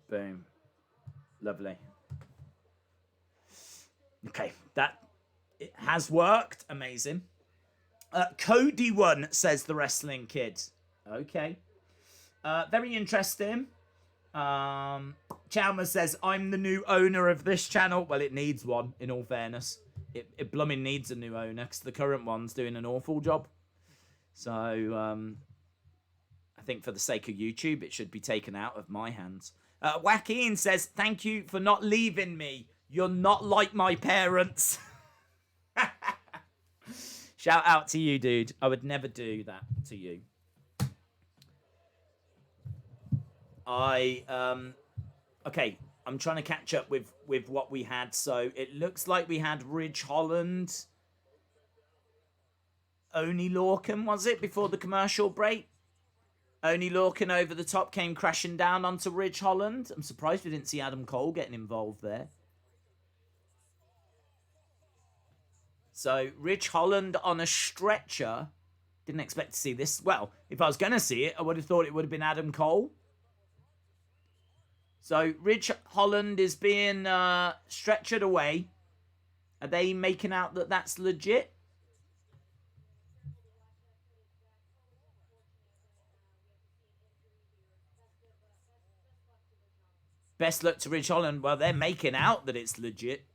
Boom. Lovely. Okay, it has worked. Amazing. Cody won, says the wrestling kid. Okay. Very interesting. Chalmers says, I'm the new owner of this channel. Well, it needs one, in all fairness. It blooming needs a new owner, because the current one's doing an awful job. So, I think for the sake of YouTube, it should be taken out of my hands. Joaquin says, thank you for not leaving me. You're not like my parents. Shout out to you, dude. I would never do that to you. Okay, I'm trying to catch up with what we had. So it looks like we had Ridge Holland. Oni Lorcan, was it, before the commercial break? Oni Lorcan over the top came crashing down onto Ridge Holland. I'm surprised we didn't see Adam Cole getting involved there. So, Ridge Holland on a stretcher. Didn't expect to see this. Well, if I was going to see it, I would have thought it would have been Adam Cole. So, Ridge Holland is being stretchered away. Are they making out that that's legit? Best luck to Ridge Holland. Well, they're making out that it's legit.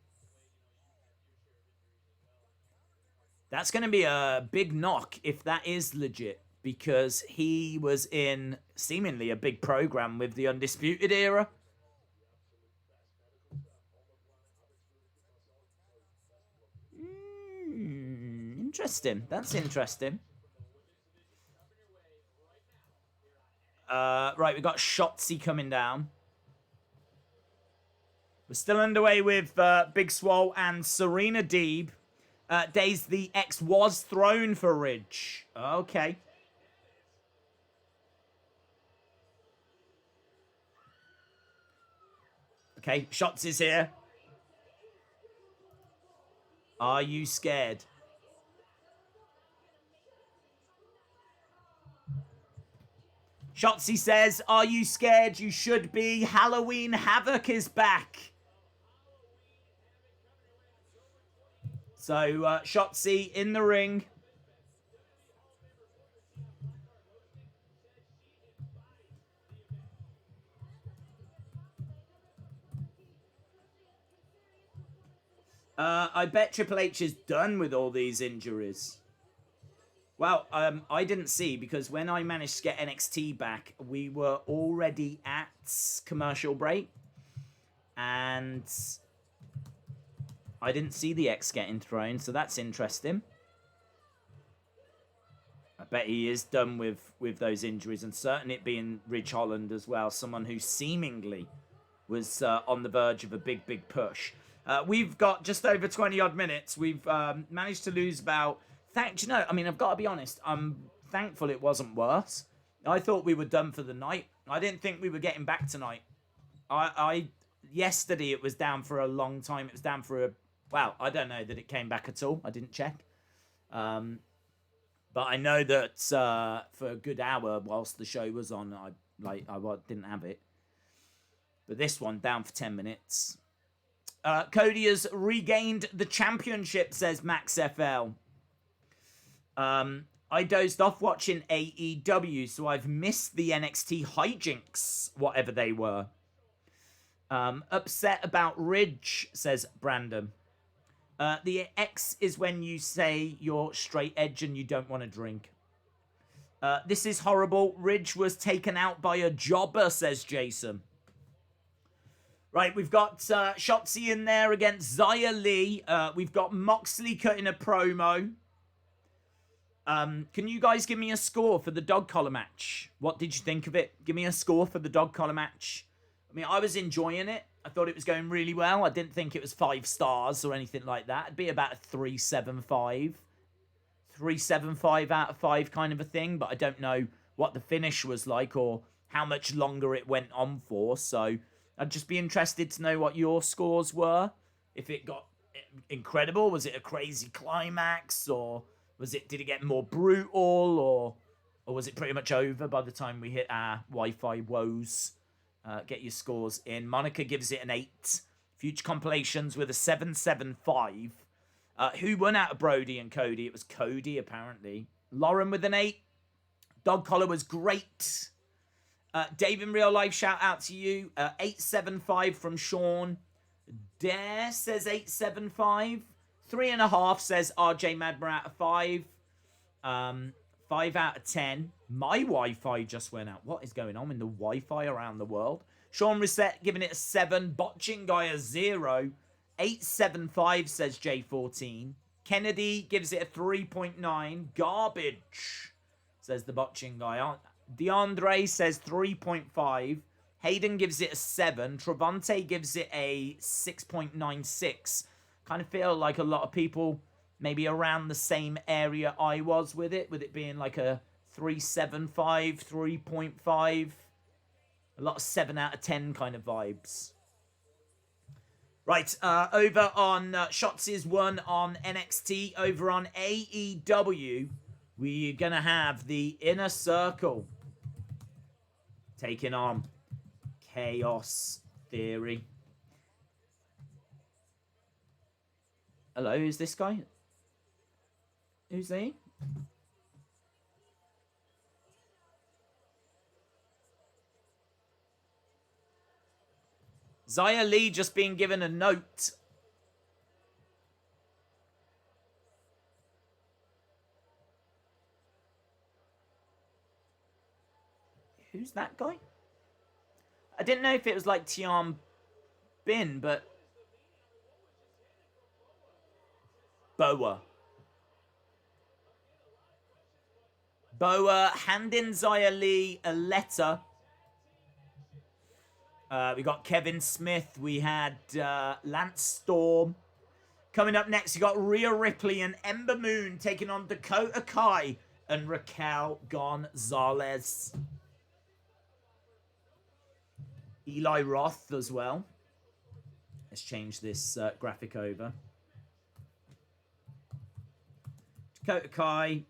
That's going to be a big knock if that is legit, because he was in seemingly a big program with the Undisputed Era. Interesting. That's interesting. Right, we got Shotzi coming down. We're still underway with Big Swole and Serena Deeb. Days, the X was thrown for Ridge. Okay. Okay, Shots is here. Are you scared? Shotzi says, are you scared? You should be. Halloween Havoc is back. So, Shotzi in the ring. I bet Triple H is done with all these injuries. Well, I didn't see, because when I managed to get NXT back, we were already at commercial break. And I didn't see the X getting thrown, so that's interesting. I bet he is done with those injuries, and certainly it being Ridge Holland as well, someone who seemingly was on the verge of a big push. We've got just over 20 odd minutes. We've managed to lose about. I mean, I've got to be honest. I'm thankful it wasn't worse. I thought we were done for the night. I didn't think we were getting back tonight. Yesterday it was down for a long time. It was down for well, I don't know that it came back at all. I didn't check. But I know that for a good hour whilst the show was on, I didn't have it. But this one down for 10 minutes. Cody has regained the championship, says Max FL. I dozed off watching AEW, so I've missed the NXT hijinks, whatever they were. Upset about Ridge, says Brandon. The X is when you say you're straight edge and you don't want to drink. This is horrible. Ridge was taken out by a jobber, says Jason. Right, we've got Shotzi in there against Xia Li. We've got Moxley cutting a promo. Can you guys give me a score for the dog collar match? What did you think of it? Give me a score for the dog collar match. I mean, I was enjoying it. I thought it was going really well. I didn't think it was 5 stars or anything like that. It'd be about a 3.75. 3.75 out of 5 kind of a thing. But I don't know what the finish was like or how much longer it went on for. So I'd just be interested to know what your scores were. If it got incredible, was it a crazy climax, or did it get more brutal, or was it pretty much over by the time we hit our Wi-Fi woes? Get your scores in. Monica gives it an 8. Future compilations with a 7.75. Who won out of Brodie and Cody? It was Cody, apparently. Lauren with an 8. Dog collar was great. Dave in real life, shout out to you. 8.75 from Sean. Dare says 8.75. 3.5 says RJ Madmer out of 5. 5 out of 10. My Wi-Fi just went out. What is going on in the Wi-Fi around the world? Sean Reset giving it a 7. Botching guy a 0. 8.75 says J14. Kennedy gives it a 3.9. Garbage, says the botching guy. DeAndre says 3.5. Hayden gives it a 7. Travante gives it a 6.96. Kind of feel like a lot of people maybe around the same area I was with it being like a 3.75, 3.5. A lot of 7 out of 10 kind of vibes. Right, over on Shotzi's one on NXT, over on AEW, we're going to have the Inner Circle taking on Chaos Theory. Hello, who's this guy? Who's he? Xia Li just being given a note. Who's that guy? I didn't know if it was like Tian Bin, but Boa handing Xia Li a letter. We got Kevin Smith. We had Lance Storm. Coming up next, we got Rhea Ripley and Ember Moon taking on Dakota Kai and Raquel Gonzalez. Eli Roth as well. Let's change this graphic over. Dakota Kai,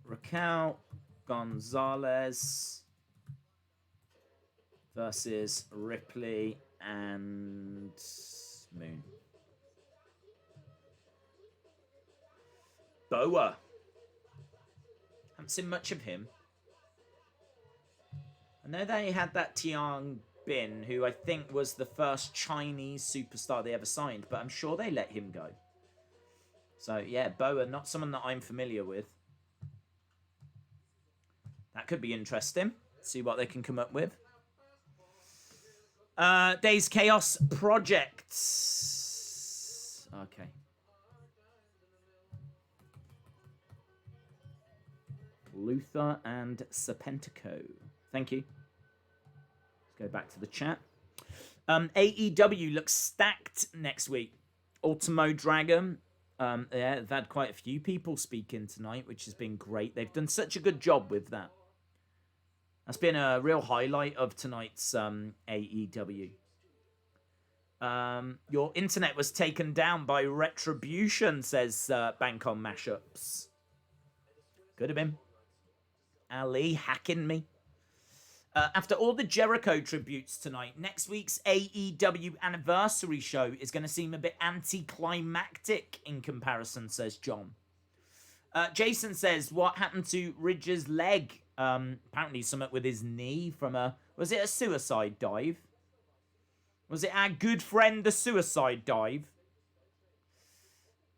Raquel Gonzalez versus Ripley and Moon. Boa. Haven't seen much of him. I know they had that Tian Bin, who I think was the first Chinese superstar they ever signed, but I'm sure they let him go. So, yeah, Boa, not someone that I'm familiar with. That could be interesting. See what they can come up with. Days Chaos Projects. Okay. Luther and Serpentico. Thank you. Let's go back to the chat. AEW looks stacked next week. Ultimo Dragon. Yeah, they've had quite a few people speak in tonight, which has been great. They've done such a good job with that. That's been a real highlight of tonight's AEW. Your internet was taken down by Retribution, says Bank on Mashups. Could have been. Ali hacking me. After all the Jericho tributes tonight, next week's AEW anniversary show is going to seem a bit anticlimactic in comparison, says John. Jason says, what happened to Ridge's leg? Apparently something with his knee from a... Was it a suicide dive? Was it our good friend, the suicide dive?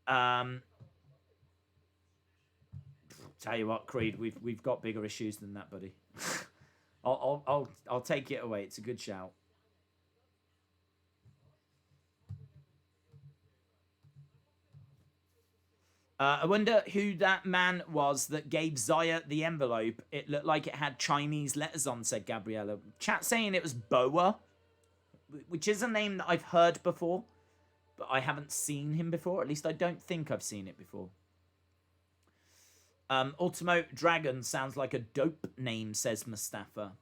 Tell you what, Creed, we've got bigger issues than that, buddy. I'll take it away. It's a good shout. I wonder who that man was that gave Zaya the envelope. It looked like it had Chinese letters on, said Gabriella. Chat saying it was Boa, which is a name that I've heard before, but I haven't seen him before. At least I don't think I've seen it before. Ultimo Dragon sounds like a dope name, says Mustafa.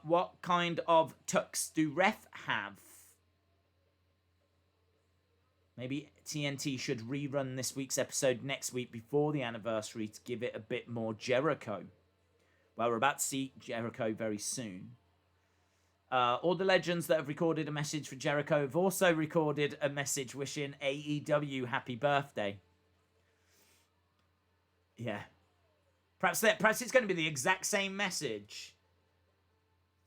What kind of tux do Ref have? Maybe TNT should rerun this week's episode next week before the anniversary to give it a bit more Jericho. Well, we're about to see Jericho very soon. All the legends that have recorded a message for Jericho have also recorded a message wishing AEW happy birthday. Yeah. Perhaps it's going to be the exact same message,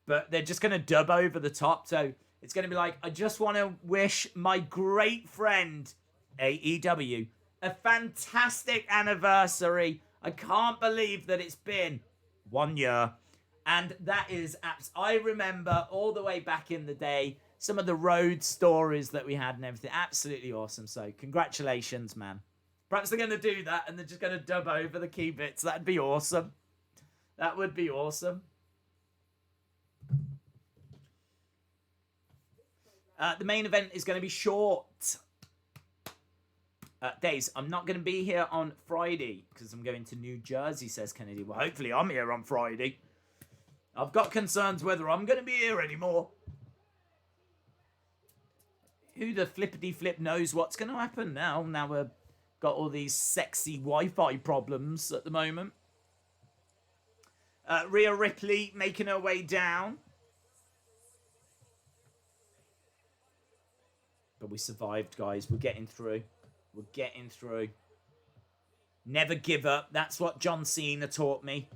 but they're just going to dub over the top. So it's going to be like, I just want to wish my great friend, AEW, a fantastic anniversary. I can't believe that it's been 1 year. And that is, I remember all the way back in the day, some of the road stories that we had and everything. Absolutely awesome. So congratulations, man. Perhaps they're going to do that and they're just going to dub over the key bits. That'd be awesome. That would be awesome. The main event is going to be short. Days, I'm not going to be here on Friday because I'm going to New Jersey, says Kennedy. Well, hopefully I'm here on Friday. I've got concerns whether I'm going to be here anymore. Who the flippity flip knows what's going to happen now? Now we've got all these sexy Wi-Fi problems at the moment. Rhea Ripley making her way down. But we survived, guys. We're getting through. We're getting through. Never give up. That's what John Cena taught me.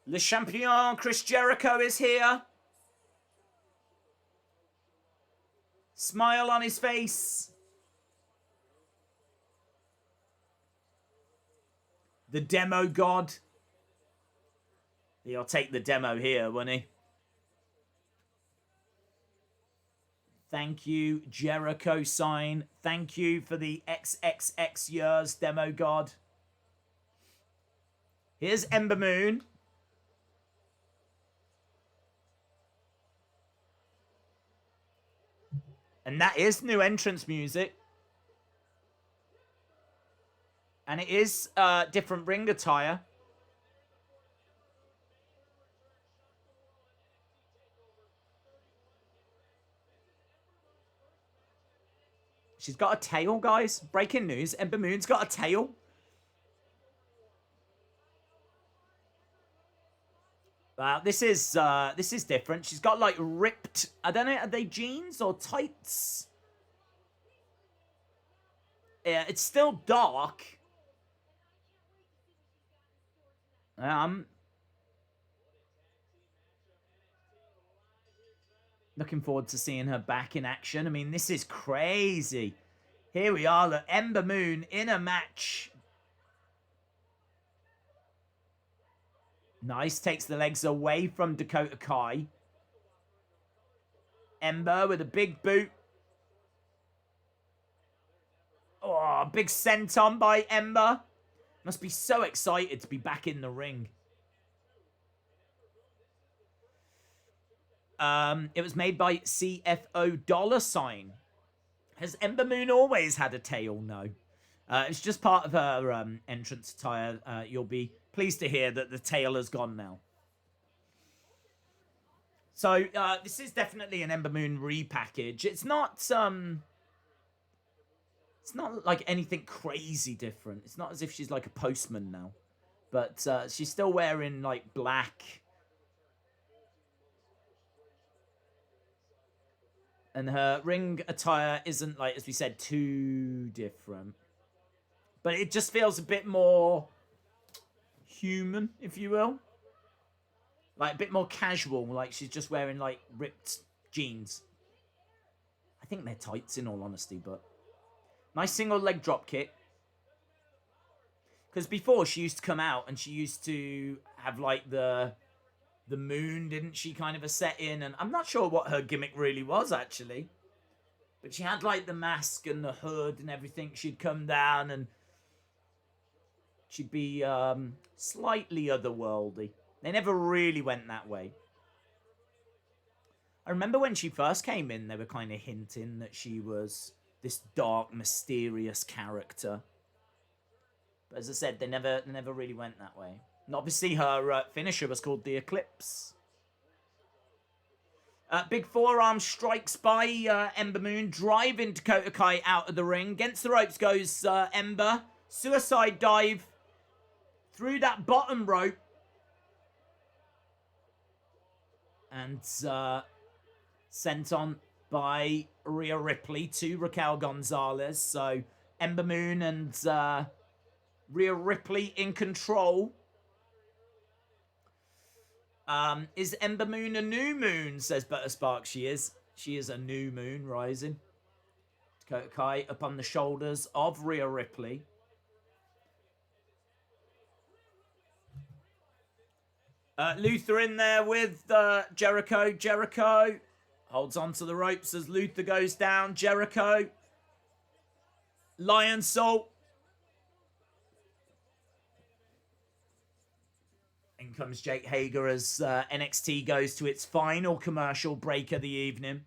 Le Champion, Chris Jericho is here. Smile on his face. The demo god. He'll take the demo here, won't he? Thank you, Jericho sign. Thank you for the XXX years, demo god. Here's Ember Moon. And that is new entrance music. And it is different ring attire. She's got a tail, guys. Breaking news. Ember Moon's got a tail. This is different. She's got like ripped. I don't know. Are they jeans or tights? Yeah, it's still dark. Looking forward to seeing her back in action. I mean, this is crazy. Here we are, look, Ember Moon in a match. Nice, takes the legs away from Dakota Kai. Ember with a big boot. Oh, big senton by Ember. Must be so excited to be back in the ring. It was made by CFO $. Has Ember Moon always had a tail? No. It's just part of her entrance attire. You'll be pleased to hear that the tail has gone now. So this is definitely an Ember Moon repackage. It's not like anything crazy different. It's not as if she's like a postman now, but she's still wearing like black. And her ring attire isn't, like, as we said, too different. But it just feels a bit more human, if you will. Like, a bit more casual. Like, she's just wearing, like, ripped jeans. I think they're tights, in all honesty, but... Nice single leg drop kick. Because before, she used to come out and she used to have, like, the moon, didn't she, kind of a set in, and I'm not sure what her gimmick really was, actually. But she had, like, the mask and the hood and everything. She'd come down and she'd be slightly otherworldly. They never really went that way. I remember when she first came in, they were kind of hinting that she was this dark, mysterious character. But as I said, they never really went that way. And obviously her finisher was called the Eclipse. Big forearm strikes by Ember Moon, driving Dakota Kai out of the ring. Against the ropes goes Ember. Suicide dive through that bottom rope. And sent on by Rhea Ripley to Raquel Gonzalez. So Ember Moon and Rhea Ripley in control. Is Ember Moon a new moon? Says Butter Spark. She is. She is a new moon rising. Dakota Kai up on the shoulders of Rhea Ripley. Luther in there with Jericho. Jericho holds onto the ropes as Luther goes down. Jericho. Lion Salt. In comes Jake Hager as NXT goes to its final commercial break of the evening.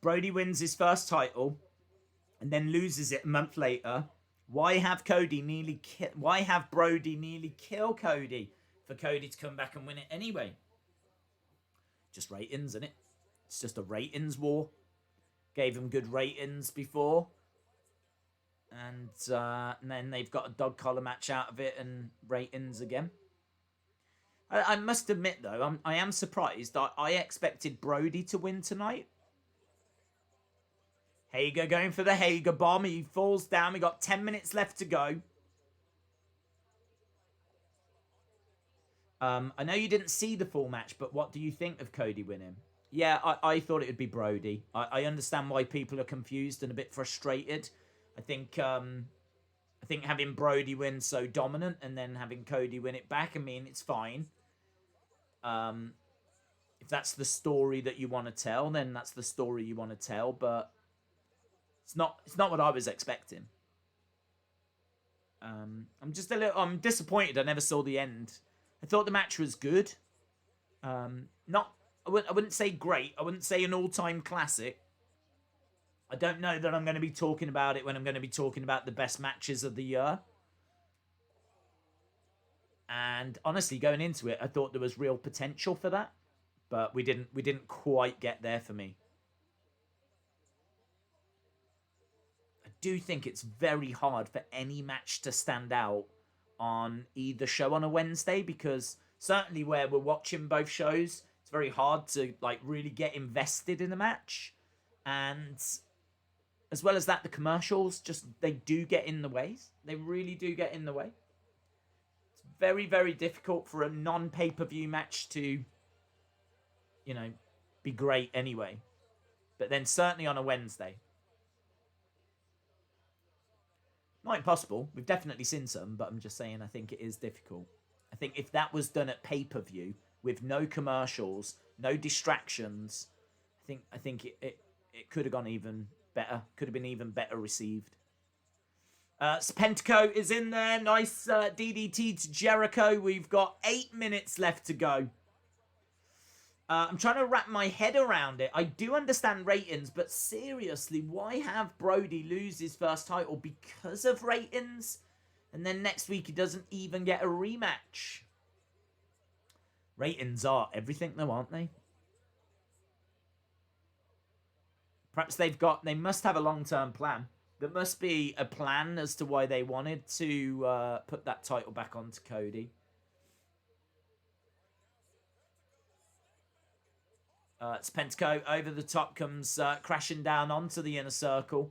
Brodie wins his first title and then loses it a month later. Why have Brodie nearly kill Cody for Cody to come back and win it anyway? Just ratings, isn't it? It's just a ratings war. Gave him good ratings before. And then they've got a dog collar match out of it and ratings again. I must admit, though, I am surprised. I expected Brodie to win tonight. Hager going for the Hager bomb. He falls down. We got 10 minutes left to go. I know you didn't see the full match, but what do you think of Cody winning? Yeah, I thought it would be Brodie. I understand why people are confused and a bit frustrated. I think having Brodie win so dominant and then having Cody win it back, I mean, it's fine. If that's the story that you want to tell, then that's the story you want to tell, but it's not what I was expecting. I'm disappointed I never saw the end. I thought the match was good. I wouldn't say great. I wouldn't say an all-time classic. I don't know that I'm going to be talking about it when I'm going to be talking about the best matches of the year. And honestly, going into it, I thought there was real potential for that, but we didn't quite get there for me. I do think it's very hard for any match to stand out on either show on a Wednesday, because certainly where we're watching both shows, it's very hard to like really get invested in a match. And as well as that, the commercials they do get in the way. They really do get in the way. It's very, very difficult for a non-pay-per-view match to, be great anyway. But then certainly on a Wednesday. Not impossible. We've definitely seen some, but I'm just saying I think it is difficult. I think if that was done at pay-per-view with no commercials, no distractions, I think it could have gone even better. Could have been even better received. Spentico is in there. Nice DDT to Jericho. We've got 8 minutes left to go. I'm trying to wrap my head around it. I do understand ratings, but seriously, why have Brodie lose his first title because of ratings? And then next week he doesn't even get a rematch. Ratings are everything though, aren't they? Perhaps they must have a long-term plan. There must be a plan as to why they wanted to put that title back onto Cody. Spentico over the top comes crashing down onto the inner circle.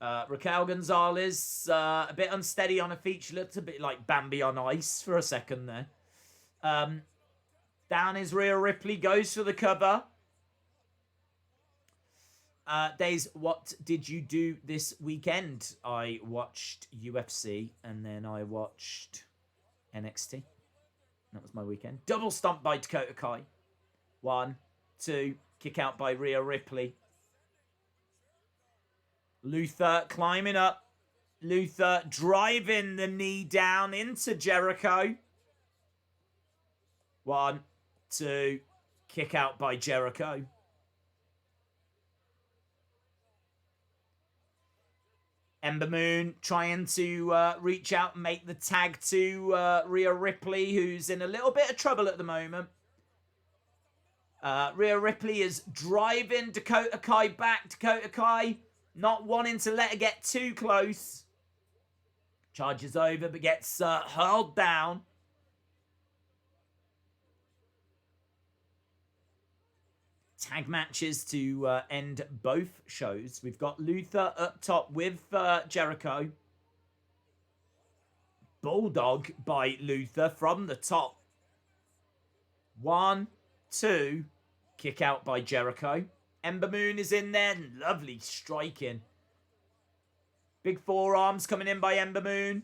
Raquel Gonzalez, a bit unsteady on her feet. She looked a bit like Bambi on ice for a second there. Down is Rhea Ripley, goes for the cover. Days, what did you do this weekend? I watched UFC and then I watched NXT. That was my weekend. Double stomp by Dakota Kai. 1, 2, kick out by Rhea Ripley. Luther climbing up. Luther driving the knee down into Jericho. 1, 2, kick out by Jericho. Ember Moon trying to reach out and make the tag to Rhea Ripley, who's in a little bit of trouble at the moment. Rhea Ripley is driving Dakota Kai back. Dakota Kai not wanting to let her get too close. Charges over but gets hurled down. Tag matches to end both shows. We've got Luther up top with Jericho. Bulldog by Luther from the top. 1, 2, kick out by Jericho. Ember Moon is in there. Lovely striking. Big forearms coming in by Ember Moon.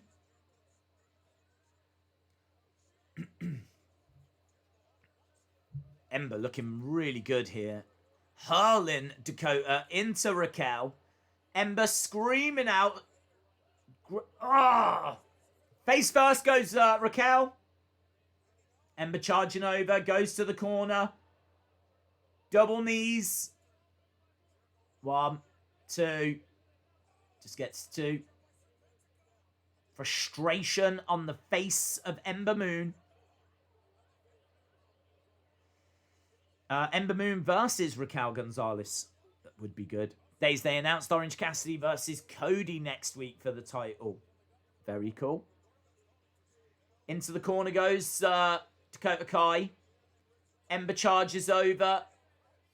Ember looking really good here. Hurling Dakota into Raquel. Ember screaming out. Face first goes Raquel. Ember charging over. Goes to the corner. Double knees. 1, 2. Just gets 2. Frustration on the face of Ember Moon. Ember Moon versus Raquel Gonzalez. That would be good. They announced Orange Cassidy versus Cody next week for the title. Very cool. Into the corner goes Dakota Kai. Ember charges over.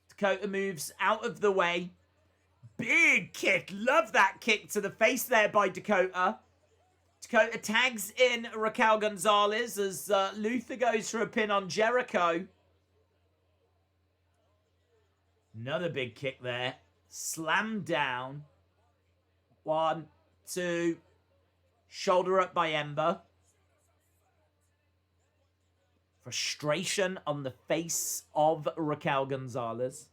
Dakota moves out of the way. Big kick. Love that kick to the face there by Dakota. Dakota tags in Raquel Gonzalez as Luther goes for a pin on Jericho. Another big kick there. Slam down. 1, 2. Shoulder up by Ember. Frustration on the face of Raquel Gonzalez.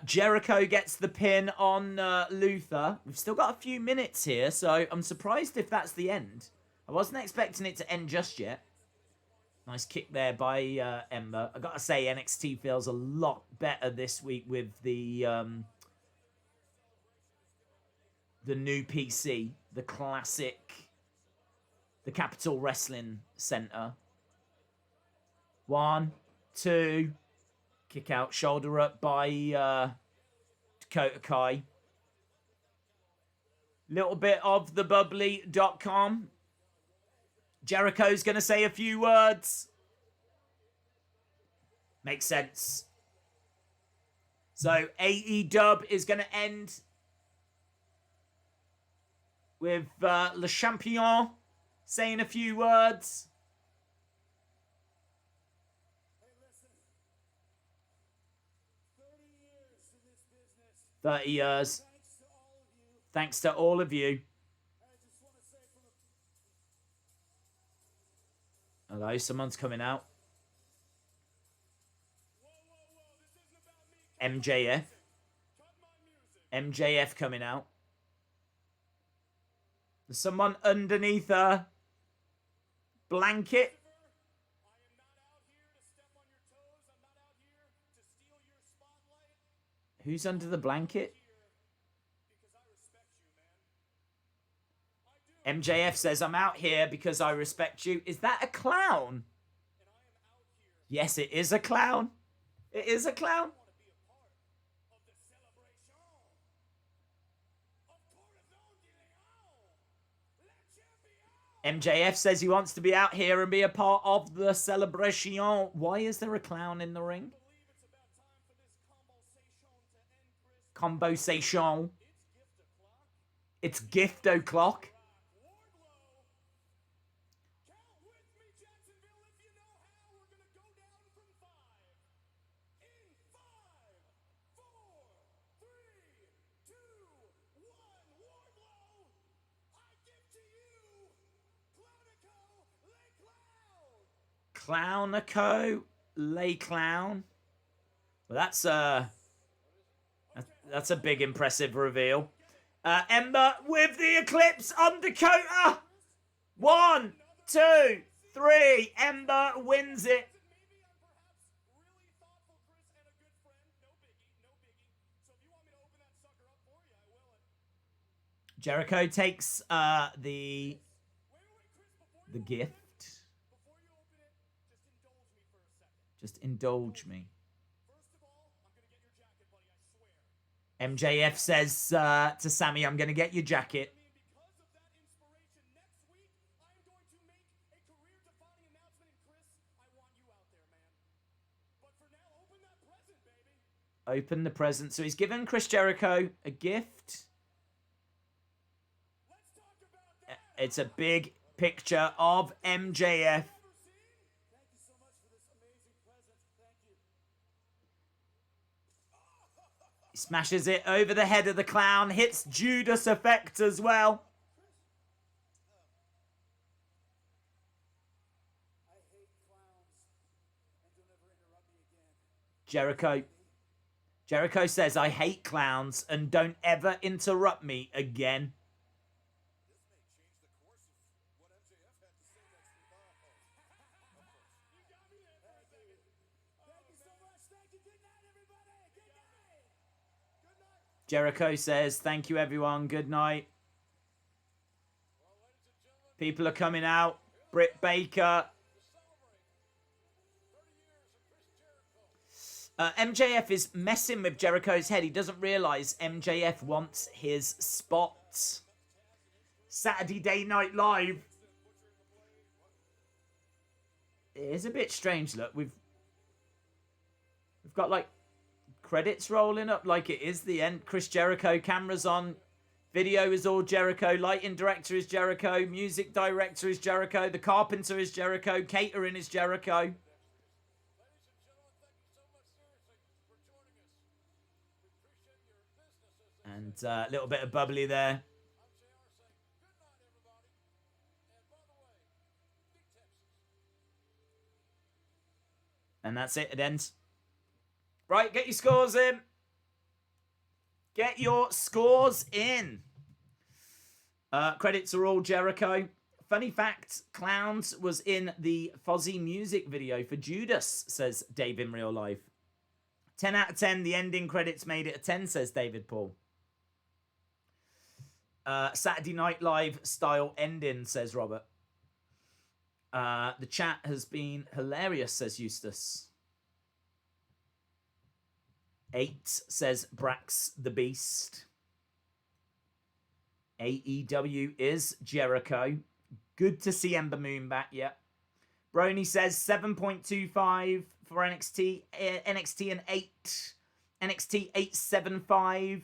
Jericho gets the pin on Luther. We've still got a few minutes here, so I'm surprised if that's the end. I wasn't expecting it to end just yet. Nice kick there by Ember. I gotta say, NXT feels a lot better this week with the new PC, the classic, the Capital Wrestling Center. 1, 2, kick out, shoulder up by Dakota Kai. Little bit of the bubbly.com. Jericho's going to say a few words. Makes sense. So AEW is going to end with Le Champion saying a few words. Hey, listen. 30 years. Thanks to all of you. Hello, someone's coming out. MJF. MJF coming out. There's someone underneath a blanket. Who's under the blanket? MJF says, I'm out here because I respect you. Is that a clown? Yes, it is a clown. It is a clown. MJF says he wants to be out here and be a part of the celebration. Why is there a clown in the ring? Conversation. It's gift o'clock. Clownico, lay clown. Well, that's a big impressive reveal. Ember with the Eclipse on Dakota. 1, 2, 3. Ember wins it. Jericho takes the gift. Just indulge me. MJF says to Sammy, I'm going to get your jacket. Open the present. So he's given Chris Jericho a gift. It's a big picture of MJF. Smashes it over the head of the clown. Hits Judas effect as well. Jericho says, I hate clowns and don't ever interrupt me again. Jericho says, thank you, everyone. Good night. People are coming out. Britt Baker. MJF is messing with Jericho's head. He doesn't realise MJF wants his spot. Saturday Night Live. It is a bit strange. Look, we've got like credits rolling up like it is the end. Chris Jericho, cameras on. Video is all Jericho. Lighting director is Jericho. Music director is Jericho. The carpenter is Jericho. Catering is Jericho. And a little bit of bubbly there. And that's it. It ends. Right, get your scores in. Get your scores in. Credits are all Jericho. Funny fact, Clowns was in the Fozzy music video for Judas, says Dave in real life. 10 out of 10. The ending credits made it a 10, says David Paul. Saturday Night Live style ending, says Robert. The chat has been hilarious, says Eustace. 8, says Brax the Beast. AEW is Jericho. Good to see Ember Moon back, yeah. Brodie says 7.25 for NXT. NXT an 8. NXT 8.75.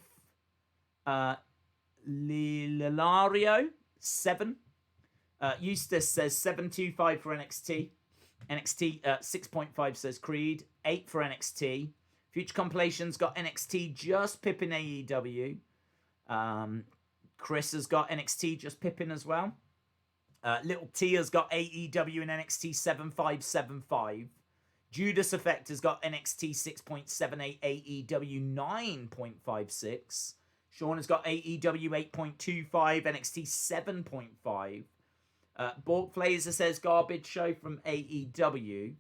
Lilario 7. Eustace says 7.25 for NXT. NXT 6.5 says Creed. 8 for NXT. Future Compilations got NXT just pipping AEW. Chris has got NXT just pipping as well. Little T has got AEW and NXT 7.575. Judas Effect has got NXT 6.78, AEW 9.56. Sean has got AEW 8.25, NXT 7.5. Bork Flazer says garbage show from AEW.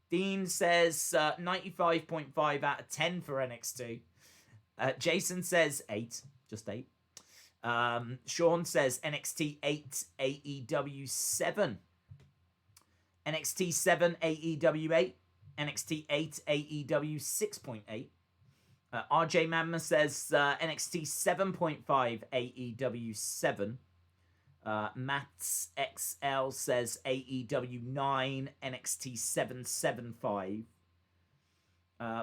Dean says 95.5 out of 10 for NXT. Jason says 8, just 8. Sean says NXT 8, AEW 7. NXT 7, AEW 8. NXT 8, AEW 6.8. RJ Mamma says NXT 7.5, AEW 7. Matt's XL says AEW 9, NXT 775.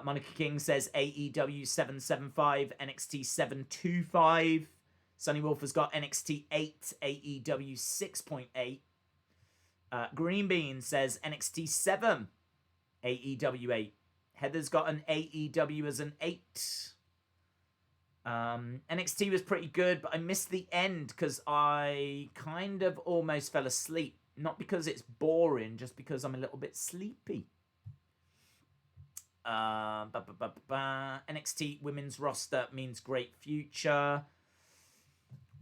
Monica King says AEW 775, NXT 725. Sunny Wolf has got NXT 8, AEW 6.8. Green Bean says NXT 7, AEW 8. Heather's got an AEW as an 8. NXT was pretty good, but I missed the end because I kind of almost fell asleep. Not because it's boring, just because I'm a little bit sleepy. NXT women's roster means great future.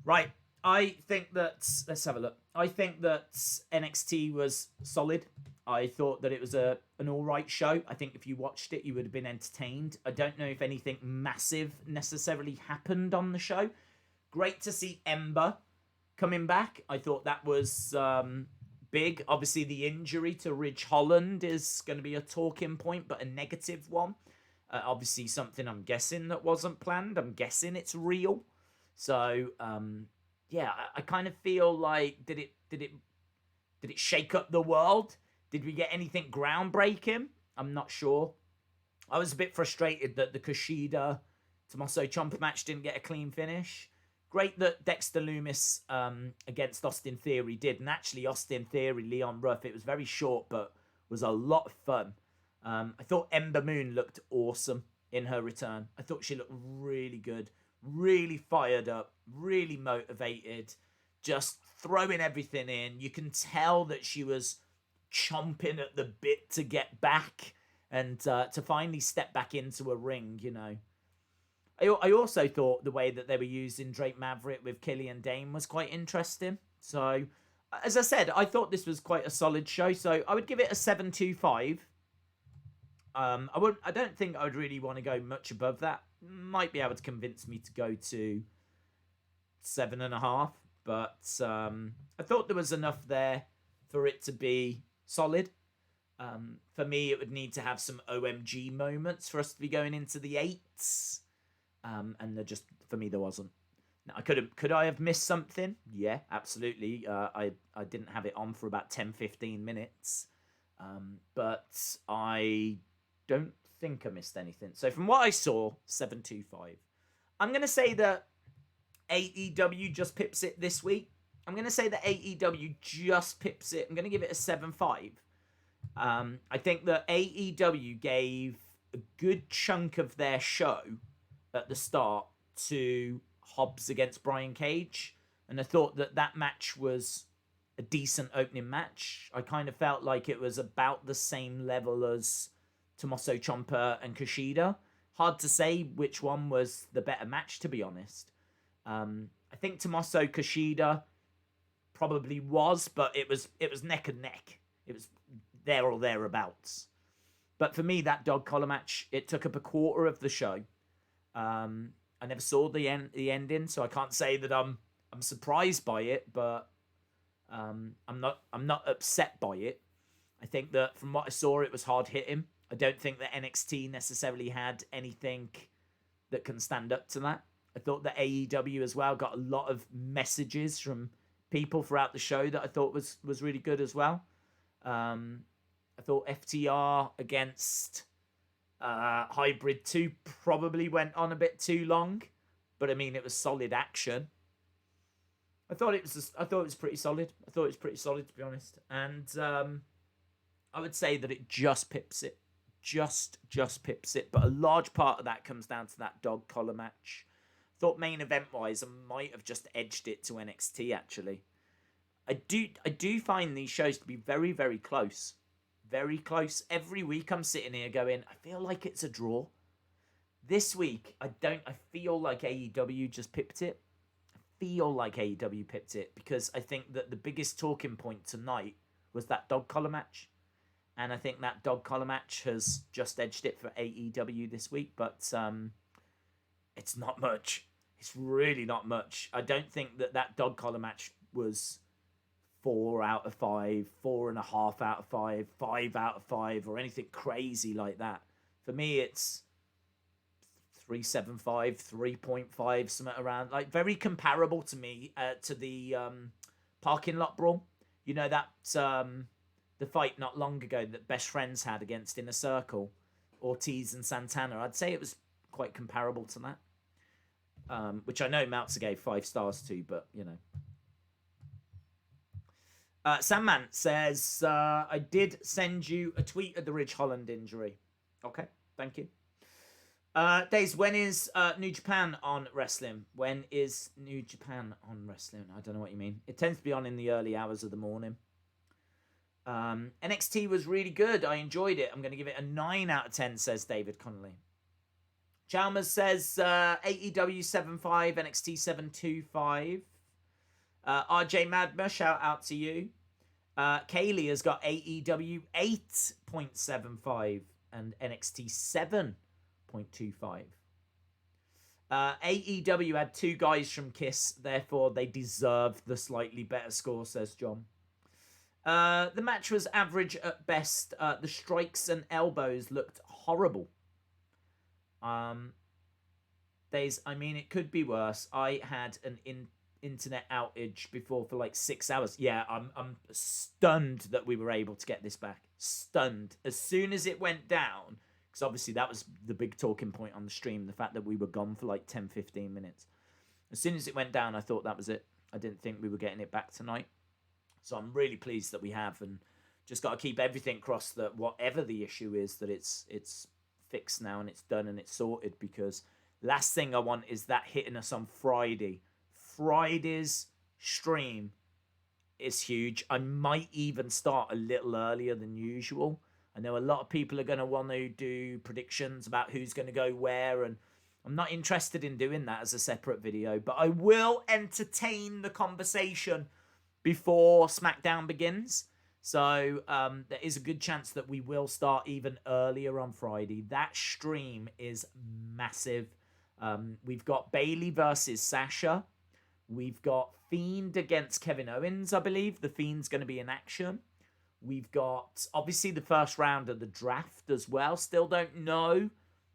Right, I think that... Let's have a look. I think that NXT was solid. I thought that it was an alright show. I think if you watched it, you would have been entertained. I don't know if anything massive necessarily happened on the show. Great to see Ember coming back. I thought that was big. Obviously, the injury to Ridge Holland is going to be a talking point, but a negative one. Obviously, something I'm guessing that wasn't planned. I'm guessing it's real. So, yeah, I kind of feel like, did it shake up the world? Did we get anything groundbreaking? I'm not sure. I was a bit frustrated that the Kushida Tommaso Ciampa match didn't get a clean finish. Great that Dexter Lumis against Austin Theory did. And actually, Austin Theory, Leon Ruff, it was very short, but was a lot of fun. I thought Ember Moon looked awesome in her return. I thought she looked really good, really fired up, really motivated, just throwing everything in. You can tell that she was chomping at the bit to get back and to finally step back into a ring, you know. I also thought the way that they were using Drake Maverick with Killian Dane was quite interesting. So, as I said, I thought this was quite a solid show. So, I would give it a 7.25. I don't think I would really want to go much above that. Might be able to convince me to go to 7.5. But I thought there was enough there for it to be solid. For me, it would need to have some OMG moments for us to be going into the 8s. And there just, for me, there wasn't. Now, could I have missed something? Yeah, absolutely. I didn't have it on for about 10-15 minutes. But I don't think I missed anything. So from what I saw, 7.25. I'm going to say that AEW just pips it this week. I'm going to say that AEW just pips it. I'm going to give it a 7.5. I think that AEW gave a good chunk of their show at the start to Hobbs against Brian Cage. And I thought that that match was a decent opening match. I kind of felt like it was about the same level as Tommaso Ciampa and Kushida. Hard to say which one was the better match, to be honest. I think Tommaso Kushida probably was, but it was neck and neck. It was there or thereabouts. But for me, that dog collar match, it took up a quarter of the show. I never saw the ending, so I can't say that I'm surprised by it, but I'm not upset by it. I think that from what I saw, it was hard hitting. I don't think that NXT necessarily had anything that can stand up to that. I thought that AEW as well got a lot of messages from people throughout the show that I thought was really good as well. I thought FTR against Hybrid 2 probably went on a bit too long, but I mean, it was solid action. I thought it was pretty solid. I thought it was pretty solid, to be honest. And I would say that it just pips it. Just pips it. But a large part of that comes down to that dog collar match. I thought main event-wise, I might have just edged it to NXT, actually. I do find these shows to be very, very close. very close. Every week I'm sitting here going, I feel like it's a draw. This week, I feel like AEW just pipped it. I feel like AEW pipped it because I think that the biggest talking point tonight was that dog collar match. And I think that dog collar match has just edged it for AEW this week, but it's not much. It's really not much. I don't think that dog collar match was 4 out of 5, 4.5 out of 5, 5 out of 5, or anything crazy like that. For me, it's 3.75, 3.5, something around. Like, very comparable to me to the parking lot brawl. You know, that the fight not long ago that Best Friends had against Inner Circle, Ortiz and Santana. I'd say it was quite comparable to that. Which I know Meltzer gave 5 stars to, but, you know. Sandman says, I did send you a tweet of the Ridge Holland injury. Okay, thank you. Days, when is New Japan on wrestling? When is New Japan on wrestling? I don't know what you mean. It tends to be on in the early hours of the morning. NXT was really good. I enjoyed it. I'm going to give it a 9 out of 10, says David Connolly. Chalmers says AEW 7.5, NXT 7.25. RJ Madma, shout out to you. Kaylee has got AEW 8.75 and NXT 7.25. AEW had 2 guys from Kiss, therefore they deserve the slightly better score, says John. The match was average at best. The strikes and elbows looked horrible. It could be worse. I had an internet outage before for like 6 hours. Yeah, I'm stunned that we were able to get this back. Stunned. As soon as it went down, because obviously that was the big talking point on the stream, the fact that we were gone for like 10-15 minutes. As soon as it went down, I thought that was it. I didn't think we were getting it back tonight. So I'm really pleased that we have, and just got to keep everything crossed that whatever the issue is, that it's fixed now and it's done and it's sorted, because last thing I want is that hitting us on Friday. Friday's stream is huge. I might even start a little earlier than usual. I know a lot of people are going to want to do predictions about who's going to go where, and I'm not interested in doing that as a separate video, but I will entertain the conversation before SmackDown begins. So there is a good chance that we will start even earlier on Friday. That stream is massive. We've got Bayley versus Sasha. We've got Fiend against Kevin Owens, I believe. The Fiend's going to be in action. We've got, obviously, the first round of the draft as well. Still don't know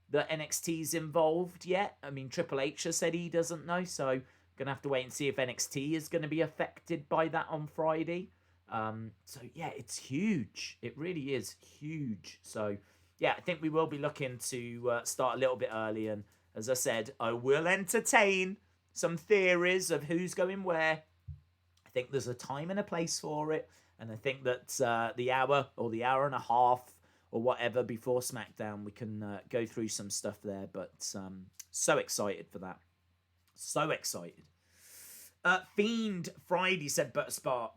that NXT's involved yet. I mean, Triple H has said he doesn't know, so going to have to wait and see if NXT is going to be affected by that on Friday. So, yeah, it's huge. It really is huge. So, yeah, I think we will be looking to start a little bit early. And as I said, I will entertain some theories of who's going where. I think there's a time and a place for it. And I think that the hour or the hour and a half or whatever before SmackDown, we can go through some stuff there. But so excited for that. So excited. Fiend Friday, said Butter Spark.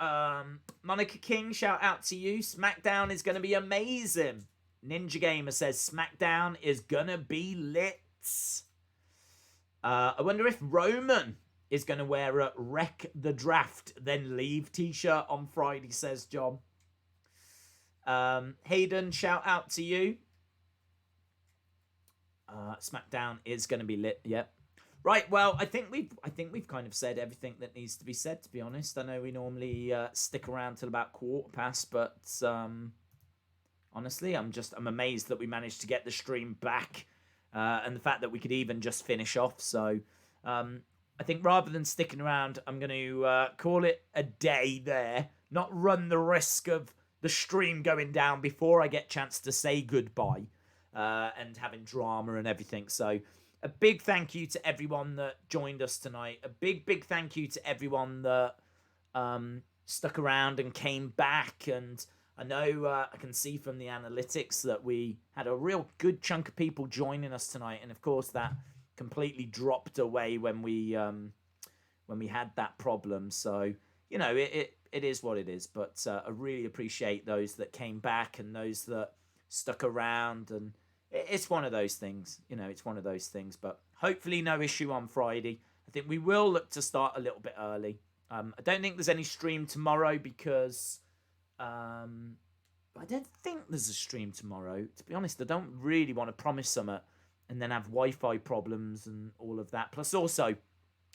Monica King, shout out to you. SmackDown is going to be amazing. Ninja Gamer says SmackDown is going to be lit. I wonder if Roman is going to wear a Wreck the Draft, then leave t-shirt on Friday, says John. Hayden, shout out to you. SmackDown is going to be lit. Yep. Right. Well, I think we've kind of said everything that needs to be said. To be honest, I know we normally stick around till about 15, but honestly, I'm amazed that we managed to get the stream back, and the fact that we could even just finish off. So, I think rather than sticking around, I'm going to call it a day there. Not run the risk of the stream going down before I get a chance to say goodbye and having drama and everything. So a big thank you to everyone that joined us tonight. A big thank you to everyone that stuck around and came back. And I know I can see from the analytics that we had a real good chunk of people joining us tonight. And of course that completely dropped away when we had that problem. So you know, it is what it is. But I really appreciate those that came back and those that stuck around. And it's one of those things, you know, it's one of those things. But hopefully no issue on Friday. I think we will look to start a little bit early. I don't think there's any stream tomorrow because I don't think there's a stream tomorrow. To be honest, I don't really want to promise something and then have Wi-Fi problems and all of that. Plus also,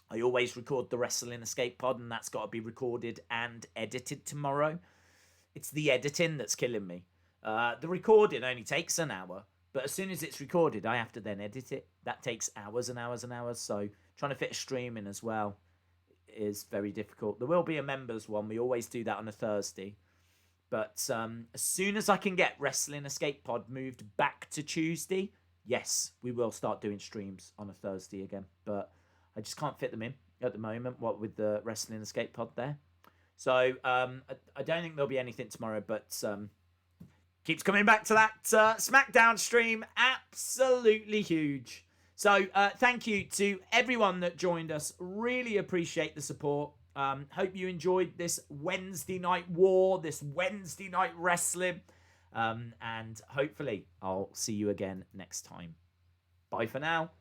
I always record the Wrestling Escape Pod, and that's got to be recorded and edited tomorrow. It's the editing that's killing me. The recording only takes an hour, but as soon as it's recorded, I have to then edit it. That takes hours and hours and hours, so trying to fit a stream in as well is very difficult. There will be a members one. We always do that on a Thursday. But as soon as I can get Wrestling Escape Pod moved back to Tuesday, yes, we will start doing streams on a Thursday again. But I just can't fit them in at the moment, what with the Wrestling Escape Pod there. So I don't think there'll be anything tomorrow, but keeps coming back to that SmackDown stream. Absolutely huge. So thank you to everyone that joined us. Really appreciate the support. Hope you enjoyed this Wednesday night war, this Wednesday night wrestling. And hopefully I'll see you again next time. Bye for now.